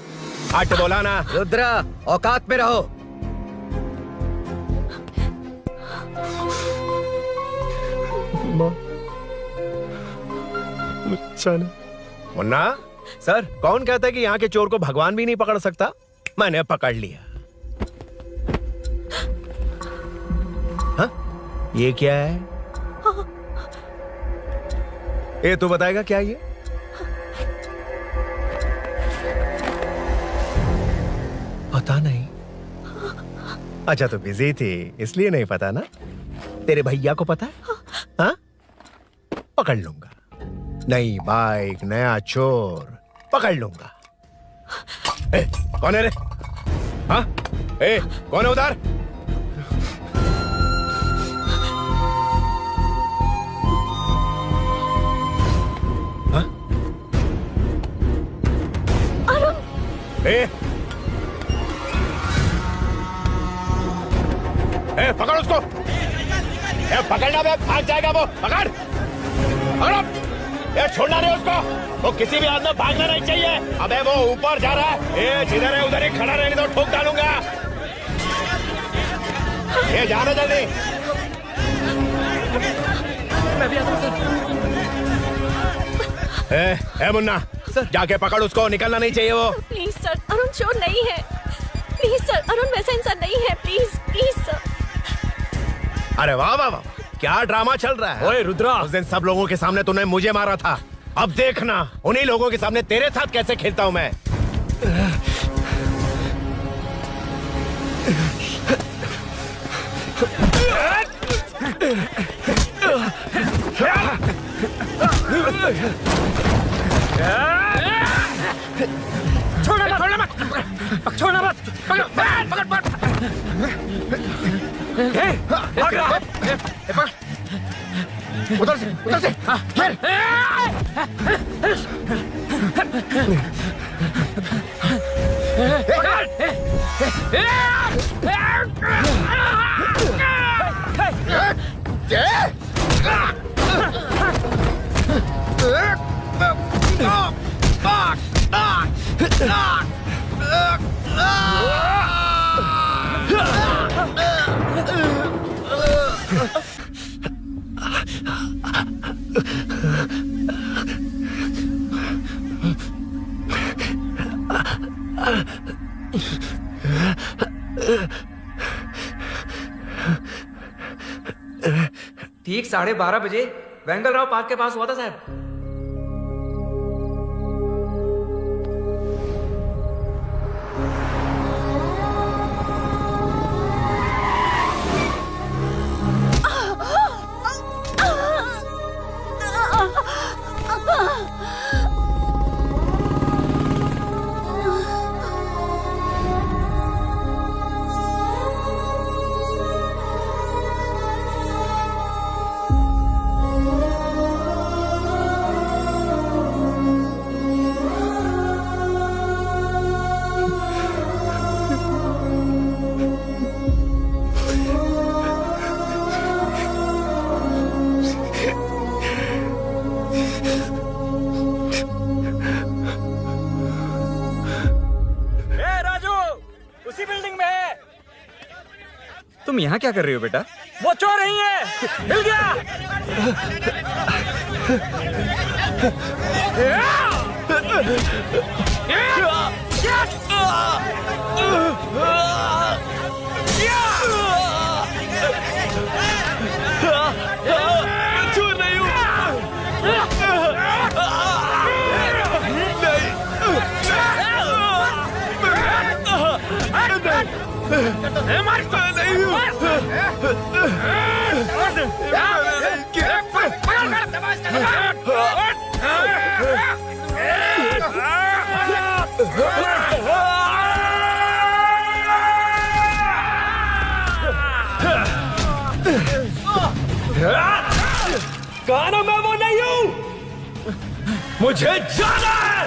Speaker 1: हट बोला ना।
Speaker 8: रुद्रा, औकात में रहो।
Speaker 1: मुन्ना सर, कौन कहता है कि यहाँ के चोर को भगवान भी नहीं पकड़ सकता? मैंने पकड़ लिया। ये क्या है? ये तू बताएगा क्या ये? पता नहीं। अच्छा तो बिजी थी इसलिए नहीं पता ना? तेरे भैया को पता है? हाँ? पकड़ लूंगा। नई बाइक, नया चोर, पकड़ लूंगा। कौन है रे? हाँ? कौन है उधर? हाँ? पकड़ उसको। पकड़ना बे, भाग जाएगा वो। पकड़ पकड़ो। छोड़ना नहीं उसको। वो किसी भी हाथ में भागना नहीं चाहिए। अबे वो ऊपर जा रहा है। जिधर है उधर ही खड़ा रहने दो, ठोक डालूंगा। जाना जल्दी।
Speaker 11: मैं भी आता हूं सर।
Speaker 1: मुन्ना सर, जाके पकड़ उसको, निकलना नहीं चाहिए वो।
Speaker 4: प्लीज सर, अरुण चोर नहीं है। प्लीज सर, अरुण वैसा इंसान नहीं है। Please please sir.
Speaker 1: अरे वाह वाह वाह, क्या ड्रामा चल रहा है।
Speaker 11: ओए रुद्रा,
Speaker 1: उस दिन सब लोगों के सामने तूने मुझे मारा था। अब देखना उन्हीं लोगों के सामने तेरे साथ कैसे खेलता हूं मैं।
Speaker 11: छोड़ना मत, छोड़ना मत, पकड़ पकड़ पकड़।
Speaker 1: उधर से
Speaker 14: ठीक 12:30 बजे वेंगल राव पार्क के पास हुआ था साहब।
Speaker 7: तुम यहाँ क्या कर रही हो बेटा?
Speaker 11: वो चोर नहीं है, मिल गया। चोर नहीं हूँ। कहा मैं वो नहीं हूं, मुझे जाना है।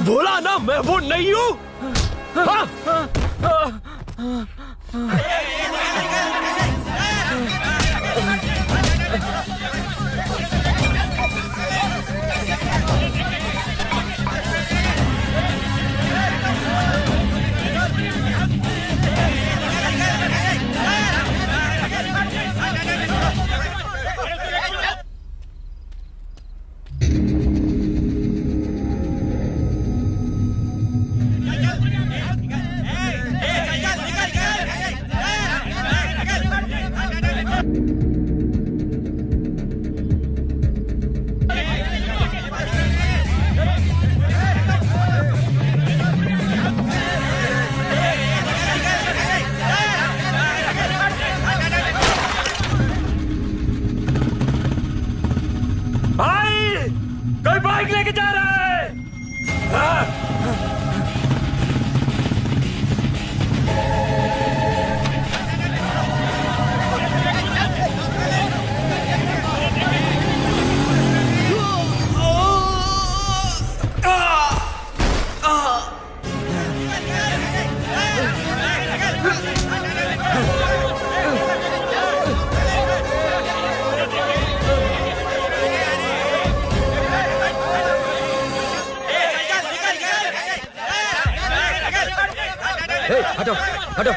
Speaker 11: बोला ना मैं वो नहीं हूं।
Speaker 8: हटो हटो।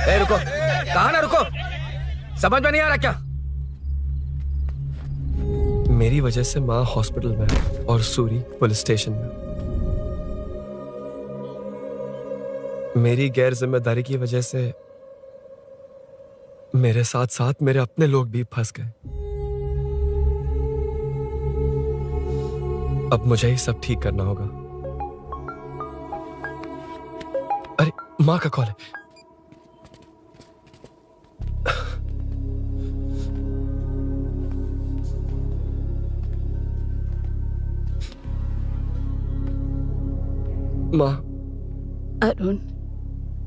Speaker 8: ए रुको, कहा ना रुको, समझ में नहीं आ रहा क्या?
Speaker 3: मेरी वजह से माँ हॉस्पिटल में है और सूरी पुलिस स्टेशन में। मेरी गैर जिम्मेदारी की वजह से मेरे साथ साथ मेरे अपने लोग भी फंस गए। अब मुझे ही सब ठीक करना होगा। अरे माँ का कॉल है। माँ।
Speaker 10: अरुण,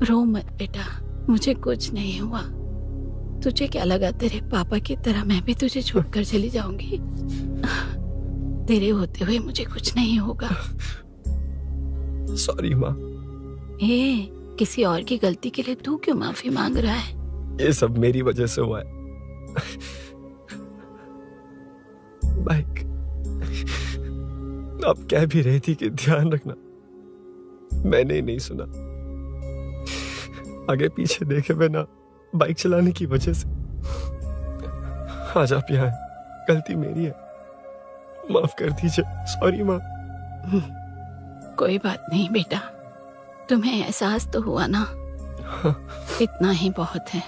Speaker 10: रो मत बेटा, मुझे कुछ नहीं हुआ। तुझे क्या लगा तेरे पापा की तरह मैं भी तुझे छोड़कर चली जाऊंगी? तेरे होते हुए मुझे कुछ नहीं होगा।
Speaker 3: सॉरी माँ।
Speaker 10: ए, किसी और की गलती के लिए तू क्यों माफी मांग रहा है?
Speaker 3: ये सब मेरी वजह से हुआ है। बाइक, आप कह भी रही थी कि ध्यान रखना, मैंने ही नहीं सुना। आगे पीछे देखे बिना बाइक चलाने की वजह से आज आप यहाँ हैं। गलती मेरी है, माफ कर दीजिए। सॉरी माँ।
Speaker 10: कोई बात नहीं बेटा, तुम्हें एहसास तो हुआ ना?
Speaker 3: हाँ।
Speaker 10: इतना ही बहुत है।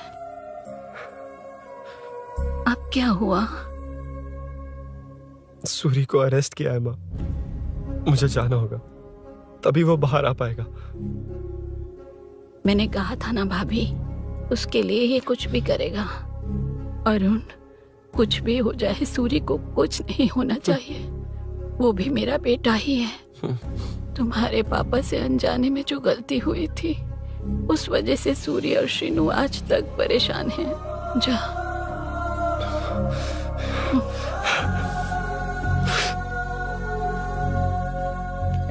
Speaker 10: अब क्या हुआ?
Speaker 3: सूरी को अरेस्ट किया है माँ। मुझे जाना होगा, तभी वो बाहर आ पाएगा।
Speaker 10: मैंने कहा था ना भाभी, उसके लिए ये कुछ भी करेगा। अरुण, कुछ भी हो जाए सूरी को कुछ नहीं होना चाहिए। वो भी मेरा बेटा ही है। तुम्हारे पापा से अनजाने में जो गलती हुई थी, उस वजह से सूरी और श्रीनु आज तक परेशान हैं। जा।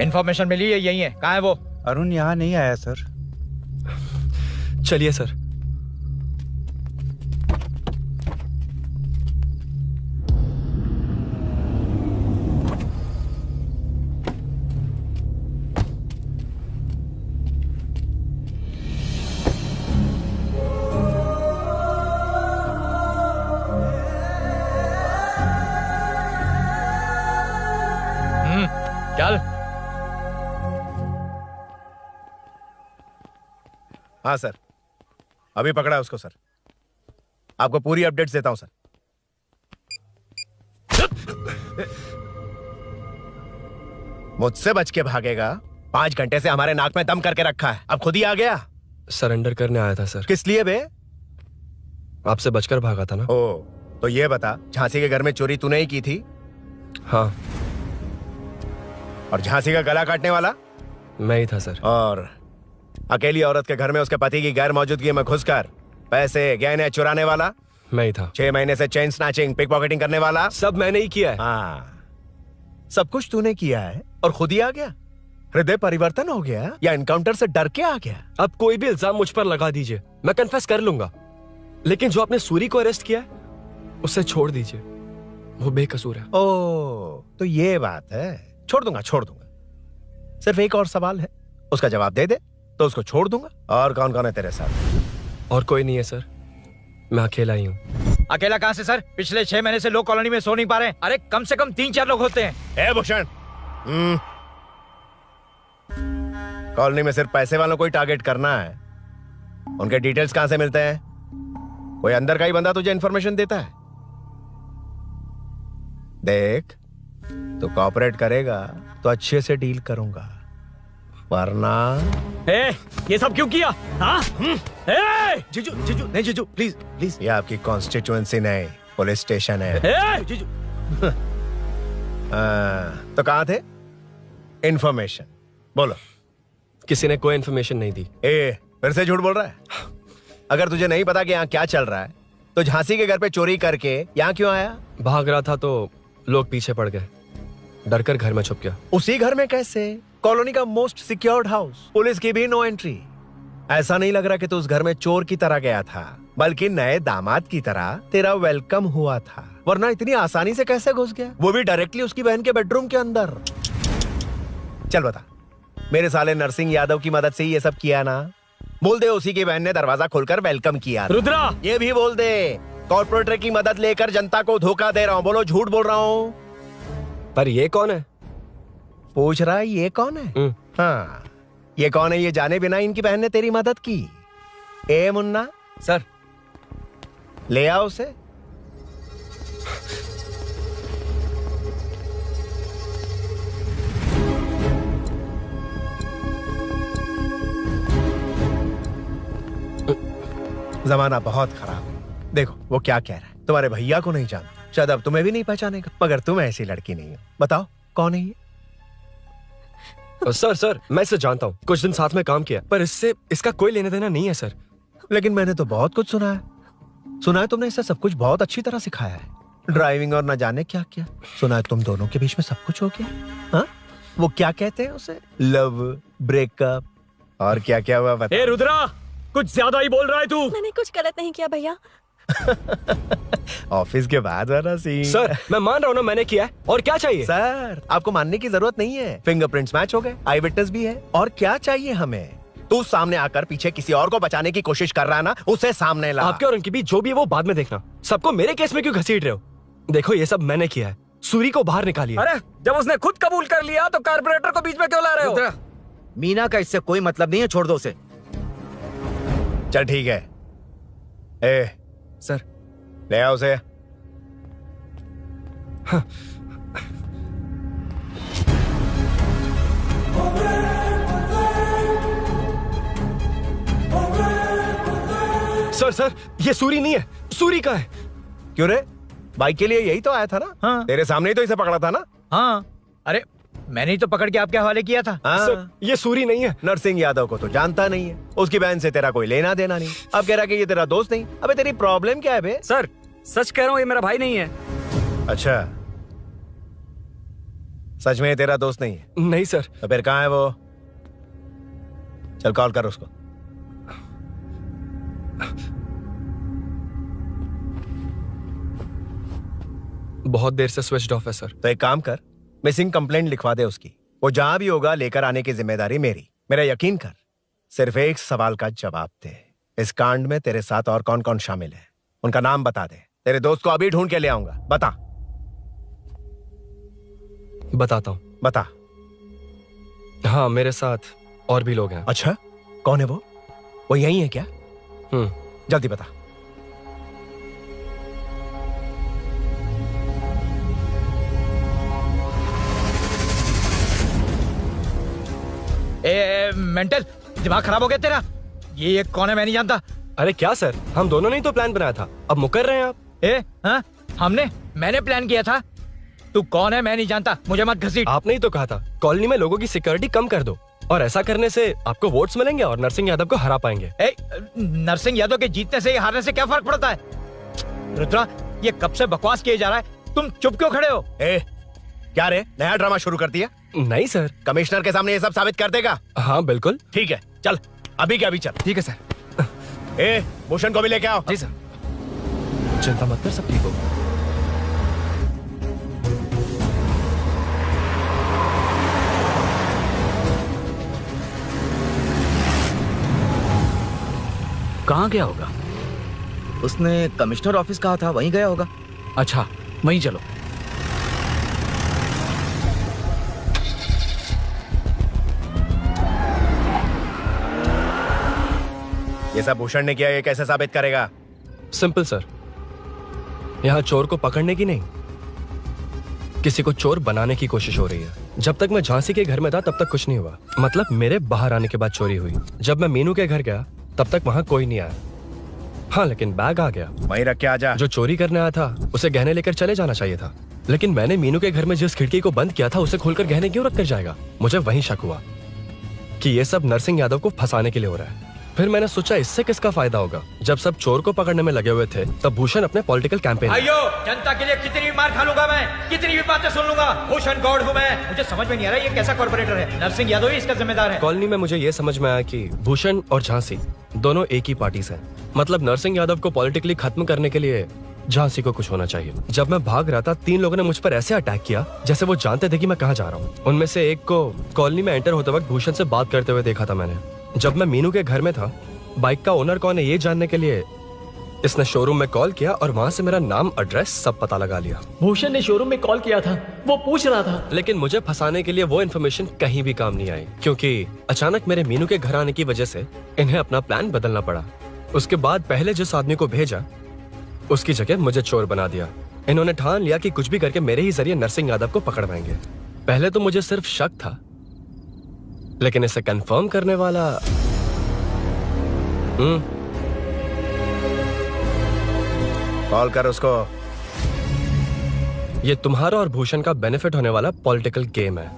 Speaker 8: इन्फॉर्मेशन मिली है, यही है। कहाँ है वो?
Speaker 14: अरुण यहाँ नहीं आया सर।
Speaker 3: चलिए सर।
Speaker 8: चल।
Speaker 1: हाँ सर, अभी पकड़ा उसको सर। आपको पूरी अपडेट्स देता हूं सर। मुझसे बच के भागेगा? 5 घंटे से हमारे नाक में दम करके रखा है, अब खुद ही आ गया।
Speaker 3: सरेंडर करने आया था सर।
Speaker 1: किस लिए बे?
Speaker 3: आपसे बचकर भागा था ना।
Speaker 1: ओ, तो ये बता, झांसी के घर में चोरी तूने ही की थी?
Speaker 3: हाँ।
Speaker 1: और झांसी का गला काटने वाला?
Speaker 3: मैं ही था सर।
Speaker 1: और अकेली औरत के घर में उसके पति की गैर मौजूदगी में घुसकर पैसे गहने चुराने वाला?
Speaker 3: मैं ही था।
Speaker 1: 6 महीने से चेन स्नैचिंग, पिक पॉकेटिंग करने वाला?
Speaker 3: सब मैंने ही किया है।
Speaker 1: हाँ, सब कुछ तूने किया है और खुद ही आ गया? हृदय परिवर्तन हो गया या एनकाउंटर से डर के आ गया?
Speaker 3: अब कोई भी इल्जाम मुझ पर लगा दीजिए, मैं कन्फेस कर लूंगा। लेकिन जो आपने सूरी को अरेस्ट किया है, उसे छोड़ दीजिए, वो बेकसूर है।
Speaker 1: ओ, तो ये बात है। छोड़ दूंगा, छोड़ दूंगा। सिर्फ एक और सवाल है, उसका जवाब दे दे तो उसको छोड़ दूंगा। और कौन कौन है तेरे साथ?
Speaker 3: और कोई नहीं है सर, मैं अकेला ही हूँ।
Speaker 8: अकेला कहाँ से सर? पिछले 6 महीने से लोग कॉलोनी में सो नहीं पा रहे हैं। अरे कम से कम 3-4 लोग होते हैं।
Speaker 1: ए भूषण, कॉलोनी में सिर्फ पैसे वालों को ही टारगेट करना है? उनके डिटेल्स कहां से मिलते हैं? कोई अंदर का ही बंदा तुझे इंफॉर्मेशन देता है? देख, तो कॉपरेट करेगा तो अच्छे से डील करूंगा, वरना
Speaker 11: ये सब क्यों किया? हाँ?
Speaker 1: जीजू, जीजू, नहीं जीजू, प्लीज प्लीज। ये आपकी कॉन्स्टिट्यूएंसी नहीं, पुलिस स्टेशन है। जीजू। तो कहाँ थे? इंफॉर्मेशन बोलो।
Speaker 3: किसी ने कोई इंफॉर्मेशन नहीं दी।
Speaker 1: फिर से झूठ बोल रहा है? अगर तुझे नहीं पता कि यहाँ क्या चल रहा है, तो झांसी के घर पे चोरी करके यहाँ क्यों आया?
Speaker 3: भाग रहा था तो लोग पीछे पड़ गए, डरकर घर में छुप गया।
Speaker 1: उसी घर में कैसे? कॉलोनी का मोस्ट सिक्योर्ड हाउस, पुलिस की भी नो एंट्री। ऐसा नहीं लग रहा कि तू उस घर में चोर की तरह गया था, बल्कि नए दामाद की तरह तेरा वेलकम हुआ था। वरना इतनी आसानी से कैसे घुस गया, वो भी डायरेक्टली उसकी बहन के बेडरूम के अंदर? चल बता, मेरे साले नरसिंह यादव की मदद से ही ये सब किया ना। बोल दे उसी की बहन ने दरवाजा खोलकर वेलकम किया।
Speaker 11: रुद्रा,
Speaker 1: ये भी बोल दे कॉर्पोरेटर की मदद लेकर जनता को धोखा दे रहा हूँ। बोलो झूठ बोल रहा हूँ।
Speaker 3: पर ये कौन है?
Speaker 1: पूछ रहा है ये कौन है? हाँ, ये कौन है ये जाने बिना इनकी बहन ने तेरी मदद की। ए मुन्ना
Speaker 14: सर,
Speaker 1: ले आओ उसे। जमाना बहुत खराब है। देखो वो क्या कह रहा है। तुम्हारे भैया को नहीं जानता, शायद अब तुम्हें भी नहीं पहचानेगा, मगर तुम ऐसी लड़की नहीं हो। बताओ कौन है ये?
Speaker 3: सर मैं इसे जानता हूँ, कुछ दिन साथ में काम किया, पर इससे इसका कोई लेना देना नहीं है सर।
Speaker 1: लेकिन मैंने तो बहुत कुछ सुना है। सुना है तुमने इसे सब कुछ बहुत अच्छी तरह सिखाया है, ड्राइविंग और न जाने क्या क्या। सुना है तुम दोनों के बीच में सब कुछ हो गया। हाँ, वो क्या कहते हैं उसे, लव, ब्रेकअप और क्या क्या हुआ बता।
Speaker 11: ए रुद्रा, कुछ ज्यादा ही बोल रहा है तू।
Speaker 4: मैंने कुछ गलत नहीं किया भैया।
Speaker 1: ऑफिस के बाद वाला सीन।
Speaker 3: सर मैं मान रहा हूँ ना मैंने किया है, और क्या चाहिए?
Speaker 1: सर आपको मानने की जरूरत नहीं है, फिंगरप्रिंट्स मैच हो गए, आई विटनेस भी है, और क्या चाहिए हमें? तू सामने आकर पीछे किसी और को बचाने की कोशिश कर रहा है ना, उसे सामने ला।
Speaker 3: आपके और उनके बीच जो भी है वो बाद में देखना, सबको मेरे केस में क्यों घसीट रहे हो? देखो ये सब मैंने किया है, सूरी को बाहर निकालिए।
Speaker 14: अरे जब उसने खुद कबूल कर लिया तो कारपोरेटर को बीच में क्यों ला रहे हो?
Speaker 8: मीना का इससे कोई मतलब नहीं है, छोड़ दो उसे।
Speaker 1: चल ठीक है। ए
Speaker 14: सर,
Speaker 1: ले आओ उसे।
Speaker 3: सर ये सूरी नहीं है, सूरी का है।
Speaker 1: क्यों रे, बाइक के लिए यही तो आया था ना?
Speaker 14: हाँ।
Speaker 1: तेरे सामने ही तो इसे पकड़ा था ना?
Speaker 14: हाँ, अरे मैंने ही तो पकड़ के आपके हवाले किया था।
Speaker 1: हाँ।
Speaker 3: सर ये सूरी नहीं है।
Speaker 1: नरसिंह यादव को तो जानता नहीं है, उसकी बहन से तेरा कोई लेना देना नहीं। अब कह रहा कि ये तेरा दोस्त नहीं। अबे तेरी प्रॉब्लम क्या है बे?
Speaker 14: सर सच कह रहा हूँ, ये मेरा भाई नहीं है।
Speaker 1: अच्छा, सच में ये तेरा दोस्त नहीं है?
Speaker 3: नहीं सर।
Speaker 1: तो फिर कहाँ है वो? चल कॉल कर उसको।
Speaker 3: बहुत देर से स्विच ऑफ है सर।
Speaker 1: तो एक काम कर, मिसिंग कंप्लेंट लिखवा दे उसकी। वो जहां भी होगा लेकर आने की जिम्मेदारी मेरी। मेरा यकीन कर, सिर्फ एक सवाल का जवाब दे, इस कांड में तेरे साथ और कौन कौन शामिल है, उनका नाम बता दे। तेरे दोस्त को अभी ढूंढ के ले आऊंगा।
Speaker 3: बताता हूँ।
Speaker 1: बता।
Speaker 3: हाँ मेरे साथ और भी लोग हैं।
Speaker 1: अच्छा, कौन है वो? वो यही है क्या? जल्दी बता।
Speaker 14: मेंटल, दिमाग खराब हो गया तेरा? ये कौन है, मैं नहीं जानता।
Speaker 3: अरे क्या सर, हम दोनों ने ही तो प्लान बनाया था, अब मुकर रहे हैं आप?
Speaker 14: हाँ, मैंने प्लान किया था। तू कौन है मैं नहीं जानता, मुझे मत घसीट।
Speaker 3: आपने ही तो कहा था कॉलोनी में लोगों की सिक्योरिटी कम कर दो, और ऐसा करने से आपको वोट्स मिलेंगे और नरसिंह यादव को हरा पाएंगे।
Speaker 14: नरसिंह यादव के जीतने से या हारने से क्या फर्क पड़ता है? रुद्रा, ये कब से बकवास किए जा रहा है, तुम चुप क्यों खड़े हो?
Speaker 1: क्या रे, नया ड्रामा शुरू कर दिया?
Speaker 3: नहीं सर।
Speaker 1: कमिश्नर के सामने ये सब साबित कर देगा?
Speaker 3: हाँ बिल्कुल।
Speaker 1: ठीक है, चल अभी क्या अभी चल।
Speaker 14: ठीक है सर।
Speaker 1: भूषण को भी लेके आओ।
Speaker 14: जी सर।
Speaker 3: चिंता मत कर, सब ठीक होगा।
Speaker 12: कहाँ गया होगा?
Speaker 8: उसने कमिश्नर ऑफिस कहा था, वहीं गया होगा।
Speaker 12: अच्छा, वहीं चलो।
Speaker 1: ये सब भूषण ने किया, ये कैसे साबित करेगा?
Speaker 3: सिंपल सर, यहाँ चोर को पकड़ने की नहीं, किसी को चोर बनाने की कोशिश हो रही है। जब तक मैं झांसी के घर में था तब तक कुछ नहीं हुआ, मतलब मेरे बाहर आने के बाद चोरी हुई। जब मैं मीनू के घर गया तब तक वहां कोई नहीं आया। हाँ लेकिन बैग आ गया।
Speaker 1: वहीं रख के आ जा।
Speaker 3: जो चोरी करने आया था उसे गहने लेकर चले जाना चाहिए था, लेकिन मैंने मीनू के घर में जिस खिड़की को बंद किया था उसे खोलकर गहने क्यों रख कर जाएगा? मुझे वहीं शक हुआ कि ये सब नरसिंह यादव को फंसाने के लिए हो रहा है। फिर मैंने सोचा इससे किसका फायदा होगा। जब सब चोर को पकड़ने में लगे हुए थे तब भूषण अपने पॉलिटिकल कैंपेन।
Speaker 14: भाइयों, जनता के लिए कितनी भी मार खा लूंगा मैं, कितनी भी बातें सुन लूंगा, भूषण गौड़ हूँ मैं। मुझे समझ में नहीं आ रहा ये कैसा कॉर्पोरेटर है। नरसिंह यादव ही इसका जिम्मेदार है।
Speaker 3: कॉलोनी में मुझे ये समझ में आया कि भूषण और झांसी दोनों एक ही पार्टी से हैं। मतलब नरसिंह यादव को पॉलिटिकली खत्म करने के लिए झांसी को कुछ होना चाहिए। जब मैं भाग रहा था 3 लोगों ने मुझ पर ऐसे अटैक किया जैसे वो जानते थे कि मैं कहाँ जा रहा हूँ। उनमें से एक को कॉलोनी में एंटर होते वक्त भूषण से बात करते हुए देखा था मैंने। जब मैं मीनू के घर में था, बाइक का ओनर कौन है ये जानने के लिए इसने शोरूम में कॉल किया और वहाँ से मेरा नाम, एड्रेस सब पता लगा लिया।
Speaker 11: भूषण ने शोरूम में कॉल किया था, वो पूछ रहा था।
Speaker 3: लेकिन मुझे फंसाने के लिए वो इन्फॉर्मेशन कहीं भी काम नहीं आई, क्योंकि अचानक मेरे मीनू के घर आने की वजह से इन्हें अपना प्लान बदलना पड़ा। उसके बाद पहले जिस आदमी को भेजा उसकी जगह मुझे चोर बना दिया। इन्होंने ठान लिया कि कुछ भी करके मेरे ही जरिए नरसिंह यादव को पकड़वाएंगे। पहले तो मुझे सिर्फ शक था, लेकिन इसे कंफर्म करने वाला
Speaker 1: कॉल कर उसको।
Speaker 3: ये तुम्हारा और भूषण का बेनिफिट होने वाला पॉलिटिकल गेम है।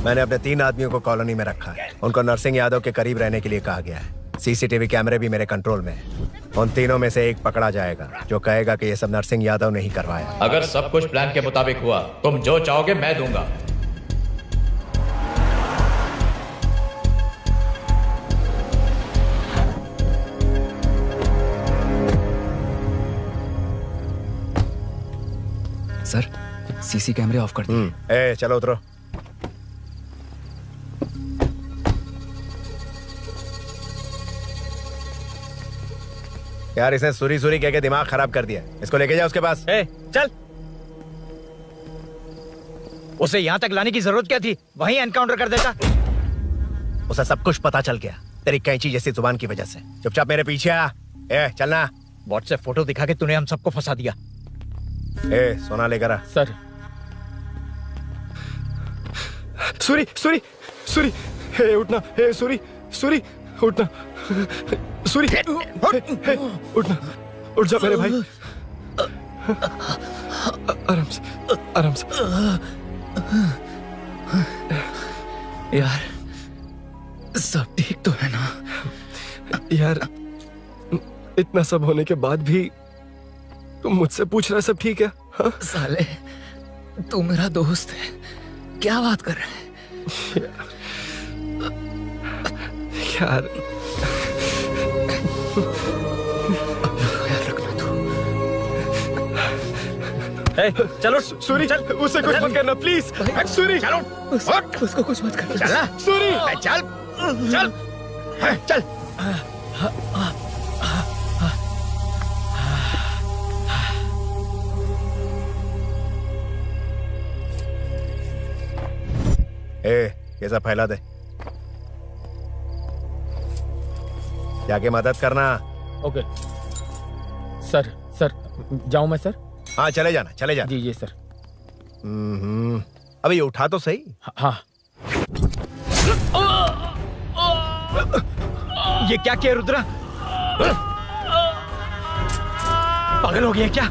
Speaker 1: मैंने अपने 3 आदमियों को कॉलोनी में रखा है। उनको नरसिंह यादव के करीब रहने के लिए कहा गया है। सीसीटीवी कैमरे भी मेरे कंट्रोल में है। उन तीनों में से एक पकड़ा जाएगा जो कहेगा कि ये सब नरसिंह यादव ने ही करवाया।
Speaker 15: अगर सब कुछ प्लान के मुताबिक हुआ, तुम जो चाहोगे मैं दूंगा।
Speaker 7: सर, सीसी कैमरे ऑफ कर दिए।
Speaker 1: चलो उतरो। यार इसने सुरी सुरी कह के दिमाग खराब कर दिया। इसको लेके जाओ उसके पास।
Speaker 8: चल, उसे यहाँ तक लाने की जरूरत क्या थी? वहीं एनकाउंटर कर देता।
Speaker 1: उसे सब कुछ पता चल गया तेरी कैंची जैसी जुबान की वजह से। चुपचाप मेरे पीछे आ। चलना।
Speaker 8: व्हाट्सएप फोटो दिखा के तूने हम सबको फंसा दिया।
Speaker 1: सोना लेकर आ।
Speaker 11: सर।
Speaker 3: सूरी सूरी सूरी, उठना। सूरी सूरी, उठना। सूरी, उठना। उठ जा मेरे भाई। आराम से, आराम से।
Speaker 7: यार सब ठीक तो है ना?
Speaker 3: यार इतना सब होने के बाद भी तुम मुझसे पूछ रहा सब ठीक है? हाँ?
Speaker 7: साले तू मेरा दोस्त है, क्या बात कर रहा है?
Speaker 3: यार
Speaker 8: चलो
Speaker 3: सूरी, चल उसे कुछ मत करना प्लीज। सूरी
Speaker 8: चलो,
Speaker 7: उसको कुछ मत करना।
Speaker 8: चल
Speaker 3: सूरी,
Speaker 8: चल चल चल।
Speaker 1: ये सब फैला दे। जाके मदद करना।
Speaker 11: Okay sir. सर जाऊं मैं सर?
Speaker 1: हाँ चले जाना, चले जाना।
Speaker 11: जी सर।
Speaker 1: अबे ये उठा तो सही।
Speaker 11: हाँ।
Speaker 8: ये क्या किया रुद्रा? पागल हो गया क्या?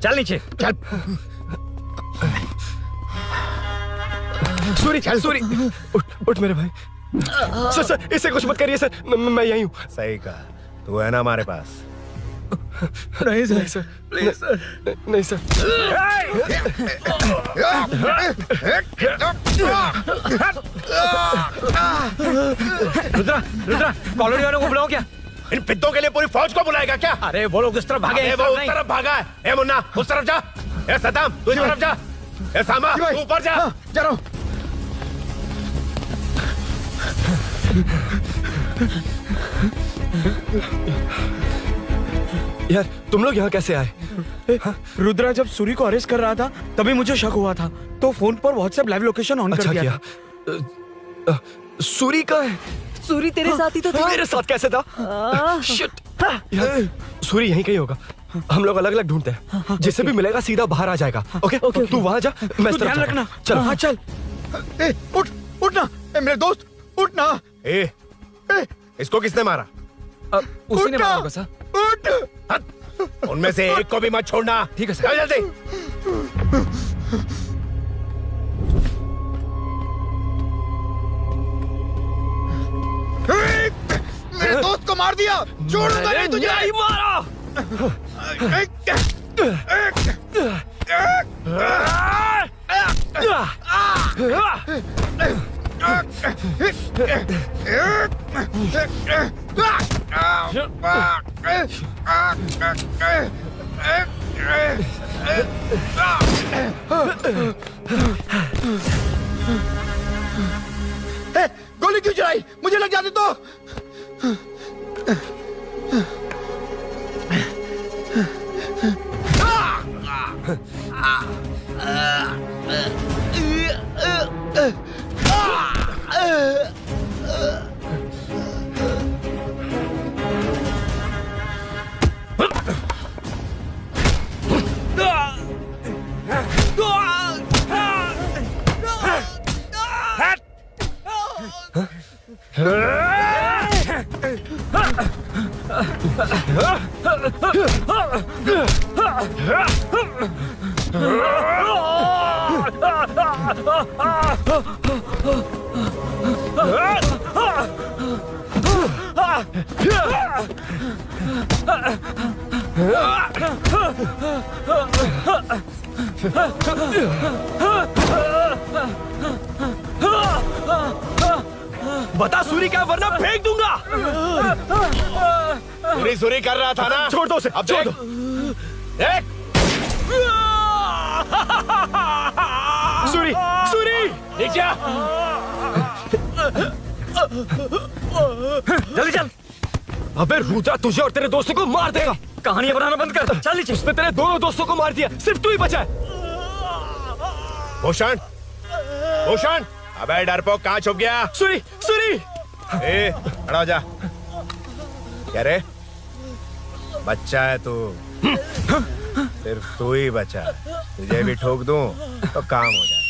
Speaker 8: चल नीचे चल।
Speaker 3: सूरी, सूरी, उठ मेरे भाई। सर सर इसे कुछ मत करिए सर, मैं यहीं हूँ।
Speaker 1: सही कहा, तू है ना हमारे पास?
Speaker 3: नहीं सर, नहीं सर, प्लीज सर, नहीं सर।
Speaker 8: रुद्रा, रुद्रा, कॉलोनी वालों को बुलाओ क्या?
Speaker 1: इन पिद्दों के लिए पूरी फौज को बुलाएगा क्या?
Speaker 8: अरे वो लोग उस तरफ भागे।
Speaker 1: वो उस तरफ भागा है। ए मुन्ना उस तरफ जा। ए सदाम तू इस तरफ जा। ए सामा तू ऊपर जा।
Speaker 8: जा रहा हूं।
Speaker 3: यार तुम लोग यहाँ कैसे आए?
Speaker 14: रुद्रा जब सूरी को अरेस्ट कर रहा था तभी मुझे शक हुआ था, तो फोन पर व्हाट्सएप लाइव लोकेशन ऑन कर दिया।
Speaker 3: सूरी का है?
Speaker 10: सूरी तेरे साथ ही तो था।
Speaker 3: मेरे साथ कैसे था? शिट। यार सूरी यहीं कहीं होगा। हम लोग अलग अलग ढूंढते हैं, जिसे भी मिलेगा सीधा बाहर आ जाएगा। ओके तू वहां जा, मैं इस तरफ
Speaker 14: ध्यान रखना।
Speaker 3: चल।
Speaker 14: हाँ चल।
Speaker 8: उठ, उठना मेरे दोस्त, उठना।
Speaker 1: इसको किसने मारा?
Speaker 7: उसी ने मारा होगा सर।
Speaker 1: उठ। उनमें से एक को भी मत छोड़ना।
Speaker 7: ठीक है सर।
Speaker 1: जल्दी।
Speaker 8: मेरे दोस्त को मार दिया। छोड़ूंगा नहीं तुझे।
Speaker 3: नहीं मारा।
Speaker 8: गोली क्यों चलाई? मुझे लग जाती तो।
Speaker 3: बता सूरी क्या, वरना फेंक दूंगा।
Speaker 1: सूरी सूरी कर रहा था ना,
Speaker 3: छोड़ दो उसे, अब छोड़ दो। सूरी सूरी
Speaker 11: नीचे आ।
Speaker 3: जल्दी चल। अबे रुद्रा तुझे और तेरे दोस्तों को मार देगा। कहानियां बनाना बंद कर। चल नीचे। उसने तेरे दोनों दोस्तों को मार दिया, सिर्फ तू ही बचा है।
Speaker 1: भूषण, भूषण, अबे डरपोक कहाँ छुप गया?
Speaker 3: सूरी सूरी
Speaker 1: ए, खड़ा हो जा। क्या रे? बच्चा है तू, सिर्फ तू ही बचा है। तुझे भी ठोक दूं तो काम हो जाए।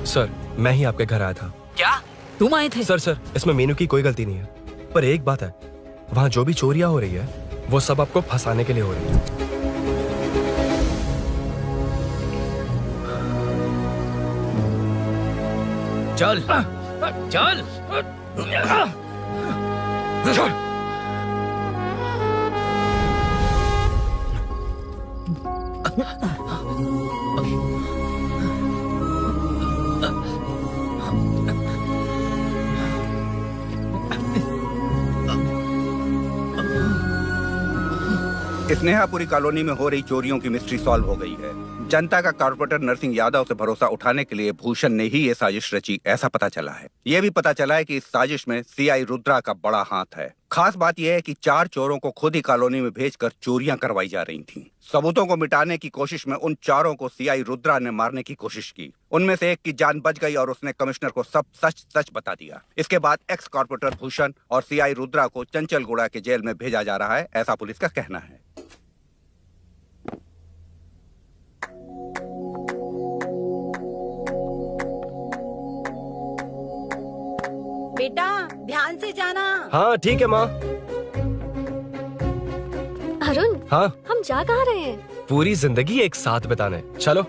Speaker 3: सर, मैं ही आपके घर आया था।
Speaker 2: क्या तुम आए थे?
Speaker 3: सर इसमें मीनू की कोई गलती नहीं है, पर एक बात है, वहाँ जो भी चोरियां हो रही है वो सब आपको फंसाने के लिए हो रही है।
Speaker 8: चल चल चल।
Speaker 6: स्नेहापुरी कॉलोनी में हो रही चोरियों की मिस्ट्री सॉल्व हो गई है। जनता का कॉर्पोरेटर नरसिंह यादव से भरोसा उठाने के लिए भूषण ने ही ये साजिश रची, ऐसा पता चला है। ये भी पता चला है कि इस साजिश में सीआई रुद्रा का बड़ा हाथ है। खास बात यह है कि 4 चोरों को खुद ही कॉलोनी में भेजकर चोरियां करवाई जा रही थीं। सबूतों को मिटाने की कोशिश में उन चारों को सीआई रुद्रा ने मारने की कोशिश की। उनमें से एक की जान बच गई और उसने कमिश्नर को सब सच सच बता दिया। इसके बाद एक्स कॉर्पोरेटर भूषण और सीआई रुद्रा को चंचलगुड़ा के जेल में भेजा जा रहा है, ऐसा पुलिस का कहना है।
Speaker 10: बेटा ध्यान से जाना।
Speaker 3: हाँ ठीक है माँ।
Speaker 4: अरुण,
Speaker 3: हाँ
Speaker 4: हम जा कहाँ रहे हैं?
Speaker 3: पूरी जिंदगी एक साथ बिताने, चलो।